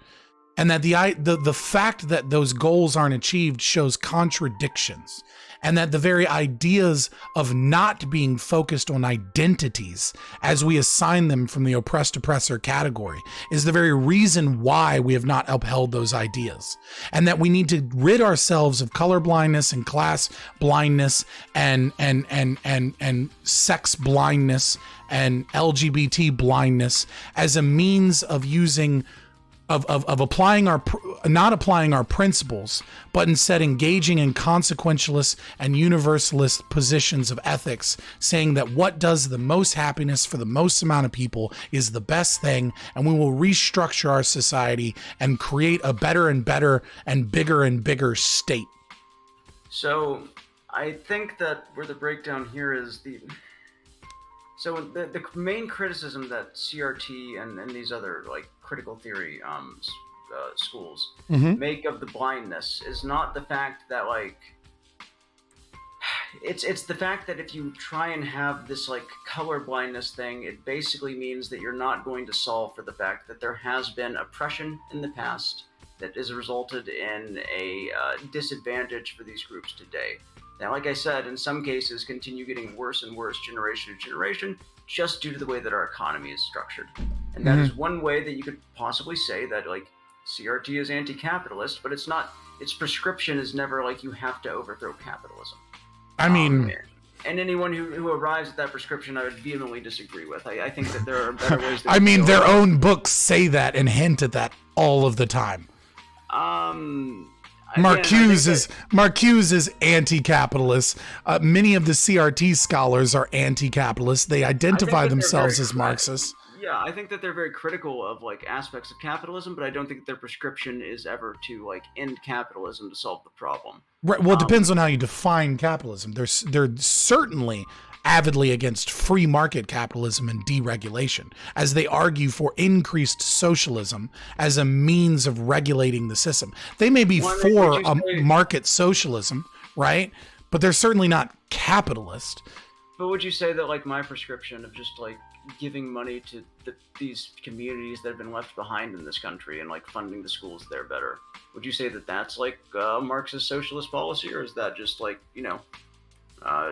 And that the fact that those goals aren't achieved shows contradictions. And that the very ideas of not being focused on identities as we assign them from the oppressed oppressor category is the very reason why we have not upheld those ideas. And that we need to rid ourselves of color blindness and class blindness and sex blindness and LGBT blindness as a means of using of applying not applying our principles, but instead engaging in consequentialist and universalist positions of ethics, saying that what does the most happiness for the most amount of people is the best thing, and we will restructure our society and create a better and better and bigger state. So I think that where the breakdown here is So the main criticism that CRT and these other like critical theory schools Mm-hmm. make of the blindness is not the fact that like it's the fact that if you try and have this like color blindness thing, it basically means that you're not going to solve for the fact that there has been oppression in the past that has resulted in a disadvantage for these groups today. Now, like I said, in some cases, continue getting worse and worse generation to generation, just due to the way that our economy is structured. And that is one way that you could possibly say that like CRT is anti-capitalist, but it's not. Its prescription is never like you have to overthrow capitalism. I mean, and anyone who arrives at that prescription, I would vehemently disagree with. I think that there are better ways. I mean, their own books say that and hint at that all of the time. Marcuse is anti-capitalist. Many of the CRT scholars are anti-capitalist. They identify themselves as Marxists. Yeah, I think that they're very critical of like aspects of capitalism, but I don't think their prescription is ever to like end capitalism to solve the problem. Right. Well, it depends on how you define capitalism. They're certainly avidly against free market capitalism and deregulation, as they argue for increased socialism as a means of regulating the system. They may be for market socialism, right? But they're certainly not capitalist. But would you say that like my prescription of just like giving money to these communities that have been left behind in this country and like funding the schools there better, would you say that that's like Marxist socialist policy, or is that just like, you know,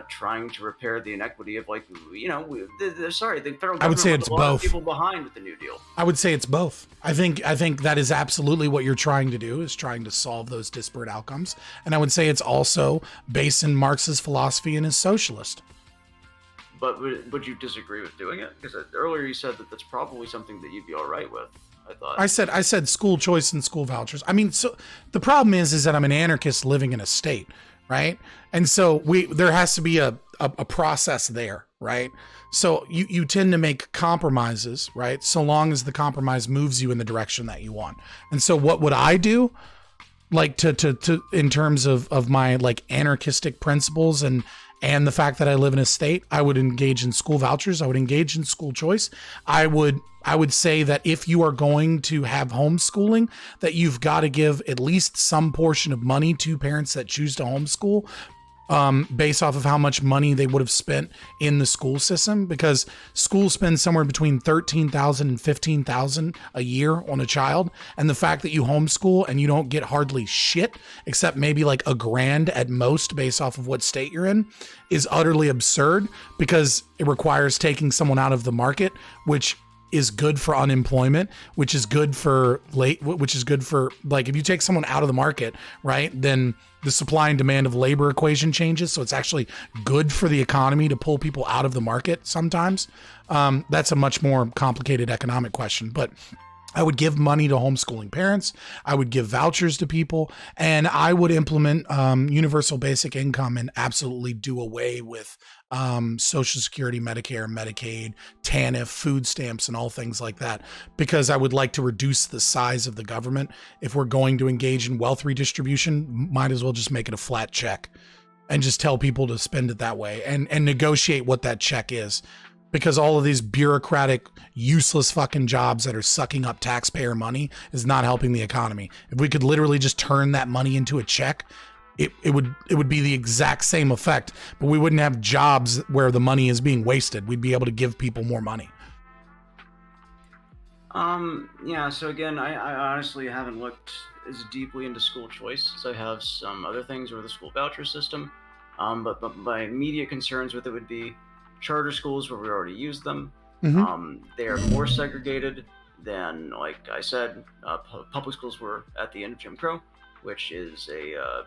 trying to repair the inequity of like, you know, the federal government, I would say it's both. People behind with the New Deal. I would say it's both. I think that is absolutely what you're trying to do, is trying to solve those disparate outcomes. And I would say it's also based in Marx's philosophy and is socialist. But would you disagree with doing it? Because earlier you said that that's probably something that you'd be all right with. I said school choice and school vouchers. I mean, so the problem is that I'm an anarchist living in a state, right? And so there has to be a process there, right? So you tend to make compromises, right? So long as the compromise moves you in the direction that you want. And so what would I do? Like to in terms of my like anarchistic principles and the fact that I live in a state, I would engage in school vouchers. I would engage in school choice. I would say that if you are going to have homeschooling, that you've got to give at least some portion of money to parents that choose to homeschool, based off of how much money they would have spent in the school system, because schools spend somewhere between $13,000 and $15,000 a year on a child. And the fact that you homeschool and you don't get hardly shit, except maybe like $1,000 at most based off of what state you're in, is utterly absurd, because it requires taking someone out of the market, which is good for unemployment, which is good for like, if you take someone out of the market, right, then the supply and demand of labor equation changes. So it's actually good for the economy to pull people out of the market sometimes. That's a much more complicated economic question, but I would give money to homeschooling parents. I would give vouchers to people, and I would implement universal basic income and absolutely do away with Social Security, Medicare, Medicaid, TANF, food stamps, and all things like that, because I would like to reduce the size of the government. If we're going to engage in wealth redistribution, might as well just make it a flat check and just tell people to spend it that way and negotiate what that check is. Because all of these bureaucratic, useless fucking jobs that are sucking up taxpayer money is not helping the economy. If we could literally just turn that money into a check, it would be the exact same effect, but we wouldn't have jobs where the money is being wasted. We'd be able to give people more money. Yeah, so again, I honestly haven't looked as deeply into school choice as I have some other things, or the school voucher system. But my immediate concerns with it would be charter schools, where we already use them. Mm-hmm. They are more segregated than, like I said, public schools were at the end of Jim Crow, which is a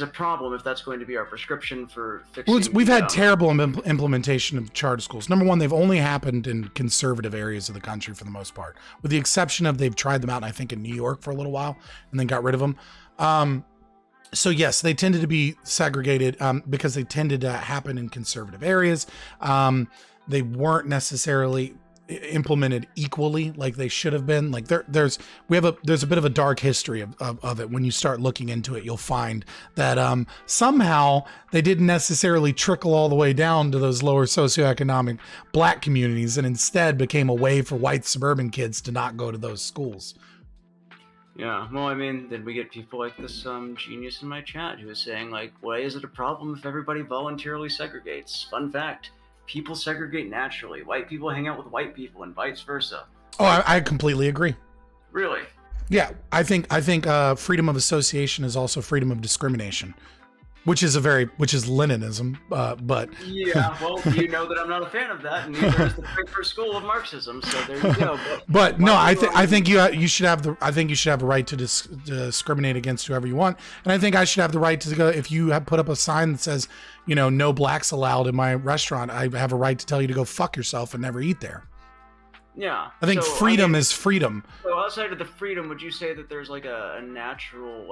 problem if that's going to be our prescription for fixing. Well, we've had terrible implementation of charter schools. Number one, they've only happened in conservative areas of the country for the most part, with the exception of they've tried them out, I think, in New York for a little while and then got rid of them. So yes, they tended to be segregated because they tended to happen in conservative areas. They weren't necessarily implemented equally like they should have been. Like there's a bit of a dark history of it. When you start looking into it, you'll find that somehow they didn't necessarily trickle all the way down to those lower socioeconomic black communities, and instead became a way for white suburban kids to not go to those schools. Yeah, well, I mean, then we get people like this genius in my chat who is saying, like, why is it a problem if everybody voluntarily segregates? Fun fact, people segregate naturally. White people hang out with white people and vice versa. Oh, I completely agree. Really? Yeah, I think freedom of association is also freedom of discrimination, which is Leninism, but yeah, well, you know that I'm not a fan of that, and neither is the Frankfurt School of Marxism. So there you go. But no, I think you should have the right to discriminate against whoever you want, and I think I should have the right to go. If you have put up a sign that says, no blacks allowed in my restaurant, I have a right to tell you to go fuck yourself and never eat there. Yeah, I think freedom is freedom. So outside of the freedom, would you say that there's like a natural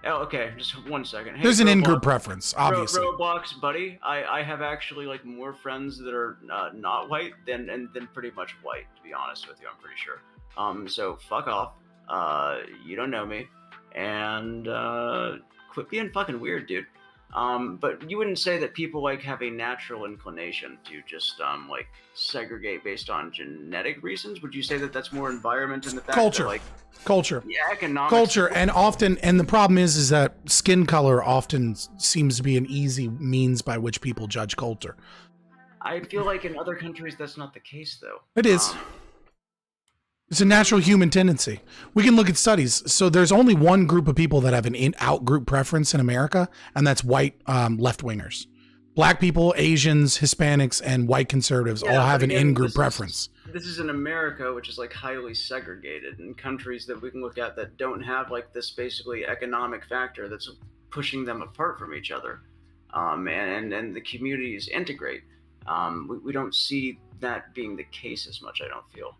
Oh, okay. Just 1 second. Hey, there's an in-group preference, obviously. Roblox, buddy. I have actually more friends that are not white than pretty much white. To be honest with you, I'm pretty sure. So fuck off. You don't know me, and quit being fucking weird, dude. But you wouldn't say that people have a natural inclination to just segregate based on genetic reasons? Would you say that that's more environment and the fact that culture, yeah, economics, culture, and the problem is that skin color often seems to be an easy means by which people judge culture. I feel like in other countries that's not the case, though. It is. It's a natural human tendency. We can look at studies. So there's only one group of people that have an out-group preference in America, and that's white left-wingers. Black people, Asians, Hispanics, and white conservatives all have an in-group preference. This is in America, which is highly segregated, in countries that we can look at that don't have this basically economic factor that's pushing them apart from each other, and the communities integrate. We don't see that being the case as much, I don't feel.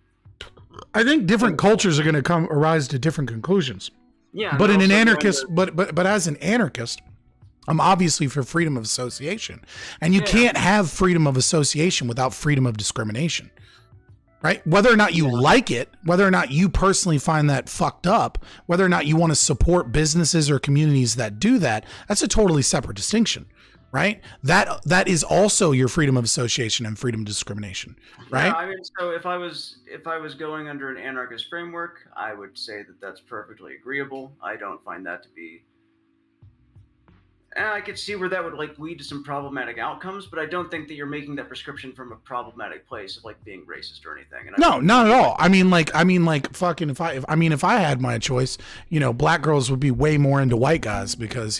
I think different cultures are going to arise to different conclusions. Yeah, but in an anarchist, but as an anarchist, I'm obviously for freedom of association, and you can't have freedom of association without freedom of discrimination, right? Whether or not you like it, whether or not you personally find that fucked up, whether or not you want to support businesses or communities that do that, that's a totally separate distinction. Right? That is also your freedom of association and freedom of discrimination, right? Yeah, I mean, so if I was going under an anarchist framework, I would say that that's perfectly agreeable. I don't find that to be. I could see where that would lead to some problematic outcomes, but I don't think that you're making that prescription from a problematic place of being racist or anything. And no, not at all. I mean, fucking if I had my choice, black girls would be way more into white guys because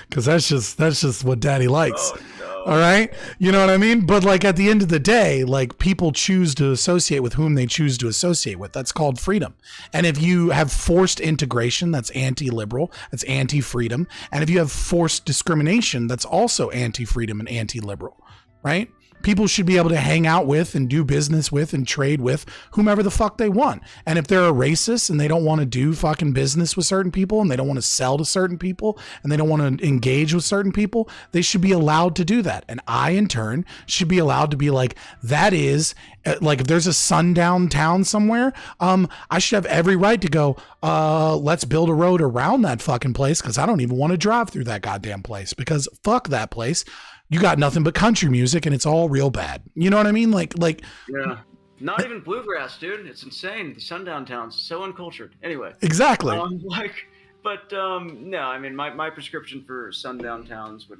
because that's just what daddy likes. Oh, no. All right, you know what I mean? But at the end of the day, people choose to associate with whom they choose to associate with. That's called freedom. And if you have forced integration, that's anti-liberal, that's anti-freedom. And if you have forced discrimination, that's also anti-freedom and anti-liberal, right? People should be able to hang out with and do business with and trade with whomever the fuck they want. And if they're a racist and they don't want to do fucking business with certain people and they don't want to sell to certain people and they don't want to engage with certain people, they should be allowed to do that. And I, in turn, should be allowed to be that is, if there's a sundown town somewhere, I should have every right to go, let's build a road around that fucking place because I don't even want to drive through that goddamn place because fuck that place. You got nothing but country music and it's all real bad. You know what I mean? Yeah. Not even bluegrass, dude. It's insane. The sundown towns, so uncultured. Anyway. Exactly. No, I mean, my prescription for sundown towns would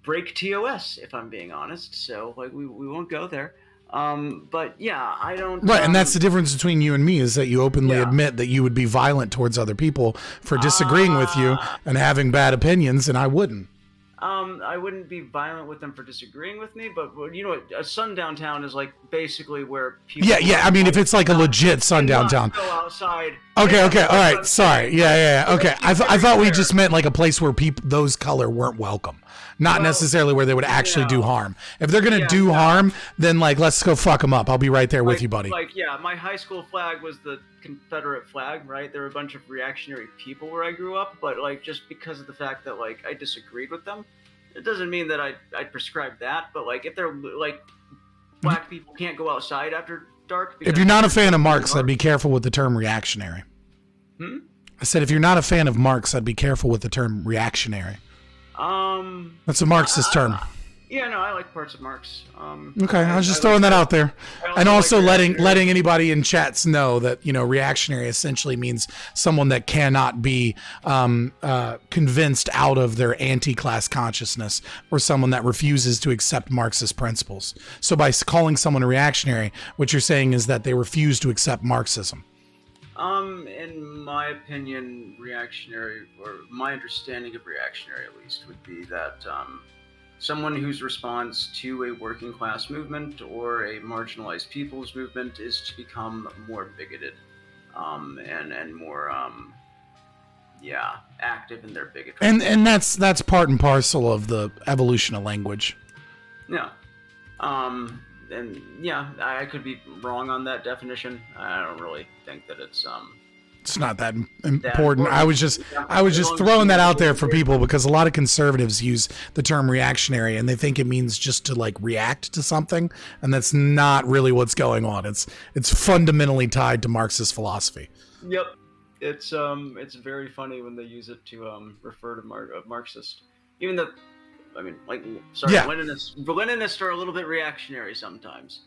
break TOS, if I'm being honest. So we won't go there. But yeah, I don't. Right, and that's the difference between you and me is that you openly admit that you would be violent towards other people for disagreeing with you and having bad opinions, and I wouldn't. I wouldn't be violent with them for disagreeing with me, but a sundown town is basically where people. Yeah. I mean, if it's a legit sundown town. Go outside. Okay. All right. Sorry. Yeah. Okay. I thought we just meant a place where those color weren't welcome, not necessarily where they would actually do harm. If they're gonna do harm, then let's go fuck them up. I'll be right there with you, buddy. My high school flag was the Confederate flag, right? There were a bunch of reactionary people where I grew up, but just because of the fact that I disagreed with them, it doesn't mean that I'd prescribe that, but like if they're like black people can't go outside after dark. If you're not a fan of Marx, I'd be careful with the term reactionary. I said, if you're not a fan of Marx, I'd be careful with the term reactionary. That's a Marxist term. Yeah, no, I like parts of Marx. Okay, I was just throwing that out there. And also letting anybody in chats know that, you know, reactionary essentially means someone that cannot be convinced out of their anti-class consciousness, or someone that refuses to accept Marxist principles. So by calling someone a reactionary, what you're saying is that they refuse to accept Marxism. In my opinion, reactionary, or my understanding of reactionary at least, would be that someone whose response to a working class movement or a marginalized people's movement is to become more bigoted, and more active in their bigotry. And that's part and parcel of the evolution of language. Yeah. And yeah, I could be wrong on that definition. I don't really think that it's not that important. I was just throwing that out there for people, because a lot of conservatives use the term reactionary and they think it means just to like react to something, and that's not really what's going on. It's fundamentally tied to Marxist philosophy. Yep. It's very funny when they use it to refer to Marxist. Even though, I mean, like, sorry, yeah. Leninists are a little bit reactionary sometimes.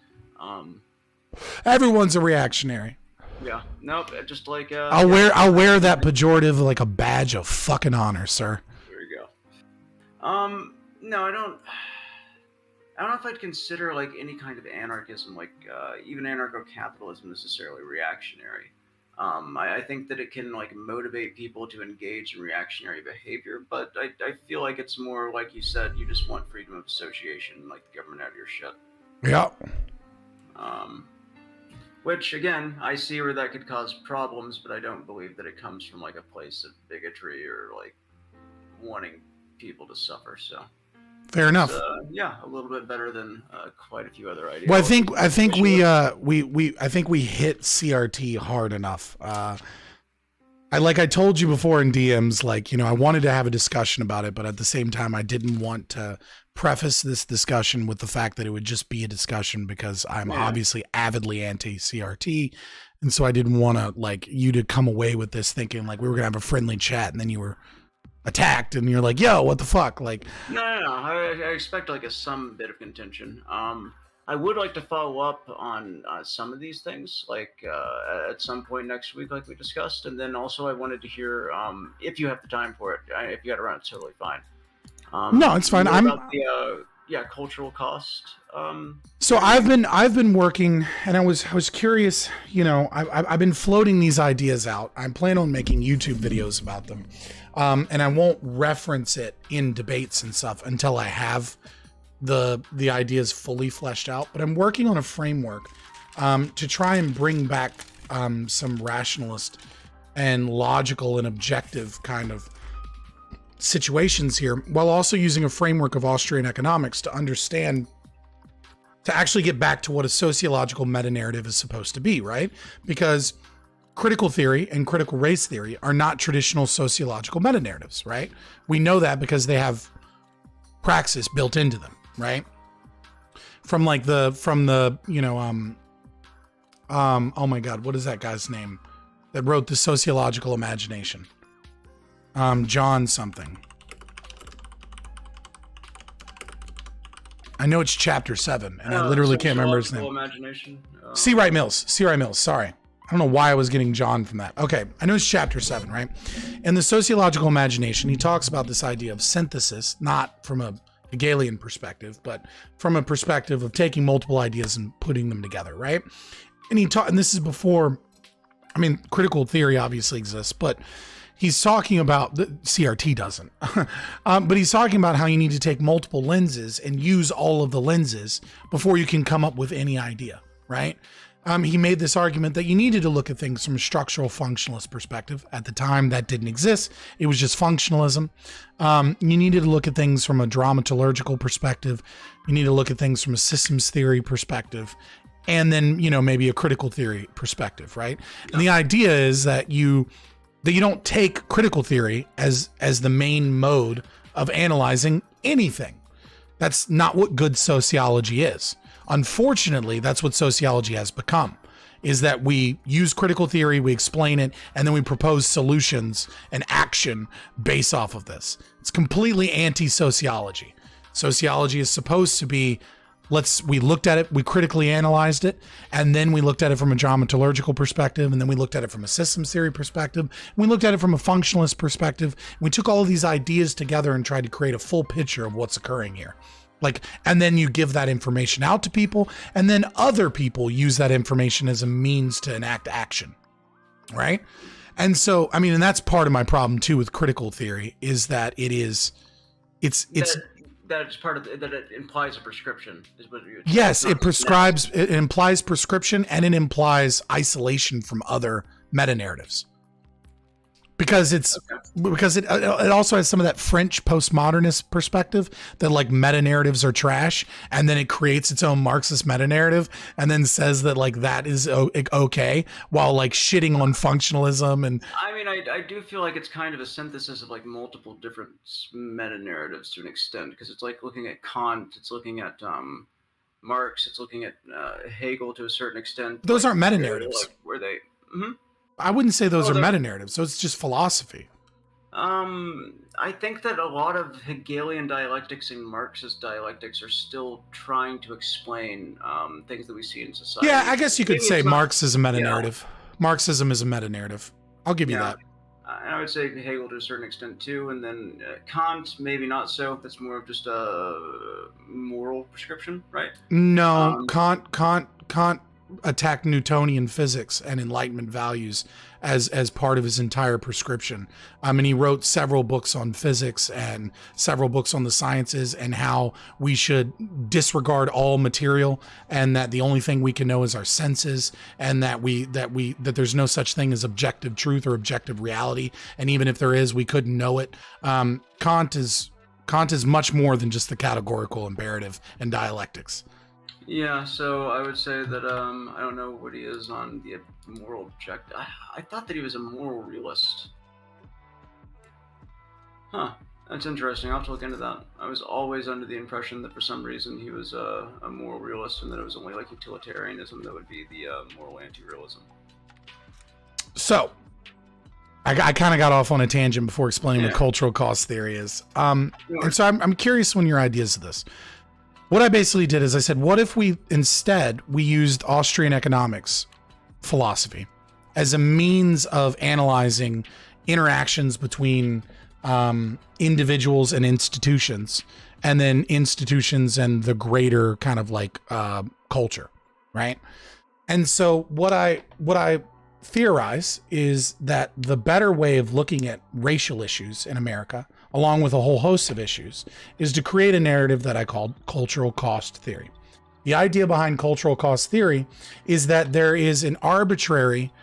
Everyone's a reactionary. Yeah. Nope. Just like I'll wear that pejorative like a badge of fucking honor, sir. There you go. No, I don't know if I'd consider like any kind of anarchism, like even anarcho-capitalism, necessarily reactionary. I think that it can like motivate people to engage in reactionary behavior, but I feel like it's more like you said, you just want freedom of association, like the government out of your shit. Yeah. Which again, I see where that could cause problems, but I don't believe that it comes from like a place of bigotry or like wanting people to suffer. So fair enough. Yeah, a little bit better than quite a few other ideas. Well, I think we hit CRT hard enough. I told you before in DMs, like, you know, I wanted to have a discussion about it, but at the same time, I didn't want to preface this discussion with the fact that it would just be a discussion, because I'm obviously avidly anti-CRT. And so I didn't want to like you to come away with this thinking like we were going to have a friendly chat, and then you were attacked and you're like, yo, what the fuck? Like, no. I expect like some bit of contention. I would like to follow up on some of these things, like at some point next week, like we discussed. And then also I wanted to hear, if you have the time for it, if you got around, it's totally fine. No, it's fine. I'm about the cultural cost. So I've been working, and I was curious. You know, I've been floating these ideas out. I'm planning on making YouTube videos about them, and I won't reference it in debates and stuff until I have the ideas fully fleshed out. But I'm working on a framework to try and bring back some rationalist and logical and objective kind of situations here, while also using a framework of Austrian economics to actually get back to what a sociological meta-narrative is supposed to be, right? Because critical theory and critical race theory are not traditional sociological meta-narratives, right? We know that because they have praxis built into them, right? From the you know, oh my God, what is that guy's name that wrote The Sociological Imagination? John something. I know it's chapter 7, and I literally can't remember his name. Imagination. C. Wright Mills. Sorry. I don't know why I was getting John from that. Okay. I know it's chapter 7, right? In The Sociological Imagination, he talks about this idea of synthesis, not from a Hegelian perspective, but from a perspective of taking multiple ideas and putting them together, right? And and this is before, I mean, critical theory obviously exists, but he's talking about, the CRT doesn't, but he's talking about how you need to take multiple lenses and use all of the lenses before you can come up with any idea, right? He made this argument that you needed to look at things from a structural functionalist perspective. At the time, that didn't exist. It was just functionalism. You needed to look at things from a dramaturgical perspective. You need to look at things from a systems theory perspective. And then, you know, maybe a critical theory perspective, right? And the idea is that you don't take critical theory as the main mode of analyzing anything. That's not what good sociology is. Unfortunately, that's what sociology has become, is that we use critical theory, we explain it, and then we propose solutions and action based off of this. It's completely anti-sociology. Sociology is supposed to be, we looked at it, we critically analyzed it, and then we looked at it from a dramaturgical perspective, and then we looked at it from a systems theory perspective, and we looked at it from a functionalist perspective. We took all of these ideas together and tried to create a full picture of what's occurring here. And then you give that information out to people, and then other people use that information as a means to enact action, right? And so, I mean, and that's part of my problem too with critical theory, is that it's that it's part of that it implies a prescription is what you're yes, it prescribes, it implies prescription, and it implies isolation from other meta narratives. Because it also has some of that French postmodernist perspective that like meta narratives are trash, and then it creates its own Marxist meta narrative and then says that like that is okay, while like shitting on functionalism. And I mean, I do feel like it's kind of a synthesis of like multiple different meta narratives to an extent, because it's like looking at Kant, it's looking at Marx, it's looking at Hegel to a certain extent. Those aren't meta narratives. Like, where they I wouldn't say those are meta narratives. So it's just philosophy. I think that a lot of Hegelian dialectics and Marxist dialectics are still trying to explain things that we see in society. Yeah, I guess you could say Marx is a meta narrative. Marxism is a meta narrative. I'll give you that. I would say Hegel to a certain extent too, and then Kant maybe not so. That's more of just a moral prescription, right? No, Kant attacked Newtonian physics and Enlightenment values as part of his entire prescription. And he wrote several books on physics and several books on the sciences and how we should disregard all material, and that the only thing we can know is our senses, and that there's no such thing as objective truth or objective reality. And even if there is, we couldn't know it. Kant is much more than just the categorical imperative and dialectics. Yeah, so I would say that I don't know what he is on the moral objective. I thought that he was a moral realist. Huh, that's interesting. I'll have to look into that. I was always under the impression that for some reason he was a moral realist, and that it was only like utilitarianism that would be the moral anti-realism. So, I kind of got off on a tangent before explaining what cultural cost theory is. And so I'm curious on your ideas of this. What I basically did is I said, what if we instead used Austrian economics philosophy as a means of analyzing interactions between individuals and institutions, and then institutions and the greater kind of like culture, right? And so what I theorize is that the better way of looking at racial issues in America, along with a whole host of issues, is to create a narrative that I called cultural cost theory. The idea behind cultural cost theory is that there is an arbitrary,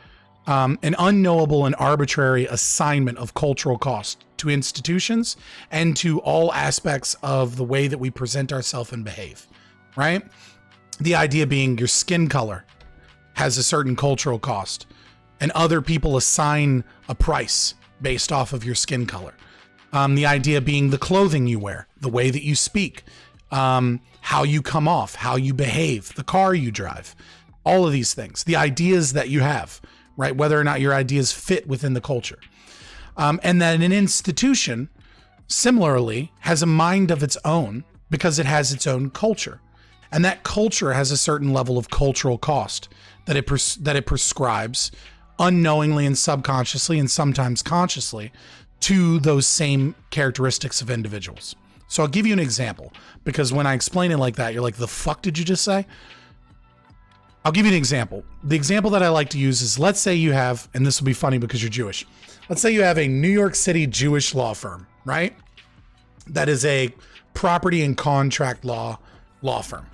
an unknowable and arbitrary assignment of cultural cost to institutions and to all aspects of the way that we present ourselves and behave, right? The idea being your skin color has a certain cultural cost, and other people assign a price based off of your skin color. The idea being the clothing you wear, the way that you speak, how you come off, how you behave, the car you drive, all of these things, the ideas that you have, right? Whether or not your ideas fit within the culture. And that an institution similarly has a mind of its own because it has its own culture. And that culture has a certain level of cultural cost that it prescribes unknowingly and subconsciously and sometimes consciously to those same characteristics of individuals. So I'll give you an example, because when I explain it like that, you're like, the fuck did you just say? I'll give you an example. The example that I like to use is, let's say you have, and this will be funny because you're Jewish. Let's say you have a New York City Jewish law firm, right? That is a property and contract law firm.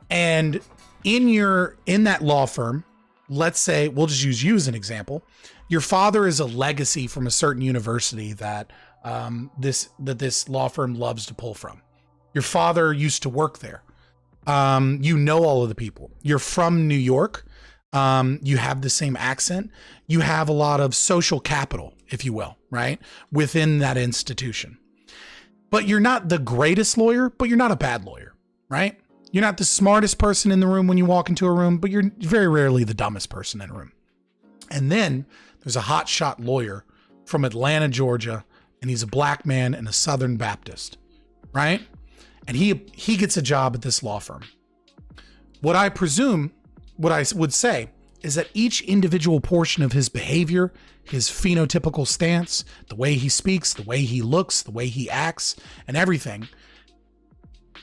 And in that law firm, let's say, we'll just use you as an example. Your father is a legacy from a certain university that this law firm loves to pull from. Your father used to work there. You know all of the people. You're from New York. You have the same accent. You have a lot of social capital, if you will, right? Within that institution. but you're not the greatest lawyer, but you're not a bad lawyer, right? You're not the smartest person in the room when you walk into a room, but you're very rarely the dumbest person in a room. And then there's a hotshot lawyer from Atlanta, Georgia, and he's a black man and a Southern Baptist, right? And he gets a job at this law firm. What I would say is that each individual portion of his behavior, his phenotypical stance, the way he speaks, the way he looks, the way he acts, and everything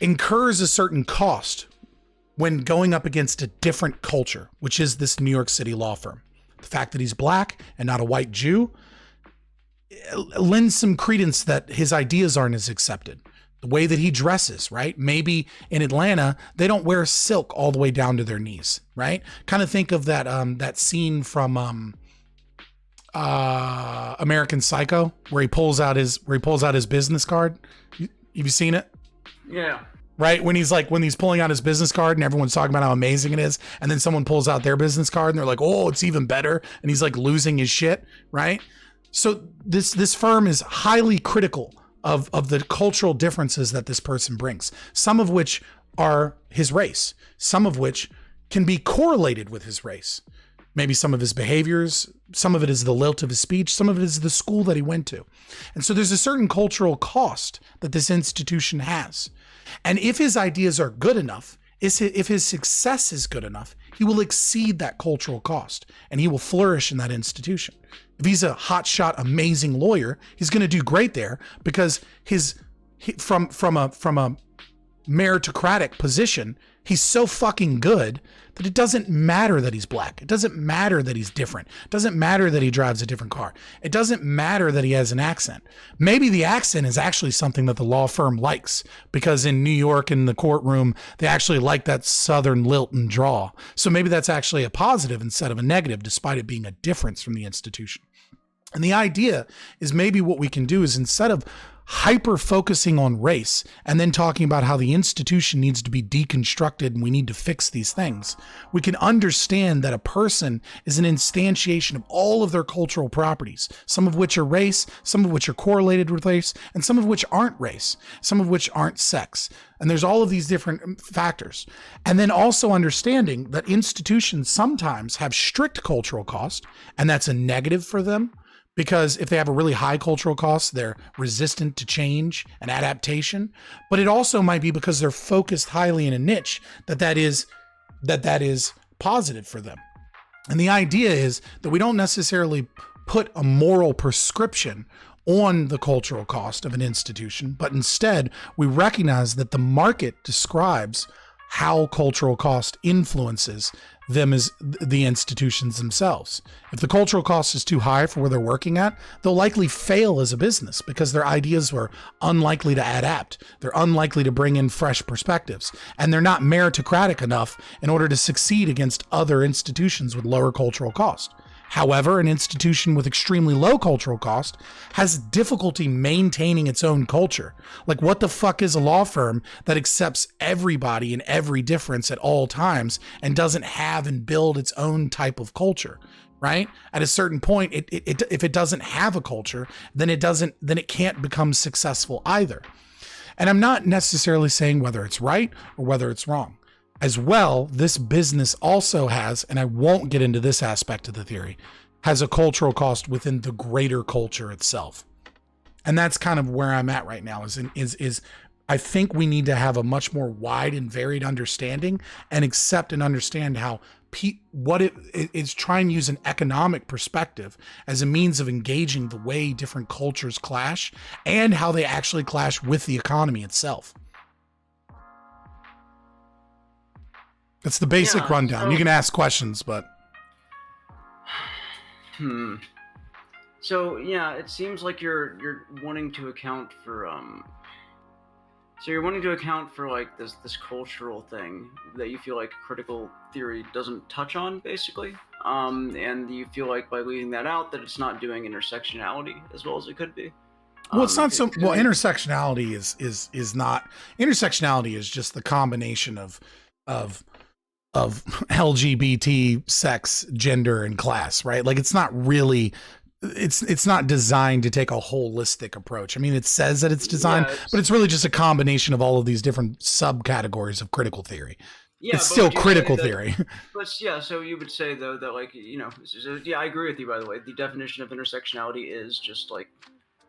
incurs a certain cost when going up against a different culture, which is this New York City law firm. The fact that he's black and not a white Jew lends some credence that his ideas aren't as accepted. The way that he dresses, right? Maybe in Atlanta, they don't wear silk all the way down to their knees, right? Kind of think of that scene from American Psycho where he pulls out his business card. Have you seen it? Yeah. Right? When he's pulling out his business card and everyone's talking about how amazing it is, and then someone pulls out their business card and they're like, "Oh, it's even better," and he's like losing his shit, right? So this firm is highly critical of the cultural differences that this person brings, some of which are his race, some of which can be correlated with his race. Maybe some of his behaviors, some of it is the lilt of his speech, some of it is the school that he went to. And so there's a certain cultural cost that this institution has. And if his ideas are good enough, if his success is good enough, he will exceed that cultural cost and he will flourish in that institution. If he's a hotshot, amazing lawyer, he's going to do great there because from a meritocratic position, he's so fucking good that it doesn't matter that he's black. It doesn't matter that he's different. It doesn't matter that he drives a different car. It doesn't matter that he has an accent. Maybe the accent is actually something that the law firm likes because in New York in the courtroom, they actually like that Southern lilt and drawl. So maybe that's actually a positive instead of a negative, despite it being a difference from the institution. And the idea is maybe what we can do is instead of hyper focusing on race and then talking about how the institution needs to be deconstructed and we need to fix these things, we can understand that a person is an instantiation of all of their cultural properties, some of which are race, some of which are correlated with race, and some of which aren't race, some of which aren't sex. And there's all of these different factors. And then also understanding that institutions sometimes have strict cultural cost, and that's a negative for them. Because if they have a really high cultural cost, they're resistant to change and adaptation. But it also might be because they're focused highly in a niche that is positive for them. And the idea is that we don't necessarily put a moral prescription on the cultural cost of an institution, but instead we recognize that the market describes how cultural cost influences them as the institutions themselves. If the cultural cost is too high for where they're working at, they'll likely fail as a business because their ideas were unlikely to adapt. They're unlikely to bring in fresh perspectives, and they're not meritocratic enough in order to succeed against other institutions with lower cultural cost. However, an institution with extremely low cultural cost has difficulty maintaining its own culture. Like, what the fuck is a law firm that accepts everybody and every difference at all times and doesn't have and build its own type of culture, right? At a certain point, if it doesn't have a culture, then it can't become successful either. And I'm not necessarily saying whether it's right or whether it's wrong. As well, this business also has, and I won't get into this aspect of the theory, has a cultural cost within the greater culture itself. And that's kind of where I'm at right now is I think we need to have a much more wide and varied understanding and accept and understand how what it is trying to use an economic perspective as a means of engaging the way different cultures clash and how they actually clash with the economy itself. It's the basic rundown. So, you can ask questions, but... So, yeah, it seems like you're wanting to account for, So you're wanting to account for, like, this cultural thing that you feel like critical theory doesn't touch on, basically. And you feel like by leaving that out that it's not doing intersectionality as well as it could be. Well, it's not so... Well, intersectionality is not... Intersectionality is just the combination of LGBT, sex, gender, and class, right? Like, it's not really it's not designed to take a holistic approach. I mean, it says that it's designed, Yeah, but it's really just a combination of all of these different subcategories of critical theory. Yeah, It's but still would you say critical that? theory. But yeah, so you would say though that like yeah, I agree with you. By the way, the definition of intersectionality is just like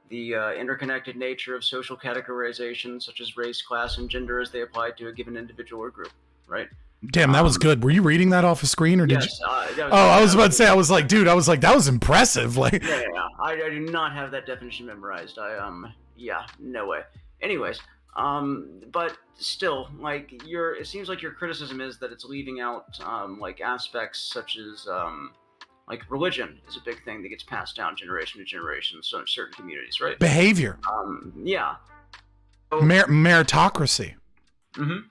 the interconnected nature of social categorizations such as race, class, and gender as they apply to a given individual or group, right? Damn, that was good. Were you reading that off a screen or did you? Yes. That was, Oh, I was about to say, I was like, dude, I was like, that was impressive. Like, yeah. I do not have that definition memorized. Yeah, no way. Anyways, but still, like it seems like your criticism is that it's leaving out like aspects such as like religion is a big thing that gets passed down generation to generation in certain communities, right? behavior, Yeah. meritocracy, Mm-hmm.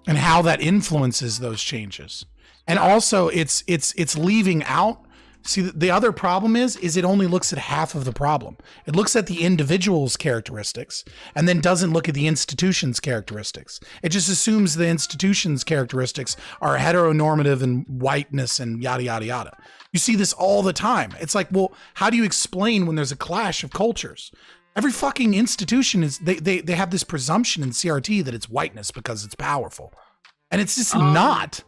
and how that influences those changes. And also it's leaving out. See, the other problem is it only looks at half of the problem. It looks at the individual's characteristics and then doesn't look at the institution's characteristics. It just assumes the institution's characteristics are heteronormative and whiteness and yada, yada, yada. You see this all the time. It's like, well, how do you explain when there's a clash of cultures? Every fucking institution is, they have this presumption in CRT that it's whiteness because it's powerful. And it's just not.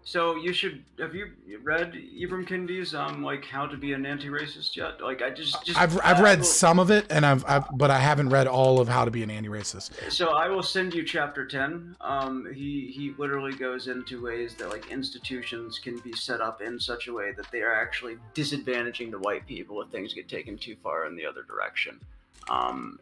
So have you read Ibram Kendi's like How to Be an Anti-Racist yet? Like I've read some of it, and but I haven't read all of How to Be an Anti-Racist. So I will send you chapter 10. He literally goes into ways that like institutions can be set up in such a way that they are actually disadvantaging the white people if things get taken too far in the other direction.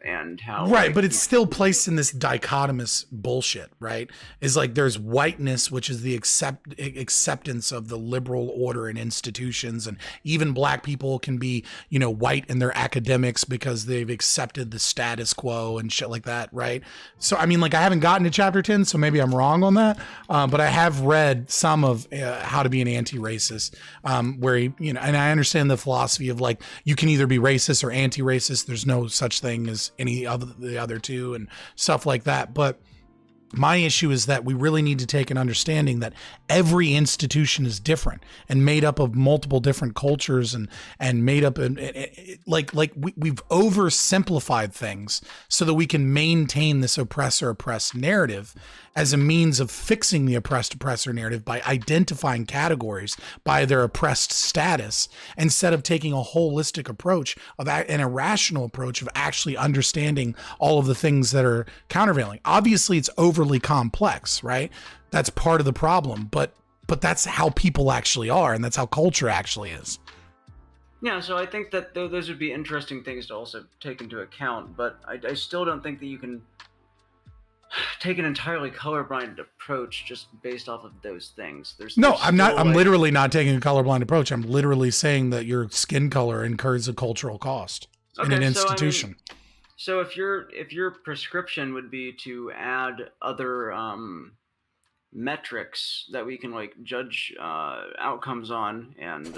And how right, but it's still placed in this dichotomous bullshit, right? Is like there's whiteness, which is the acceptance of the liberal order and institutions, and even black people can be, white in their academics because they've accepted the status quo and shit like that, right? So I mean, like, I haven't gotten to chapter 10, so maybe I'm wrong on that, but I have read some of How to Be an Anti-Racist, where he, and I understand the philosophy of like you can either be racist or anti-racist. There's no such thing as any of the other two and stuff like that. But my issue is that we really need to take an understanding that every institution is different and made up of multiple different cultures and made up we've oversimplified things so that we can maintain this oppressor-oppressed narrative as a means of fixing the oppressed-oppressor narrative by identifying categories by their oppressed status, instead of taking a holistic approach of an irrational approach of actually understanding all of the things that are countervailing. Obviously, it's overly complex, right? That's part of the problem, but that's how people actually are, and that's how culture actually is. Yeah, so I think that those would be interesting things to also take into account, but I still don't think that you can take an entirely colorblind approach just based off of those things. I'm literally not taking a colorblind approach. I'm literally saying that your skin color incurs a cultural cost in an institution. So if your prescription would be to add other metrics that we can like judge outcomes on, and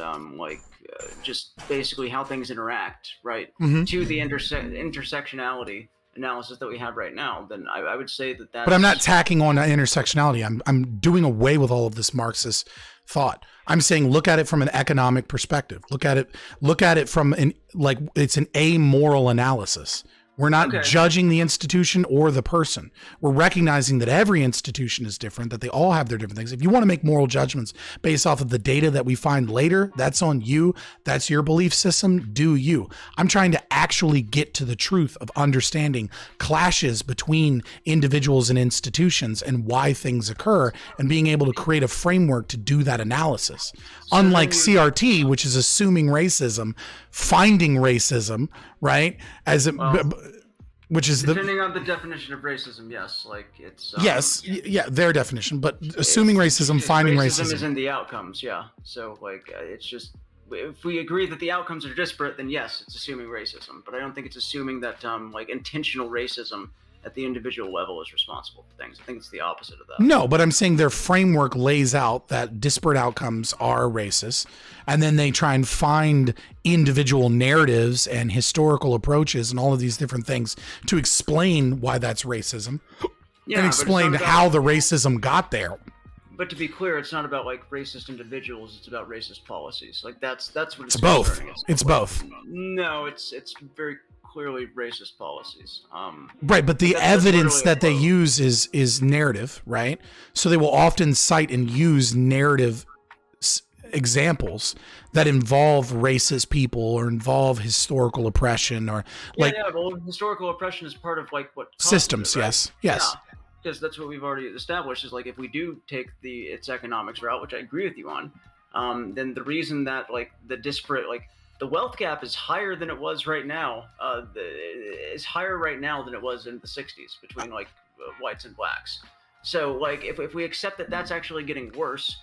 just basically how things interact, right, to the intersectionality analysis that we have right now, then I would say that that's... But I'm not tacking on intersectionality. I'm doing away with all of this Marxist thought. I'm saying look at it from an economic perspective. Look at it from it's an amoral analysis. We're not judging the institution or the person. We're recognizing that every institution is different, that they all have their different things. If you want to make moral judgments based off of the data that we find later, that's on you. That's your belief system. Do you. I'm trying to actually get to the truth of understanding clashes between individuals and institutions and why things occur, and being able to create a framework to do that analysis. Unlike CRT, which is assuming racism, finding racism, right? Which is depending on the definition of racism, yes, like it's their definition, but assuming racism, finding racism is in the outcomes, yeah. So like it's just, if we agree that the outcomes are disparate, then yes, it's assuming racism. But I don't think it's assuming that like intentional racism at the individual level is responsible for things. I think it's the opposite of that. No, but I'm saying their framework lays out that disparate outcomes are racist, and then they try and find individual narratives and historical approaches and all of these different things to explain why that's racism, and explain how the racism got there. But to be clear, it's not about like racist individuals. It's about racist policies. Like that's what It's both. It's both. No, it's very clearly racist policies. Right, but the evidence that they quote. use is narrative, right? So they will often cite and use narrative examples that involve racist people or involve historical oppression or like well, historical oppression is part of like what systems. It, right? Yes. Yeah, because that's what we've already established is like if we do take its economics route, which I agree with you on, then the reason that like the disparate like the wealth gap is higher than it was right now. Is higher right now than it was in the 60s between like whites and blacks. So like if we accept that that's actually getting worse,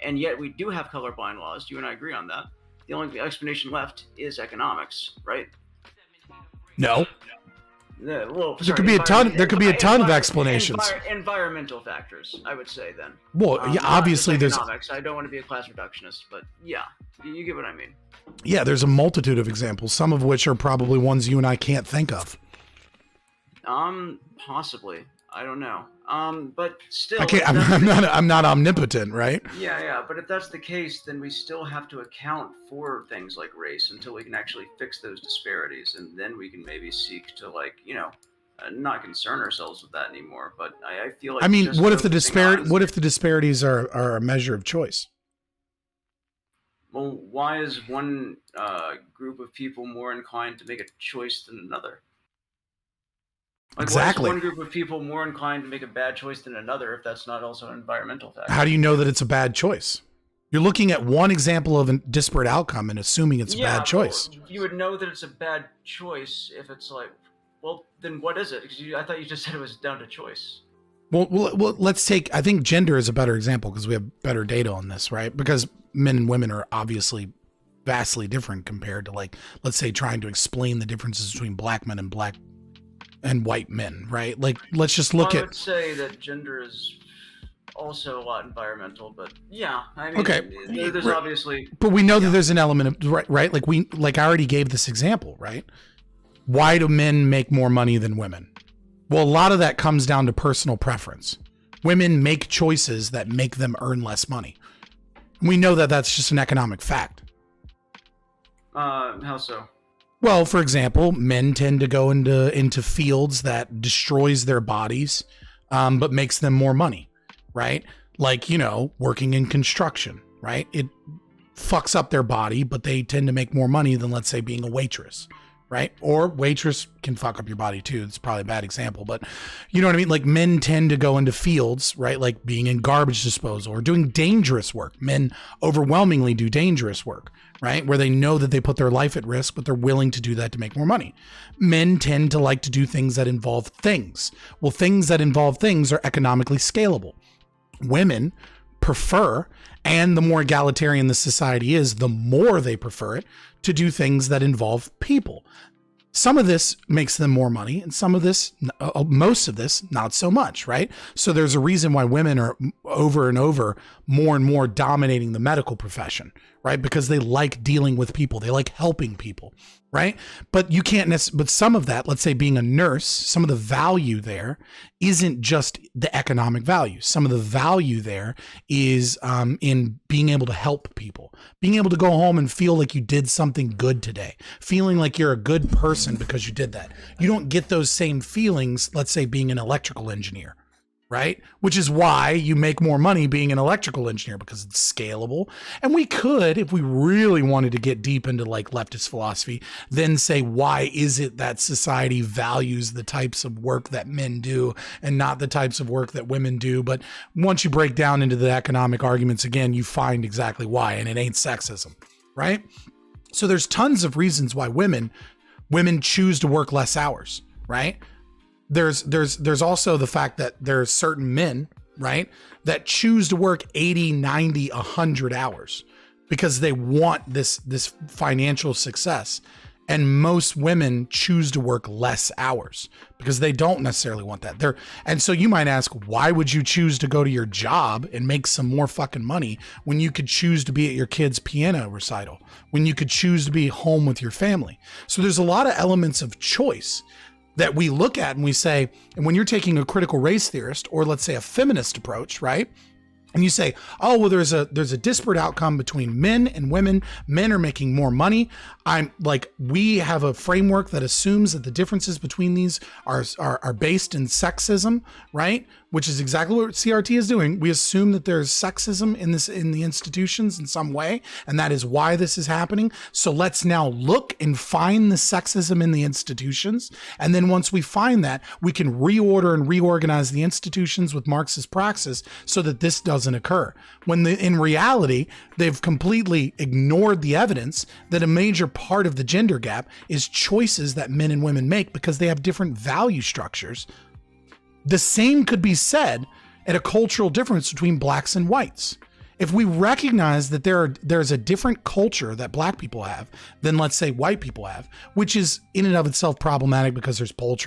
and yet we do have colorblind laws, you and I agree on that. The only explanation left is economics, right? No. Well, there could be a ton of explanations. Environmental factors, I would say then. Well, yeah, obviously there's economics. I don't want to be a class reductionist, but yeah, you get what I mean. Yeah, there's a multitude of examples, some of which are probably ones you and I can't think of. Possibly. I don't know. But still, I'm not omnipotent, right? Yeah. But if that's the case, then we still have to account for things like race until we can actually fix those disparities, and then we can maybe seek to not concern ourselves with that anymore. But I feel like what if the disparities are a measure of choice? Well, why is one group of people more inclined to make a choice than another? Like, exactly. Why is one group of people more inclined to make a bad choice than another if that's not also an environmental factor? How do you know that it's a bad choice? You're looking at one example of a disparate outcome and assuming it's a bad choice. Well, you would know that it's a bad choice if it's like, well, then what is it? Because I thought you just said it was down to choice. Well, let's take, I think gender is a better example because we have better data on this, right? Because men and women are obviously vastly different compared to like, let's say trying to explain the differences between black men and white men, right? Like, let's just look at. I would say that gender is also a lot environmental, but yeah, I mean, okay. There's obviously. But we know that there's an element of right. Like I already gave this example, right? Why do men make more money than women? Well, a lot of that comes down to personal preference. Women make choices that make them earn less money. We know that that's just an economic fact. How so? Well, for example, men tend to go into fields that destroys their bodies, but makes them more money, right? Like, working in construction, right? It fucks up their body, but they tend to make more money than, let's say, being a waitress, right? Or waitress can fuck up your body too. It's probably a bad example, but you know what I mean? Like men tend to go into fields, right? Like being in garbage disposal or doing dangerous work. Men overwhelmingly do dangerous work, right? Where they know that they put their life at risk, but they're willing to do that to make more money. Men tend to like to do things that involve things. Well, things that involve things are economically scalable. Women prefer, and the more egalitarian the society is, the more they prefer it, to do things that involve people. Some of this makes them more money, and most of this, not so much, right? So there's a reason why women are over and over more and more dominating the medical profession, right? Because they like dealing with people. They like helping people, right? But you can't but some of that, let's say being a nurse, some of the value there isn't just the economic value. Some of the value there is in being able to help people, being able to go home and feel like you did something good today, feeling like you're a good person because you did that. You don't get those same feelings, let's say being an electrical engineer, right? Which is why you make more money being an electrical engineer, because it's scalable. And we could, if we really wanted to get deep into like leftist philosophy, then say, why is it that society values the types of work that men do and not the types of work that women do? But once you break down into the economic arguments again, you find exactly why, and it ain't sexism, right? So there's tons of reasons why women choose to work less hours, right? There's also the fact that there's certain men, right, that choose to work 80, 90, 100 hours because they want this financial success. And most women choose to work less hours because they don't necessarily want that. And so you might ask, why would you choose to go to your job and make some more fucking money when you could choose to be at your kid's piano recital, when you could choose to be home with your family? So there's a lot of elements of choice that we look at and we say, and when you're taking a critical race theorist or let's say a feminist approach, right? and you say, oh, well, there's a disparate outcome between men and women. Men are making more money. I'm like, we have a framework that assumes that the differences between these are based in sexism, right? Which is exactly what CRT is doing. We assume that there's sexism in the institutions in some way, and that is why this is happening. So let's now look and find the sexism in the institutions. And then once we find that, we can reorder and reorganize the institutions with Marxist praxis so that this doesn't occur. When in reality, they've completely ignored the evidence that a major part of the gender gap is choices that men and women make because they have different value structures. The same could be said at a cultural difference between blacks and whites. If we recognize that there's a different culture that black people have than, let's say, white people have, which is in and of itself problematic because there's Polish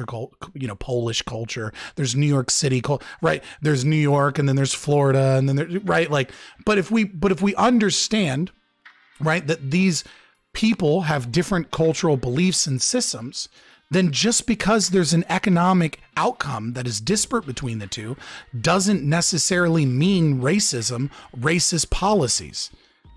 culture, there's New York City, right? There's New York, and then there's Florida, and then there, right? Like, but if we understand, right, that these people have different cultural beliefs and systems, then just because there's an economic outcome that is disparate between the two doesn't necessarily mean racism, racist policies.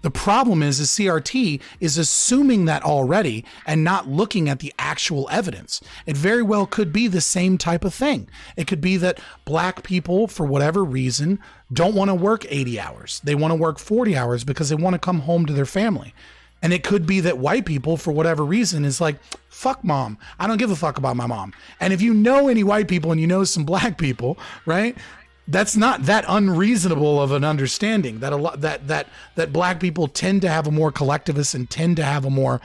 The problem is CRT is assuming that already and not looking at the actual evidence. It very well could be the same type of thing. It could be that black people, for whatever reason, don't want to work 80 hours. They want to work 40 hours because they want to come home to their family. And it could be that white people, for whatever reason, is like, fuck mom. I don't give a fuck about my mom. And if you know any white people and you know some black people, right, that's not that unreasonable of an understanding that that black people tend to have a more collectivist and tend to have a more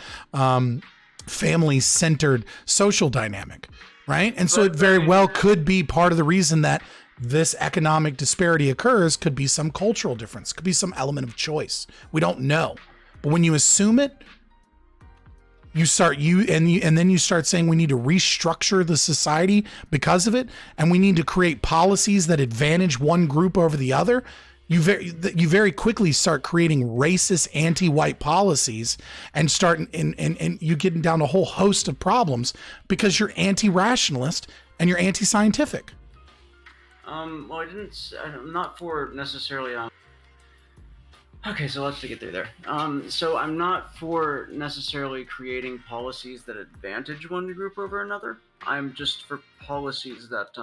family-centered social dynamic, right? And so it very well could be part of the reason that this economic disparity occurs, could be some cultural difference, could be some element of choice. We don't know. But when you assume it, and then you start saying we need to restructure the society because of it, and we need to create policies that advantage one group over the other. You very quickly start creating racist anti-white policies and and you get down a whole host of problems because you're anti-rationalist and you're anti-scientific. Well, I'm not for necessarily okay, so let's get through there. So I'm not for necessarily creating policies that advantage one group over another. I'm just for policies that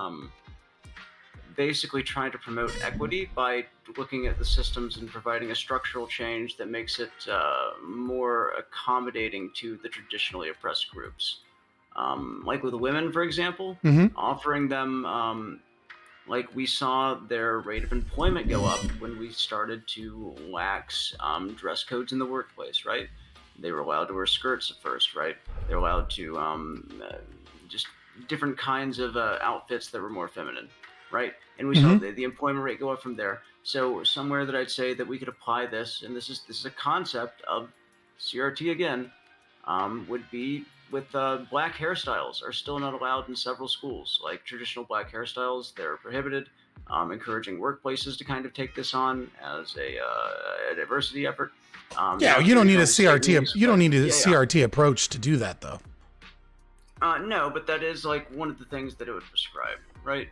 basically try to promote equity by looking at the systems and providing a structural change that makes it more accommodating to the traditionally oppressed groups. Like with the women, for example, offering them like we saw their rate of employment go up when we started to lax dress codes in the workplace, right? They were allowed to wear skirts at first, right? They were allowed to just different kinds of outfits that were more feminine, right? And we saw the employment rate go up from there. So somewhere that I'd say that we could apply this, and this is a concept of CRT again, would be with black hairstyles are still not allowed in several schools. Like traditional black hairstyles, they're prohibited. Encouraging workplaces to kind of take this on as a diversity effort. Yeah, you don't need a CRT. You don't need a CRT approach to do that, though. No, but that is like one of the things that it would prescribe, right?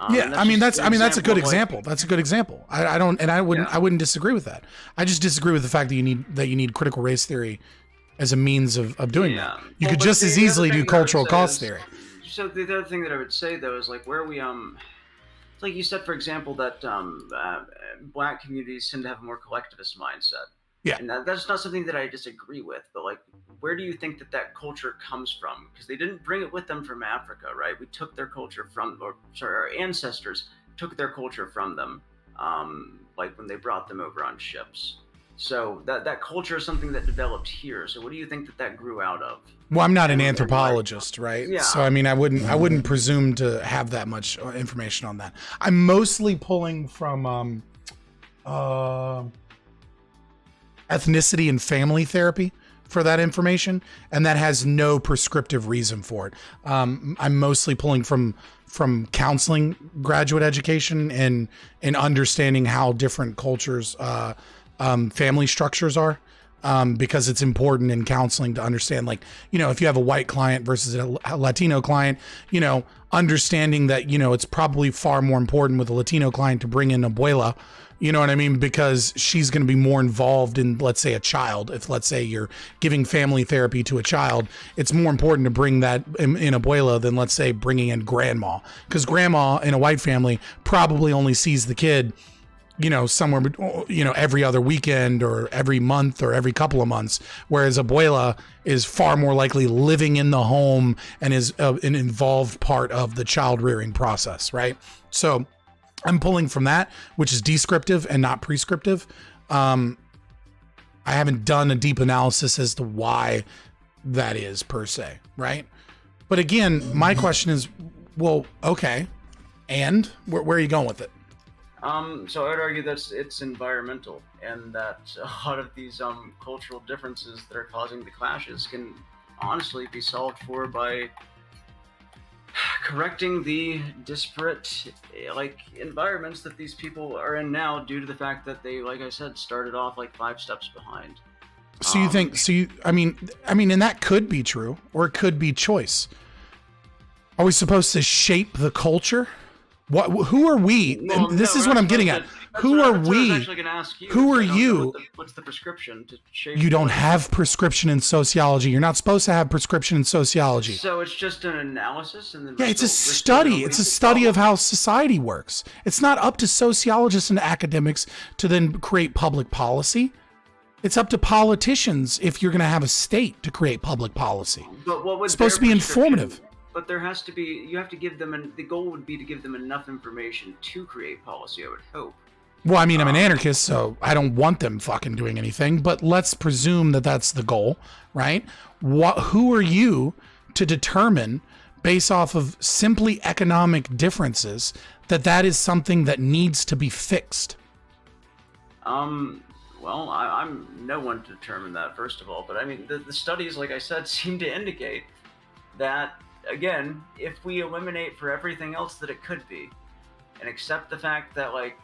That's a good example. That's a good example. I wouldn't disagree with that. I just disagree with the fact that you need critical race theory as a means of doing that. You could just as easily do cultural cost theory. So the other thing that I would say though is like where we like you said, for example, that black communities tend to have a more collectivist mindset. Yeah. And that's not something that I disagree with, but like, where do you think that culture comes from? Because they didn't bring it with them from Africa, right? We took their culture our ancestors took their culture from them, like when they brought them over on ships. So that culture is something that developed here. So what do you think that grew out of? Well, I'm not an anthropologist, right? Yeah. So I mean, I wouldn't presume to have that much information on that. I'm mostly pulling from ethnicity and family therapy for that information, and that has no prescriptive reason for it. I'm mostly pulling from counseling, graduate education, and understanding how different cultures. Family structures are, because it's important in counseling to understand, like, if you have a white client versus a Latino client, understanding that, it's probably far more important with a Latino client to bring in abuela You know what I mean? Because she's going to be more involved in, let's say, a child. If, let's say, you're giving family therapy to a child, it's more important to bring that in abuela than, let's say, bringing in grandma. Because grandma in a white family probably only sees the kid, you know, somewhere, you know, every other weekend or every month or every couple of months. Whereas abuela is far more likely living in the home and is an involved part of the child rearing process, right? So I'm pulling from that, which is descriptive and not prescriptive. I haven't done a deep analysis as to why that is per se, right? But again, my question is, well, okay, and where are you going with it? So I would argue that it's environmental, and that a lot of these cultural differences that are causing the clashes can honestly be solved for by correcting the disparate environments that these people are in now, due to the fact that they, like I said, started off like 5 steps behind. So you think? I mean, and that could be true, or it could be choice. Are we supposed to shape the culture? What? Who are we? Well, this is what I'm getting at. Who are we? I was actually going to ask you. Who are you? What's the prescription to shape? You don't have prescription in sociology. You're not supposed to have prescription in sociology. So it's just an analysis, and then yeah, it's a study. It's a study of how society works. It's not up to sociologists and academics to then create public policy. It's up to politicians, if you're going to have a state, to create public policy. But what was it's supposed to be informative? But there has to be. You have to give them, and the goal would be to give them enough information to create policy, I would hope. Well, I mean, I'm an anarchist, so I don't want them fucking doing anything, but let's presume that that's the goal, right? Who are you to determine, based off of simply economic differences, that is something that needs to be fixed? Well, I'm no one to determine that, first of all, but I mean, the studies, like I said, seem to indicate that, again, if we eliminate for everything else that it could be, and accept the fact that, like,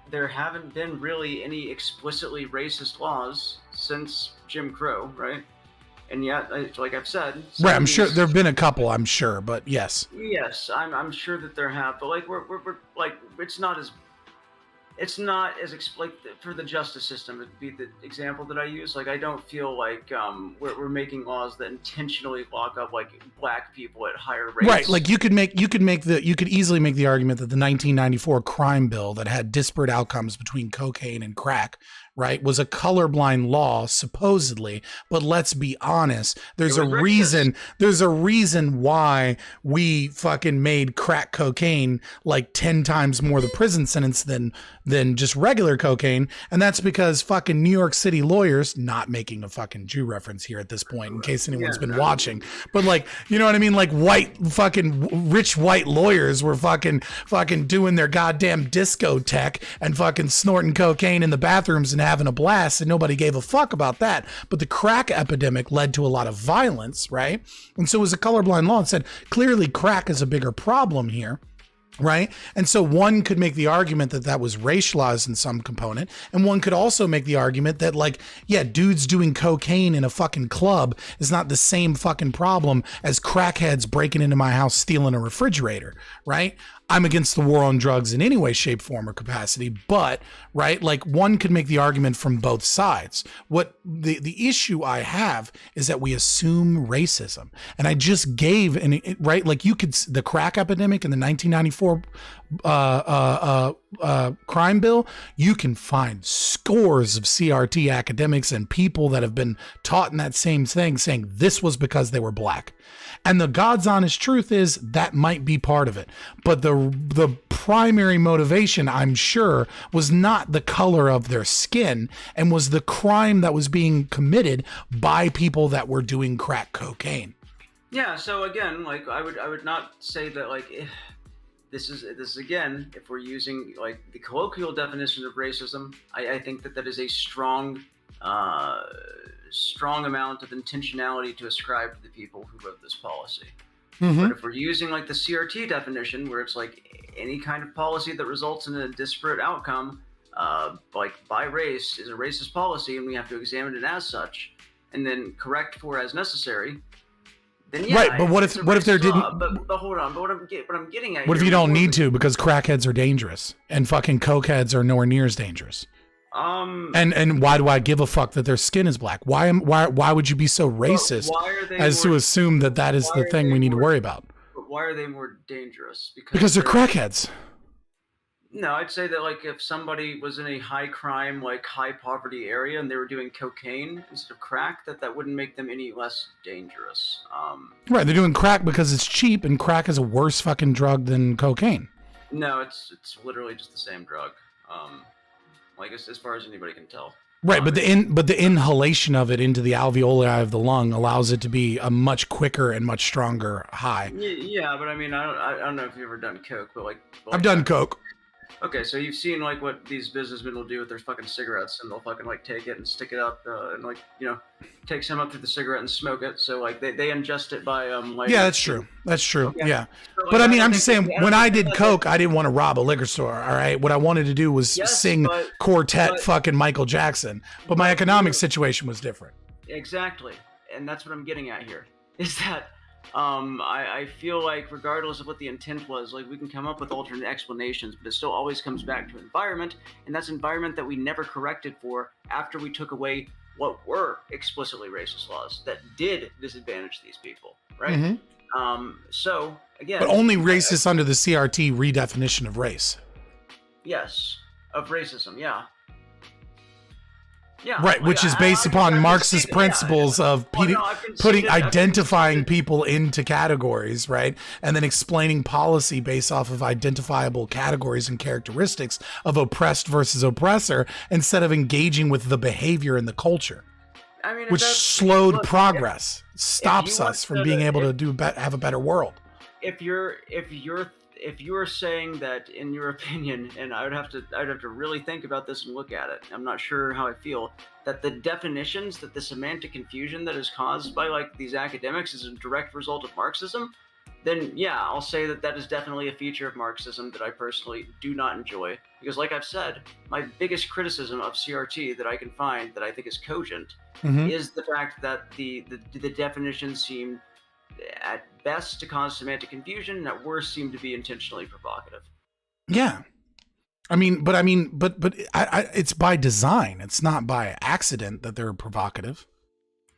there haven't been really any explicitly racist laws since Jim Crow, right? And yet, like I've said, right, I'm sure there have been a couple, I'm sure, but yes. Yes, I'm sure that there have, but like we're like it's not as like for the justice system, it'd be the example that I use. Like, I don't feel like we're making laws that intentionally lock up like black people at higher rates. Right, like you could easily make the argument that the 1994 crime bill that had disparate outcomes between cocaine and crack, right, was a colorblind law supposedly, but let's be honest, there's a reason why we fucking made crack cocaine like 10 times more the prison sentence than just regular cocaine, and that's because fucking New York City lawyers, not making a fucking Jew reference here at this point in case anyone's been watching, but like, you know what I mean, like rich white lawyers were fucking doing their goddamn discotheque and fucking snorting cocaine in the bathrooms and having a blast, and nobody gave a fuck about that. But the crack epidemic led to a lot of violence, right? And so it was a colorblind law and said, clearly crack is a bigger problem here. Right. And so one could make the argument that was racialized in some component. And one could also make the argument that, like, yeah, dudes doing cocaine in a fucking club is not the same fucking problem as crackheads breaking into my house, stealing a refrigerator. Right. I'm against the war on drugs in any way, shape, form, or capacity. But, right, like, one could make the argument from both sides. What the issue I have is that we assume racism. And I just gave, right, like, you could, the crack epidemic in the 1994 crime bill, you can find scores of CRT academics and people that have been taught in that same thing saying this was because they were black. And the God's honest truth is that might be part of it. But the primary motivation, I'm sure, was not the color of their skin, and was the crime that was being committed by people that were doing crack cocaine. Yeah, so again, like, I would not say that, like, this is again, if we're using like the colloquial definition of racism, I think that is a strong amount of intentionality to ascribe to the people who wrote this policy. Mm-hmm. But if we're using like the CRT definition, where it's like any kind of policy that results in a disparate outcome, like by race, is a racist policy, and we have to examine it as such, and then correct for as necessary, then yeah. Right, but what if there didn't? But hold on. But what I'm getting at. What if you don't need to because crackheads are dangerous and fucking cokeheads are nowhere near as dangerous? And why do I give a fuck that their skin is black? Why would you be so racist as to assume that is the thing we need to worry about? But why are they more dangerous? Because they're crackheads. No, I'd say that like if somebody was in a high crime, like high poverty area and they were doing cocaine instead of crack, that wouldn't make them any less dangerous. Right, they're doing crack because it's cheap, and crack is a worse fucking drug than cocaine. No, it's literally just the same drug. Like as far as anybody can tell. Right, but the inhalation of it into the alveoli of the lung allows it to be a much quicker and much stronger high. Yeah, but I mean, I don't know if you've ever done coke, but like I've done coke. Okay, so you've seen like what these businessmen will do with their fucking cigarettes, and they'll fucking like take it and stick it up, and like take some up through the cigarette and smoke it. So like they ingest it by like. Yeah, that's true. That's true. Okay. Yeah, so, like, but I mean, I'm just saying when I did coke, I didn't want to rob a liquor store. All right, what I wanted to do was sing quartet fucking Michael Jackson, but my economic situation was different. Exactly, and that's what I'm getting at here. Is that. I feel like regardless of what the intent was, like we can come up with alternate explanations, but it still always comes back to environment, and that's environment that we never corrected for after we took away what were explicitly racist laws that did disadvantage these people, right? Mm-hmm. So again, but only racist under the CRT redefinition of race. Yes, of racism, yeah. Yeah, right, which is based upon Marxist principles of identifying people into categories, right? And then explaining policy based off of identifiable categories and characteristics of oppressed versus oppressor instead of engaging with the behavior and the culture, I mean, which slowed progress, stops us from being able to have a better world. If you're saying that, in your opinion, and I'd have to really think about this and look at it. I'm not sure how I feel that the definitions, that the semantic confusion that is caused by like these academics is a direct result of Marxism. Then yeah, I'll say that is definitely a feature of Marxism that I personally do not enjoy. Because like I've said, my biggest criticism of CRT that I can find that I think is cogent is the fact that the definitions seem at best to cause semantic confusion, and at worst seem to be intentionally provocative. Yeah, but it's by design. It's not by accident that they're provocative.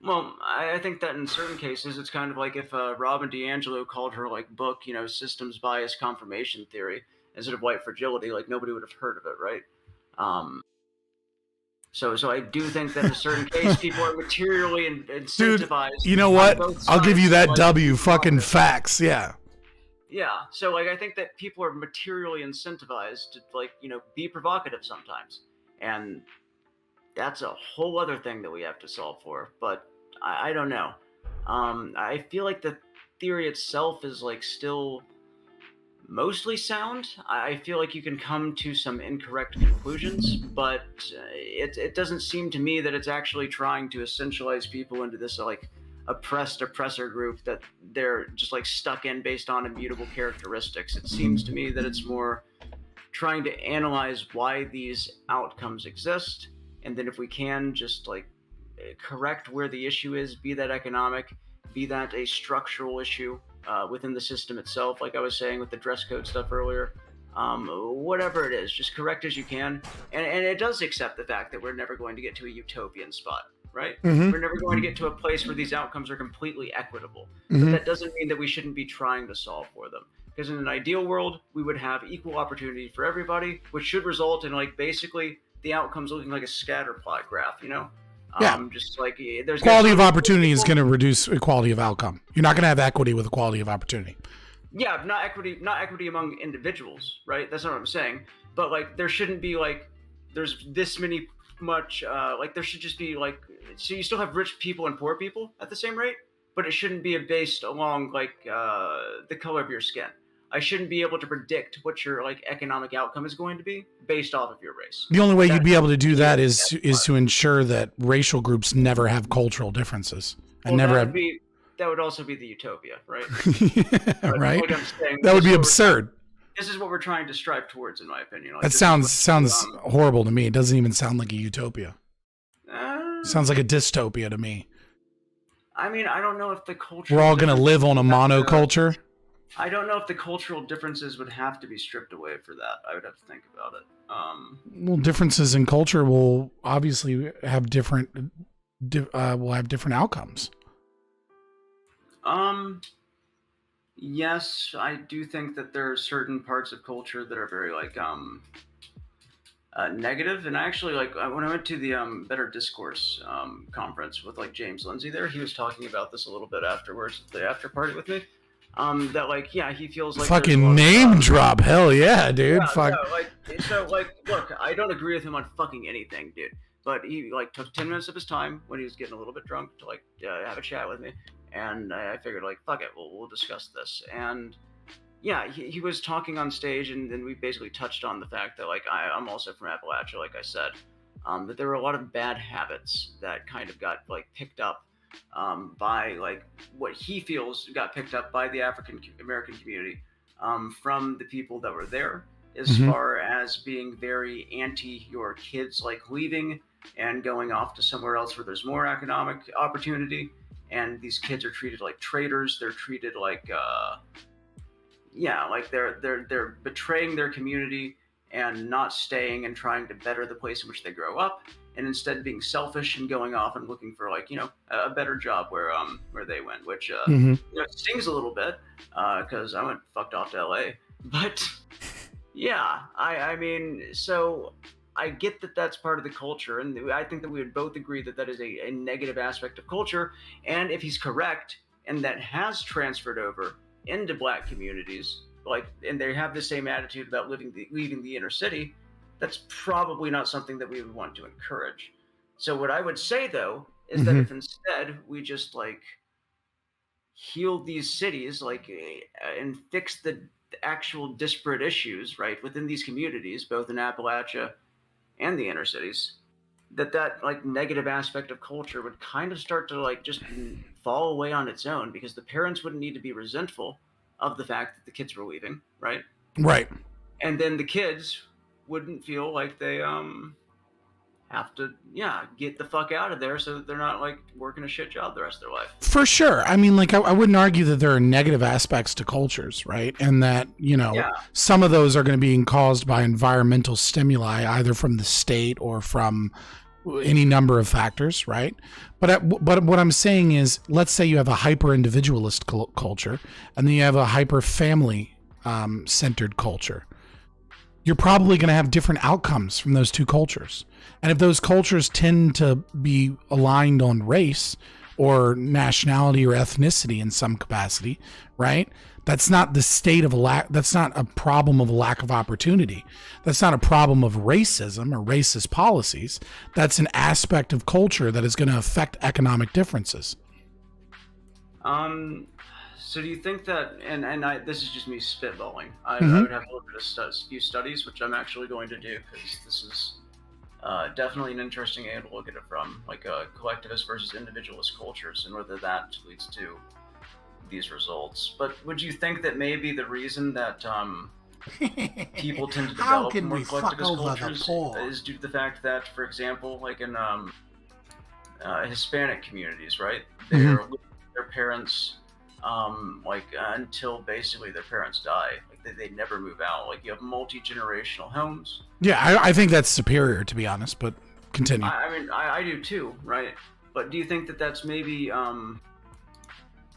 Well, I think that in certain cases, it's kind of like if Robin DiAngelo called her like book, systems bias confirmation theory instead of white fragility, like nobody would have heard of it, right? So I do think that in a certain case, people are materially incentivized. Dude, you know what? I'll give you that W. Fucking facts. Yeah. Yeah. So like, I think that people are materially incentivized to like, be provocative sometimes, and that's a whole other thing that we have to solve for. But I don't know. I feel like the theory itself is like still mostly sound. I feel like you can come to some incorrect conclusions, but it doesn't seem to me that it's actually trying to essentialize people into this like oppressor group that they're just like stuck in based on immutable characteristics. It seems to me that it's more trying to analyze why these outcomes exist, and then if we can just like correct where the issue is, be that economic, be that a structural issue within the system itself, like I was saying with the dress code stuff earlier, whatever it is, just correct as you can. And it does accept the fact that we're never going to get to a utopian spot, right? Mm-hmm. We're never going to get to a place where these outcomes are completely equitable. Mm-hmm. But that doesn't mean that we shouldn't be trying to solve for them. Because in an ideal world, we would have equal opportunity for everybody, which should result in like basically the outcomes looking like a scatter plot graph, Yeah. Just like there's quality of opportunity is going to reduce equality of outcome. You're not going to have equity with equality of opportunity. Yeah, not equity among individuals, right? That's not what I'm saying. But like, there shouldn't be like, there's this many much, like there should just be like, so you still have rich people and poor people at the same rate, but it shouldn't be based along like the color of your skin. I shouldn't be able to predict what your like economic outcome is going to be based off of your race. The only way you'd be able to do that is to ensure that racial groups never have cultural differences and never have. That would also be the utopia, right? Yeah, right. Like I'm saying, that would be absurd. This is what we're trying to strive towards, in my opinion. Like, that sounds horrible to me. It doesn't even sound like a utopia. Sounds like a dystopia to me. I mean, I don't know if the cultural We're all going to live on a monoculture. I don't know if the cultural differences would have to be stripped away for that. I would have to think about it. Well, differences in culture will obviously have different outcomes. Yes, I do think that there are certain parts of culture that are very like negative. And actually, like when I went to the Better Discourse conference with like James Lindsay there, he was talking about this a little bit afterwards at the after party with me. That like, yeah, he feels like fucking name drop. Hell yeah, dude. Yeah, fuck. So look, I don't agree with him on fucking anything, dude. But he like took 10 minutes of his time when he was getting a little bit drunk to like have a chat with me, and I figured like fuck it, we'll discuss this. And yeah, he was talking on stage, and then we basically touched on the fact that like I'm also from Appalachia, like I said, that there were a lot of bad habits that kind of got like picked up by like what he feels got picked up by the African American community from the people that were there, as far as being very anti your kids like leaving and going off to somewhere else where there's more economic opportunity, and these kids are treated like traitors. They're treated like like they're betraying their community and not staying and trying to better the place in which they grow up, and instead being selfish and going off and looking for like a better job where they went, which stings a little bit because I went fucked off to LA. But yeah, I mean, so I get that that's part of the culture, and I think that we would both agree that that is a negative aspect of culture. And if he's correct, and that has transferred over into Black communities, like, and they have the same attitude about leaving the inner city, that's probably not something that we would want to encourage. So what I would say though is that if instead we just like heal these cities, like, and fix the actual disparate issues right within these communities, both in Appalachia and the inner cities, that like negative aspect of culture would kind of start to like just fall away on its own, because the parents wouldn't need to be resentful of the fact that the kids were leaving, right? And then the kids wouldn't feel like they have to get the fuck out of there, so that they're not like working a shit job the rest of their life. For sure. I mean, like I wouldn't argue that there are negative aspects to cultures, right? And that some of those are going to be caused by environmental stimuli, either from the state or from any number of factors, right? But what I'm saying is, let's say you have a hyper individualist culture, and then you have a hyper family centered culture. You're probably going to have different outcomes from those two cultures. And if those cultures tend to be aligned on race or nationality or ethnicity in some capacity, right? That's not the state of that's not a problem of a lack of opportunity. That's not a problem of racism or racist policies. That's an aspect of culture that is going to affect economic differences. So do you think that, and this is just me spitballing, I would have to look at a few studies, which I'm actually going to do, because this is definitely an interesting angle to look at it from, like collectivist versus individualist cultures, and whether that leads to these results. But would you think that maybe the reason that people tend to develop more collectivist cultures is due to the fact that, for example, like in Hispanic communities, right, they're with their parents until basically their parents die. Like they never move out. Like you have multi-generational homes. Yeah, I think that's superior, to be honest, but continue. I mean, I do too, right? But do you think that that's maybe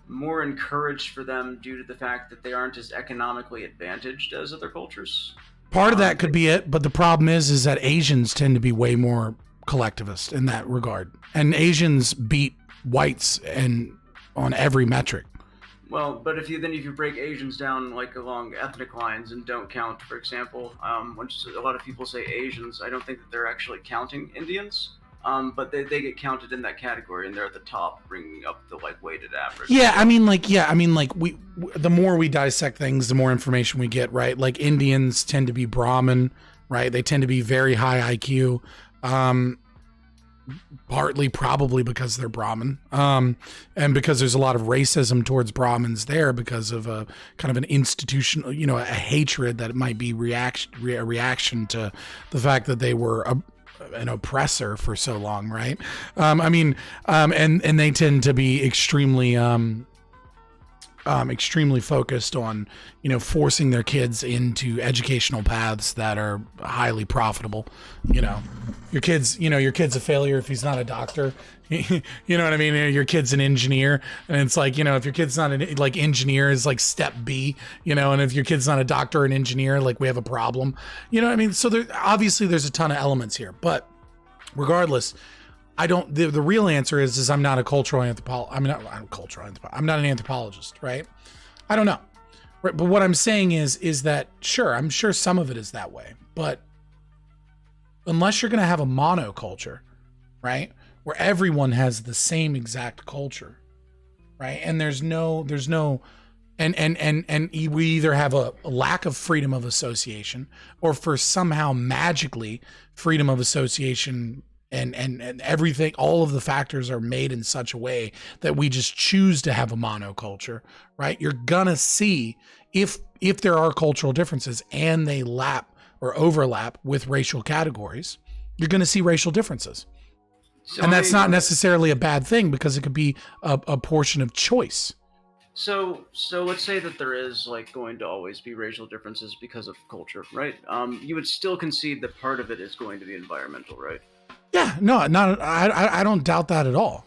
more encouraged for them due to the fact that they aren't as economically advantaged as other cultures? Part of that could be it, but the problem is that Asians tend to be way more collectivist in that regard. And Asians beat whites on every metric. Well, but if you break Asians down like along ethnic lines and don't count, for example, when a lot of people say Asians, I don't think that they're actually counting Indians, but they get counted in that category, and they're at the top, bringing up the like weighted average. We the more we dissect things, the more information we get, right? Like Indians tend to be Brahmin, right? They tend to be very high IQ. Partly probably because they're Brahmin, and because there's a lot of racism towards Brahmins there because of a kind of an institutional, a hatred that might be a reaction to the fact that they were an oppressor for so long, right? And they tend to be extremely focused on, forcing their kids into educational paths that are highly profitable. Your kid's a failure if he's not a doctor. You know what I mean? Your kid's an engineer, and it's like, if your kid's not engineer is like step B, and if your kid's not a doctor or an engineer, like we have a problem. So there's a ton of elements here, but regardless, the real answer is I'm not a cultural anthropologist. I'm not an anthropologist, right? I don't know. Right? But what I'm saying is that, sure, I'm sure some of it is that way, but unless you're going to have a monoculture, right? Where everyone has the same exact culture, right? And and we either have a lack of freedom of association, or for somehow magically freedom of association and everything, all of the factors are made in such a way that we just choose to have a monoculture, right? You're gonna see if there are cultural differences and they lap or overlap with racial categories, you're gonna see racial differences. So and that's not necessarily a bad thing, because it could be a portion of choice. So let's say that there is going to always be racial differences because of culture, right? You would still concede that part of it is going to be environmental, right? Yeah, no, I don't doubt that at all.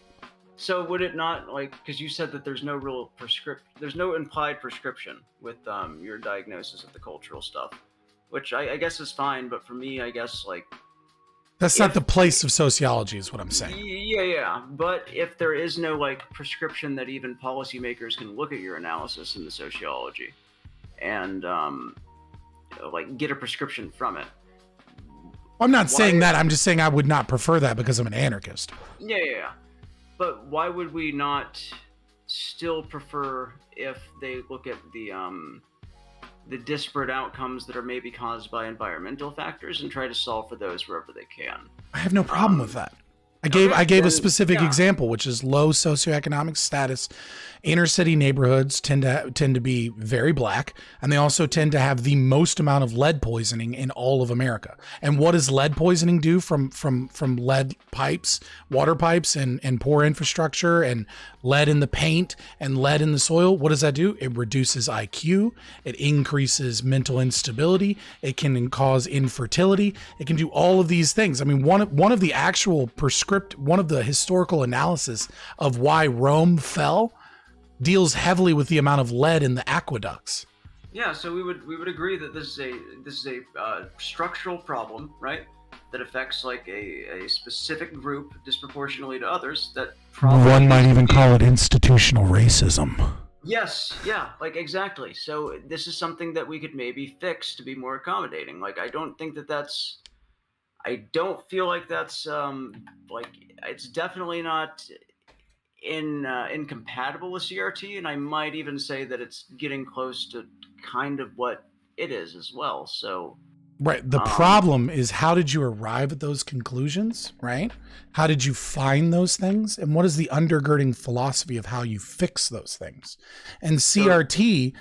So would it not, because you said that there's no real there's no implied prescription with your diagnosis of the cultural stuff, which I guess is fine, but for me, I guess that's not the place of sociology, is what I'm saying. Yeah. But if there is no prescription that even policymakers can look at your analysis in the sociology and get a prescription from it. I'm not saying that. I'm just saying I would not prefer that because I'm an anarchist. Yeah. But why would we not still prefer if they look at the disparate outcomes that are maybe caused by environmental factors and try to solve for those wherever they can? I have no problem with that. I gave a specific example, which is low socioeconomic status. Inner city neighborhoods tend to be very black, and they also tend to have the most amount of lead poisoning in all of America. And what does lead poisoning do from lead pipes, water pipes, and poor infrastructure, and lead in the paint and lead in the soil? What does that do? It reduces IQ. It increases mental instability. It can cause infertility. It can do all of these things. I mean, one of the actual one of the historical analysis of why Rome fell deals heavily with the amount of lead in the aqueducts. Yeah, so we would agree that this is a structural problem, right? That affects a specific group disproportionately to others. That probably one might even call it institutional racism. Yes, yeah, exactly. So this is something that we could maybe fix to be more accommodating. I don't think that's. I don't feel like that's it's definitely not incompatible with CRT, and I might even say that it's getting close to kind of what it is as well. So right, the problem is, how did you arrive at those conclusions, right? How did you find those things, and what is the undergirding philosophy of how you fix those things? And CRT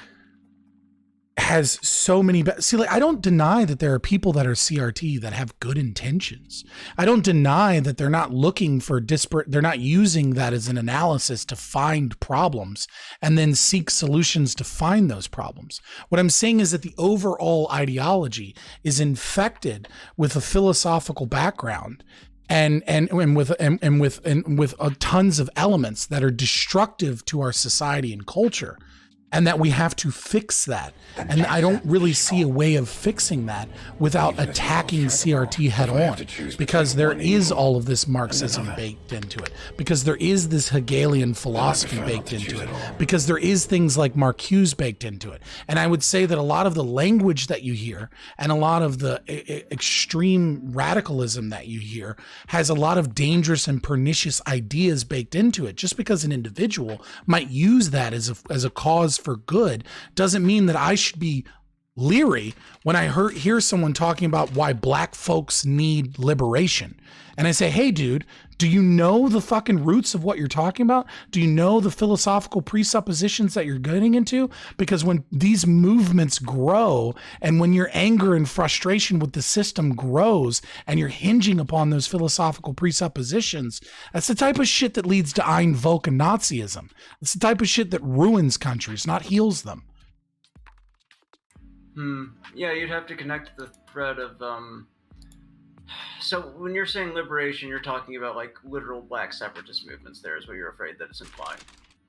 has so many I don't deny that there are people that are CRT that have good intentions. I don't deny that they're not looking for they're not using that as an analysis to find problems and then seek solutions to find those problems. What I'm saying is that the overall ideology is infected with a philosophical background and with tons of elements that are destructive to our society and culture, and that we have to fix that. And I don't really see a way of fixing that without attacking CRT head on, because there is all of this Marxism baked into it, because there is this Hegelian philosophy baked into it, because there is things like Marcuse baked into it. And I would say that a lot of the language that you hear and a lot of the extreme radicalism that you hear has a lot of dangerous and pernicious ideas baked into it. Just because an individual might use that as a cause for good doesn't mean that I should be leery when I hear someone talking about why black folks need liberation. And I say, hey, dude, do you know the fucking roots of what you're talking about? Do you know the philosophical presuppositions that you're getting into? Because when these movements grow and when your anger and frustration with the system grows and you're hinging upon those philosophical presuppositions, that's the type of shit that leads to Ein Volk and Nazism. It's the type of shit that ruins countries, not heals them. Yeah, you'd have to connect the thread of, so when you're saying liberation, you're talking about like literal black separatist movements there is what you're afraid that it's implying.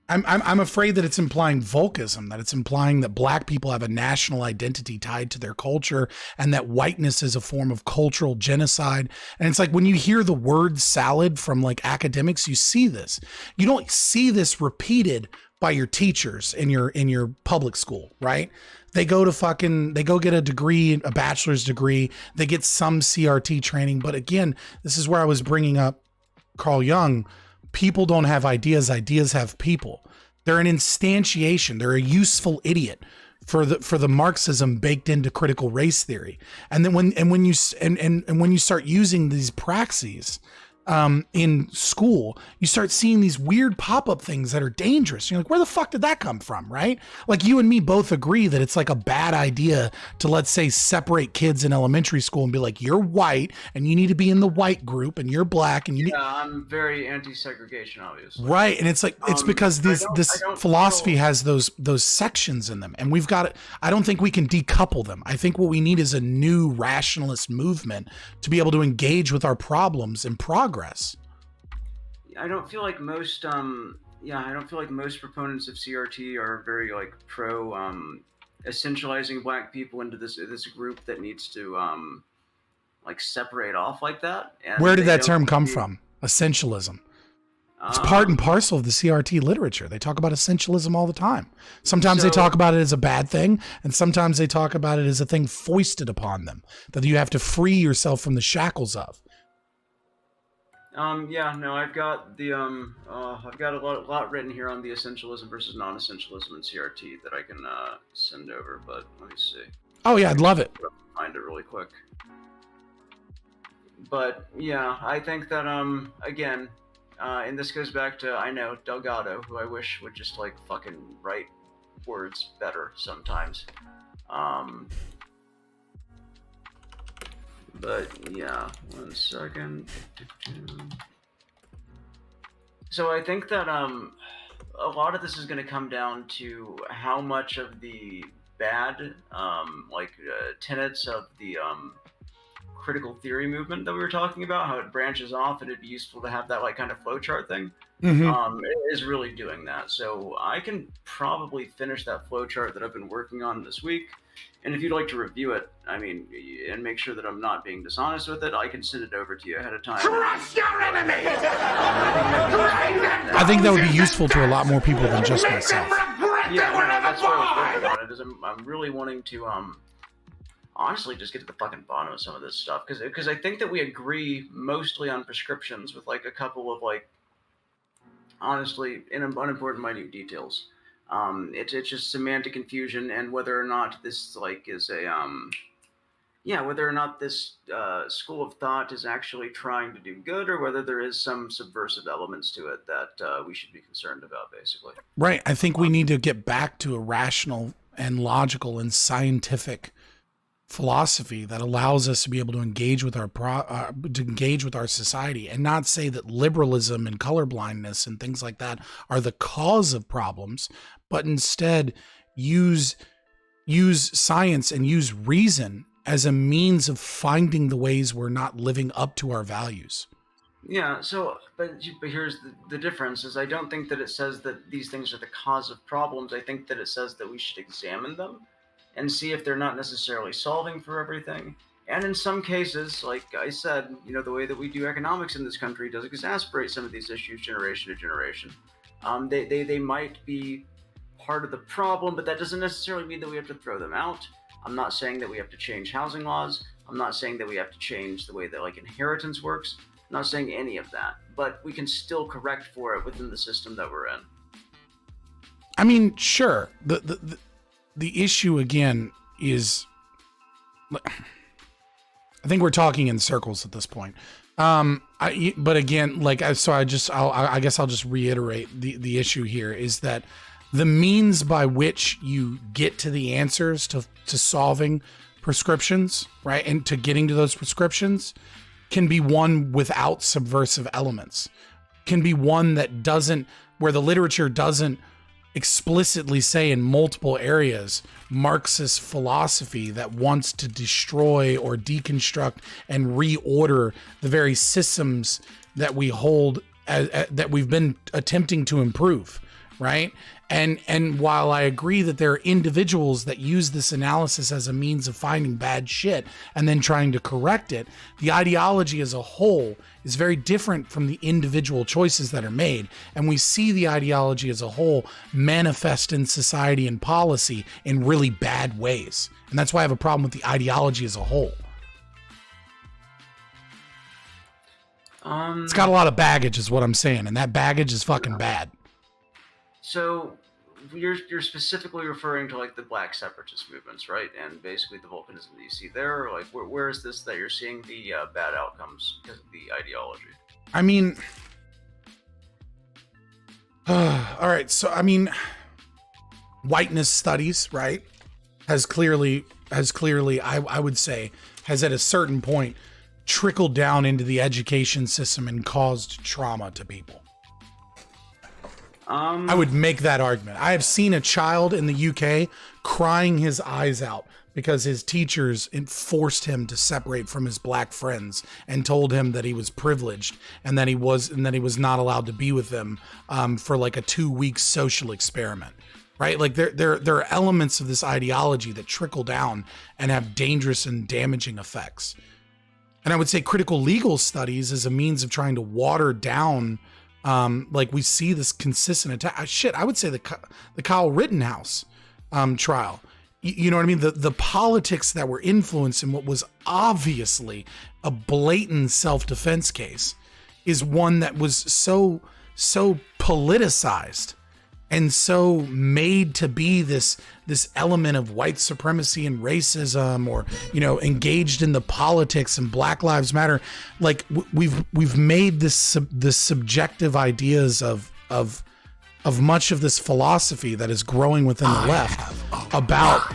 I'm afraid that it's implying Volkism, that it's implying that black people have a national identity tied to their culture and that whiteness is a form of cultural genocide. And it's like when you hear the word salad from like academics, you see this. You don't see this repeated by your teachers in your public school, right? They go get a degree, a bachelor's degree. They get some CRT training. But again, this is where I was bringing up Carl Jung. People don't have ideas. Ideas have people. They're an instantiation. They're a useful idiot for the Marxism baked into critical race theory. And then when you start using these praxes, in school, you start seeing these weird pop-up things that are dangerous. You're like, where the fuck did that come from, right? Like you and me both agree that it's like a bad idea to, let's say, separate kids in elementary school and be like, you're white and you need to be in the white group and you're black and you need... Yeah, I'm very anti-segregation, obviously. Right, and it's like, it's because this philosophy has those sections in them, and we've got it. I don't think we can decouple them. I think what we need is a new rationalist movement to be able to engage with our problems and progress. I don't feel like most proponents of CRT are very like pro essentializing black people into this group that needs to like separate off like that. And where did that term come from? Essentialism. It's part and parcel of the CRT literature. They talk about essentialism all the time. Sometimes they talk about it as a bad thing, and sometimes they talk about it as a thing foisted upon them that you have to free yourself from the shackles of. I've got the I've got a lot written here on the essentialism versus non-essentialism in CRT that I can send over, but let me see. Oh yeah, I'd love it. Find it really quick. But yeah, I think that again, and this goes back to, I know, Delgado, who I wish would just like fucking write words better sometimes. But yeah, 1 second. So I think that a lot of this is going to come down to how much of the bad tenets of the critical theory movement that we were talking about, how it branches off, and it'd be useful to have that like kind of flowchart thing. Is really doing that. So I can probably finish that flowchart that I've been working on this week. And if you'd like to review it, I mean, and make sure that I'm not being dishonest with it, I can send it over to you ahead of time. Crush your enemies! I think that would be useful to a lot more people than just myself. Yeah, that's what I was working on. It is, I'm really wanting to, honestly, just get to the fucking bottom of some of this stuff. Because I think that we agree mostly on prescriptions with, like, a couple of, like, honestly, unimportant minute details. It's just semantic confusion, and whether or not this like is a whether or not this school of thought is actually trying to do good, or whether there is some subversive elements to it that we should be concerned about, basically. Right. I think we need to get back to a rational and logical and scientific philosophy that allows us to be able to engage with our society, and not say that liberalism and colorblindness and things like that are the cause of problems, but instead use science and use reason as a means of finding the ways we're not living up to our values. Yeah, so, but here's the difference, is I don't think that it says that these things are the cause of problems. I think that it says that we should examine them and see if they're not necessarily solving for everything. And in some cases, like I said, you know, the way that we do economics in this country does exacerbate some of these issues generation to generation. They might be part of the problem, but that doesn't necessarily mean that we have to throw them out. I'm not saying that we have to change housing laws. I'm not saying that we have to change the way that like inheritance works. I'm not saying any of that, but we can still correct for it within the system that we're in. I mean, sure. The issue again I think we're talking in circles at this point. But again, like, so I guess I'll just reiterate the issue here is that the means by which you get to the answers to solving prescriptions, right, and to getting to those prescriptions can be one without subversive elements, can be one that doesn't, where the literature doesn't explicitly say in multiple areas Marxist philosophy that wants to destroy or deconstruct and reorder the very systems that we hold that we've been attempting to improve, right? And while I agree that there are individuals that use this analysis as a means of finding bad shit and then trying to correct it, the ideology as a whole is very different from the individual choices that are made. And we see the ideology as a whole manifest in society and policy in really bad ways. And that's why I have a problem with the ideology as a whole. It's got a lot of baggage is what I'm saying. And that baggage is fucking bad. So you're specifically referring to like the black separatist movements, right? And basically the volcanism that you see there, or like where is this that you're seeing the bad outcomes because of the ideology? I mean, all right. So I mean, whiteness studies, right, has clearly, I would say, has at a certain point trickled down into the education system and caused trauma to people. I would make that argument. I have seen a child in the UK crying his eyes out because his teachers forced him to separate from his black friends and told him that he was privileged and that he was not allowed to be with them for like a 2-week social experiment. Right? Like there are elements of this ideology that trickle down and have dangerous and damaging effects. And I would say critical legal studies is a means of trying to water down like we see this consistent attack. I would say the Kyle Rittenhouse trial. You know what I mean? The politics that were influenced in what was obviously a blatant self-defense case is one that was so politicized and so made to be this element of white supremacy and racism, or, you know, engaged in the politics and Black Lives Matter. Like we've made this subjective ideas of much of this philosophy that is growing within the left about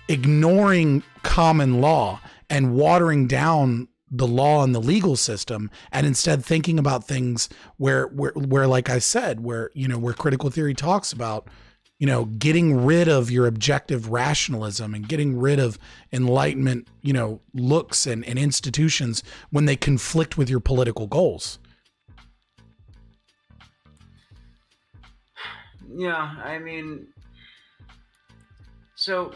ignoring common law and watering down the law and the legal system, and instead thinking about things where like I said, where critical theory talks about, you know, getting rid of your objective rationalism and getting rid of Enlightenment, you know, looks and institutions when they conflict with your political goals. Yeah, I mean, so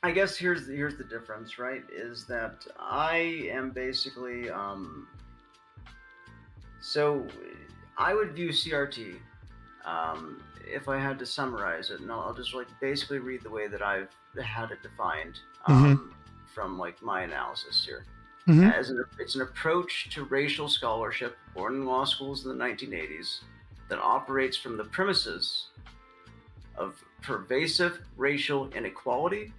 I guess here's the difference, right? Is that I am basically so I would view CRT if I had to summarize it, and I'll just like basically read the way that I've had it defined from like my analysis here. It's an approach to racial scholarship born in law schools in the 1980s that operates from the premises of pervasive racial inequality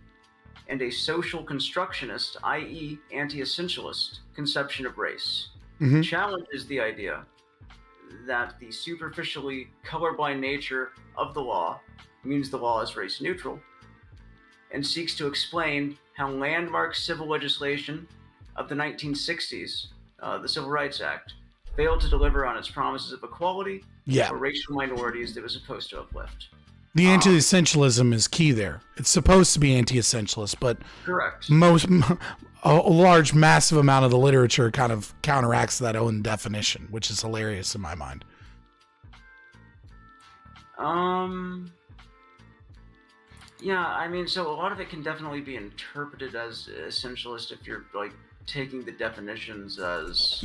and a social constructionist, i.e. anti-essentialist, conception of race. Challenges the idea that the superficially colorblind nature of the law means the law is race neutral, and seeks to explain how landmark civil legislation of the 1960s, the Civil Rights Act, failed to deliver on its promises of equality for racial minorities that it was supposed to uplift. The anti-essentialism is key there. It's supposed to be anti-essentialist, but correct. A large, massive amount of the literature kind of counteracts that own definition, which is hilarious in my mind. Yeah, I mean, so a lot of it can definitely be interpreted as essentialist if you're like taking the definitions as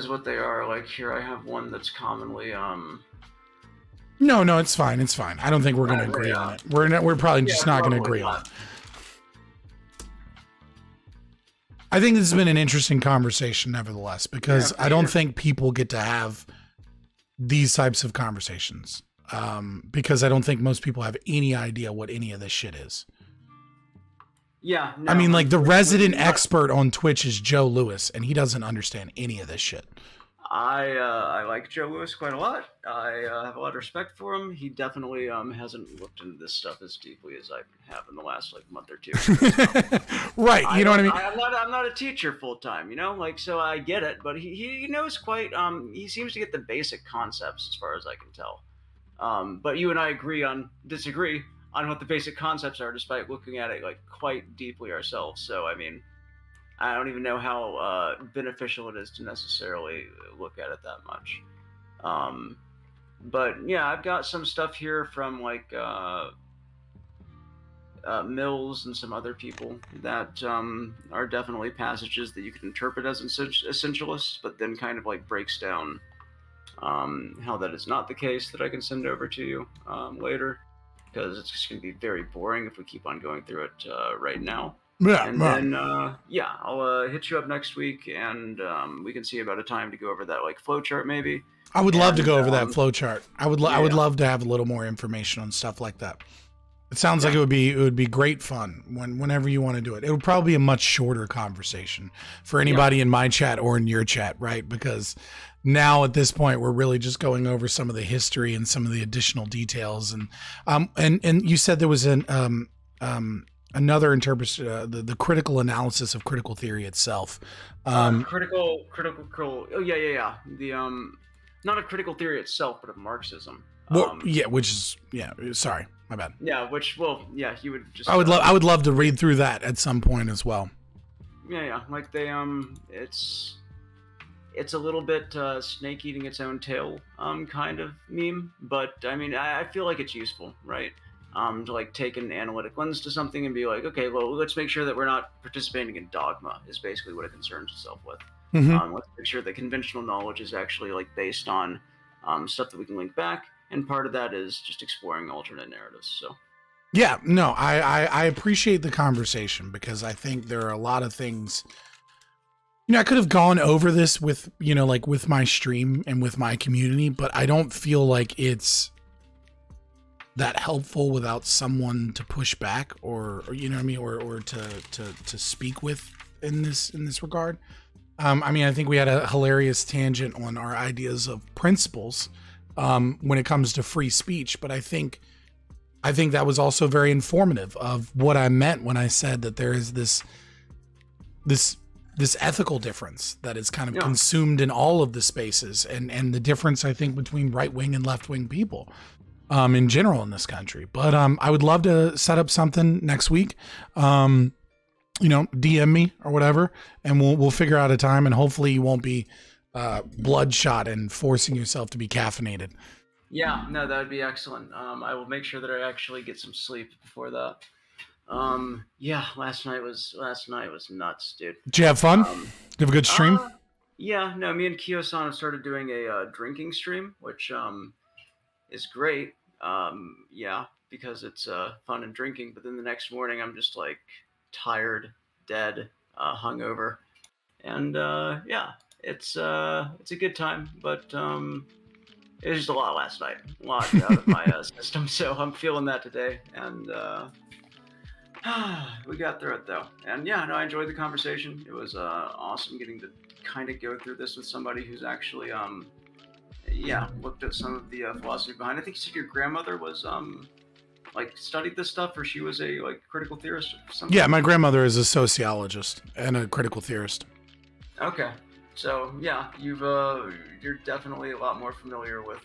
what they are. Like here, I have one that's commonly No, it's fine. It's fine. I don't think we're going to agree on it. We're probably just not going to agree on it. I think this has been an interesting conversation, nevertheless, because I don't think people get to have these types of conversations. because I don't think most people have any idea what any of this shit is. Yeah. No, I mean, like the resident expert on Twitch is Joe Lewis, and he doesn't understand any of this shit. I like Joe Lewis quite a lot. I have a lot of respect for him. He definitely hasn't looked into this stuff as deeply as I have in the last like month or two. Right, you know what I mean? I'm not a teacher full time, you know, like, so I get it, but he knows quite. He seems to get the basic concepts as far as I can tell. But you and I disagree on what the basic concepts are, despite looking at it like quite deeply ourselves. So I mean, I don't even know how beneficial it is to necessarily look at it that much. But yeah, I've got some stuff here from like Mills and some other people that are definitely passages that you can interpret as essentialists, but then kind of like breaks down how that is not the case, that I can send over to you later, because it's just going to be very boring if we keep on going through it right now. Yeah, and then I'll hit you up next week, and we can see about a time to go over that like flow chart maybe. I would love to go over that flow chart. I would love to have a little more information on stuff like that. It sounds like it would be great fun whenever you want to do it. It would probably be a much shorter conversation for anybody in my chat or in your chat, right? Because now at this point we're really just going over some of the history and some of the additional details, and you said there was another interpretation, the critical analysis of critical theory itself. Critical. Oh yeah. The not of critical theory itself, but of Marxism. Well, sorry, my bad. Yeah, you would just. I would love to read through that at some point as well. Yeah, like they it's a little bit snake eating its own tail kind of meme, but I mean I feel like it's useful, right? To like take an analytic lens to something and be like, okay, well, let's make sure that we're not participating in dogma is basically what it concerns itself with. Mm-hmm. Let's make sure that conventional knowledge is actually like based on stuff that we can link back, and part of that is just exploring alternate narratives. So yeah, no, I appreciate the conversation, because I think there are a lot of things, you know, I could have gone over this with, you know, like with my stream and with my community, but I don't feel like it's that helpful without someone to push back, or you know what I mean, or to speak with in this regard. I mean, I think we had a hilarious tangent on our ideas of principles when it comes to free speech, but I think that was also very informative of what I meant when I said that there is this ethical difference that is kind of consumed in all of the spaces, and the difference, I think, between right-wing and left-wing people in general in this country. But I would love to set up something next week. You know, DM me or whatever, and we'll figure out a time, and hopefully you won't be bloodshot and forcing yourself to be caffeinated. Yeah, no, that would be excellent. I will make sure that I actually get some sleep before that. Yeah, last night was nuts, dude. Did you have fun? Did you have a good stream? Yeah, no, me and Kiyo-san have started doing a drinking stream, which is great. Yeah, because it's fun and drinking. But then the next morning, I'm just like tired, dead, hungover, and yeah, it's a good time. But it was just a lot last night, a lot out of my system. So I'm feeling that today, and we got through it though. And yeah, no, I enjoyed the conversation. It was awesome getting to kind of go through this with somebody who's actually looked at some of the philosophy behind. I think you said your grandmother was like studied this stuff, or she was a like critical theorist or something. Yeah, my grandmother is a sociologist and a critical theorist. Okay, so yeah, you're definitely a lot more familiar with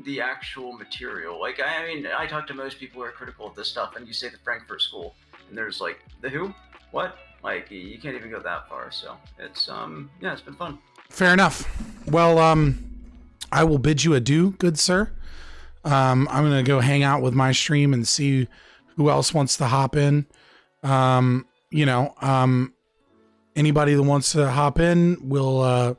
the actual material. Like, I mean, I talk to most people who are critical of this stuff, and you say the Frankfurt School, and there's like, the who? What? Like, you can't even go that far. So it's it's been fun. Fair enough. Well, I will bid you adieu, good sir. I'm gonna go hang out with my stream and see who else wants to hop in. Anybody that wants to hop in will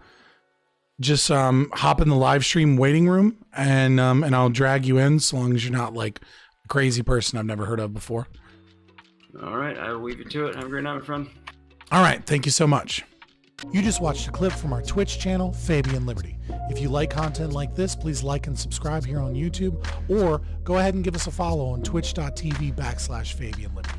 just hop in the live stream waiting room, and I'll drag you in, so long as you're not like a crazy person I've never heard of before. All right, I will leave you to it. Have a great night, my friend. All right, thank you so much. You just watched a clip from our Twitch channel, Fabian Liberty. If you like content like this, please like and subscribe here on YouTube, or go ahead and give us a follow on twitch.tv/Fabian Liberty.